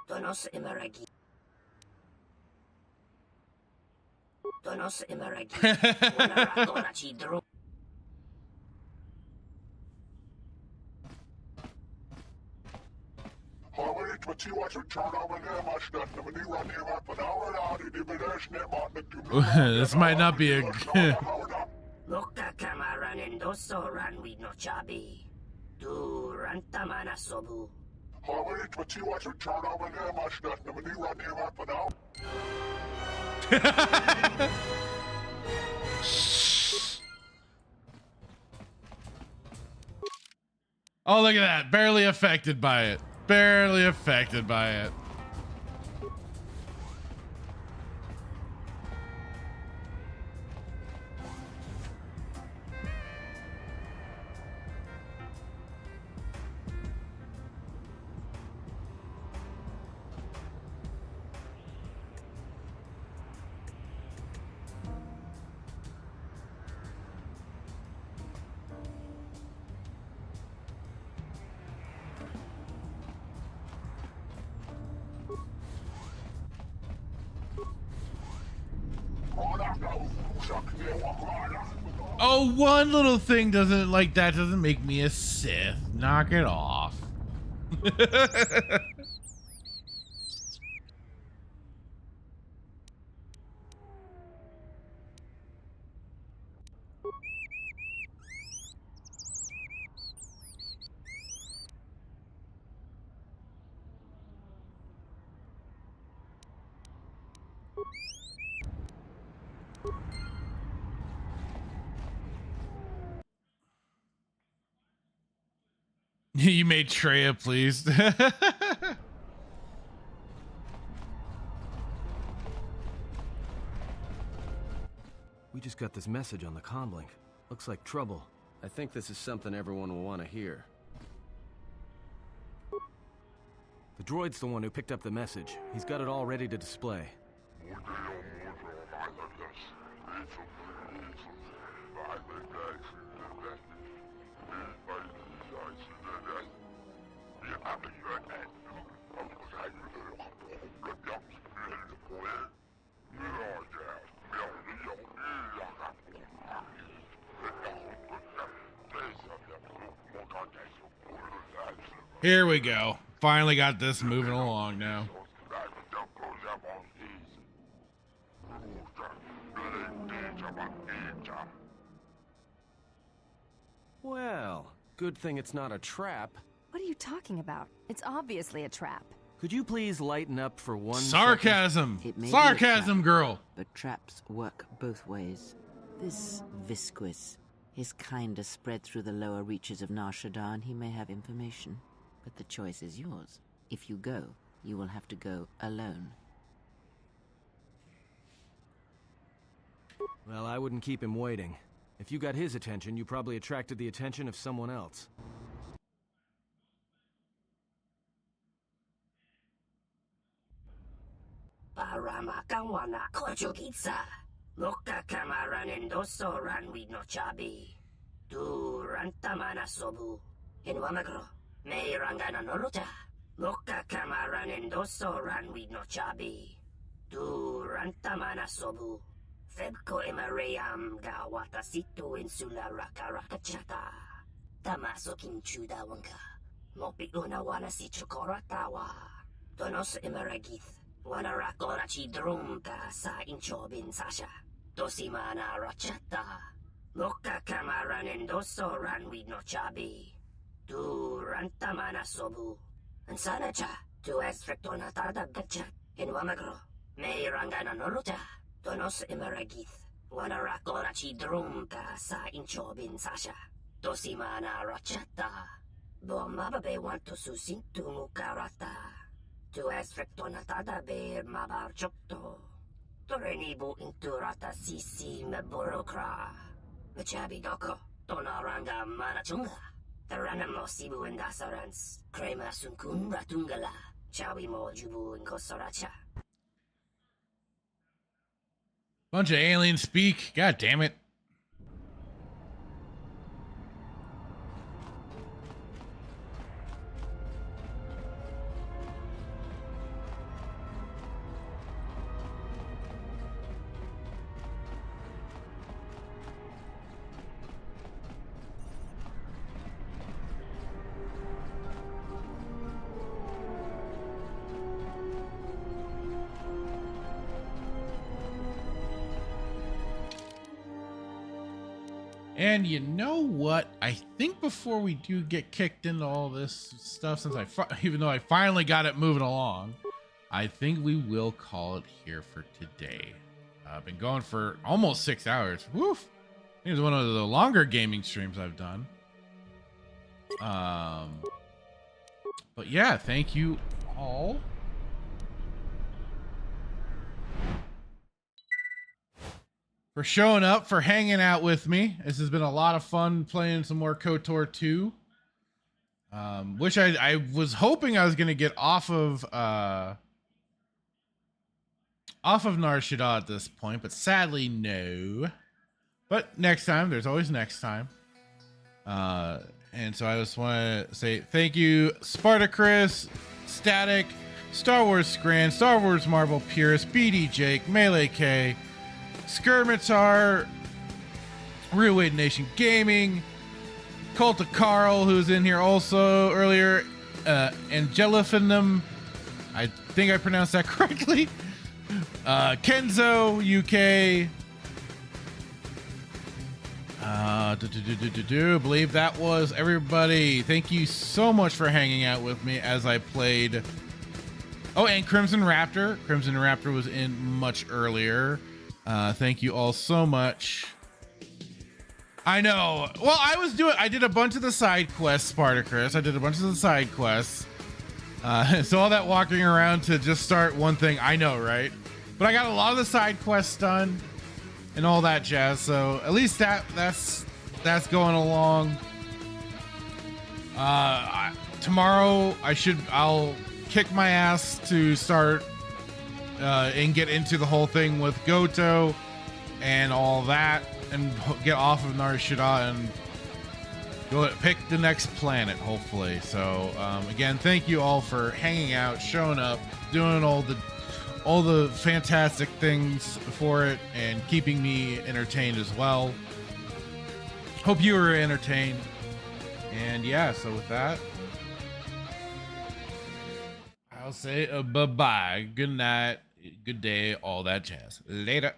Donos imaragi. Donos imaragi. Wanaratora chidro. This might not be a Loka kamaran endosoran we no chabi. Du rantamana sobu. Oh, look at that. Barely affected by it. Barely affected by it. Oh, one little thing doesn't like that doesn't make me a Sith. Knock it off. You made Treya pleased. We just got this message on the comlink. Looks like trouble. I think this is something everyone will want to hear. The droid's the one who picked up the message. He's got it all ready to display. Here we go. Finally got this moving along now. Well, good thing it's not a trap. What are you talking about? It's obviously a trap. Could you please lighten up for one Sarcasm! It may be a Sarcasm, trap, girl! But traps work both ways. This Visquis, his kind is spread through the lower reaches of Nar Shaddaa, and he may have information. But the choice is yours. If you go, you will have to go alone. Well, I wouldn't keep him waiting. If you got his attention, you probably attracted the attention of someone else. Paramakawana Kojukitsa. Loka Kamaran Endoso Ranwi no Chabi. Du Rantamana Sobu. In Wamagro. May Rangana Noruta. Loka Kamaran Endoso Ranwi no Chabi. Du Rantamana Sobu. Febko Emarayam Gawata Situ Insula Rakarakachata. Tamaso Kinchuda Wanka. Mopi Unawana si Chokoratawa. Donos Emaragith. Wanarakora Chidrumka sa Inchobin Sasha. Dosimana Rachata. Loka Kamaran Endoso Ranwi no Chabi. Du Rantamana Sobu. And Sanacha. Tu Estrictona Tada Gachat. In Wamagro. May Rangana Noruta. Donos Emaragith. Wanarakora Chidrumka sa Inchobin Sasha. Dosimana Rachata. Bomababe want to susintu mukarata. Tu Estrictona Tada Bear Mabar Chokto. Torenibu Inturata Sisi Meborokra. Machabi Doko. Tonaranga Manachunga. Taranamo Sibu and Dasarans. Krema Sunkun Ratungala. Chawi Mo Jubu and Kosoracha. Bunch of aliens speak. God damn it. And you know what? I think before we do get kicked into all this stuff, since even though I finally got it moving along, I think we will call it here for today. I've been going for almost 6 hours. Woof! I think it's one of the longer gaming streams I've done. But yeah, thank you all. For showing up, for hanging out with me. This has been a lot of fun playing some more KOTOR 2. Which I was hoping I was going to get off of Nar Shaddaa at this point, but sadly no. But next time, there's always next time. And so I just want to say thank you, Spartacus, Static, Star Wars Scran, Star Wars Marvel Purist, BD Jake, Melee K, Skirmitar, Real Weight Nation Gaming, Cult of Carl, who's in here also earlier, Angelifinum, I think I pronounced that correctly, Kenzo UK, I believe that was everybody. Thank you so much for hanging out with me as I played. Oh, and Crimson Raptor. Crimson Raptor was in much earlier. Thank you all so much. I know. Well, I did a bunch of the side quests, Spartacus. I did a bunch of the side quests. So all that walking around to just start one thing, I know, right? But I got a lot of the side quests done and all that jazz. So at least that's going along. Tomorrow I'll kick my ass to start and get into the whole thing with Goto and all that, and get off of Nar Shaddaa and go pick the next planet, hopefully. So again, thank you all for hanging out, showing up, doing all the fantastic things for it, and keeping me entertained as well. Hope you were entertained. And yeah, so with that, I'll say bye-bye, good night, good day, all that jazz. Later.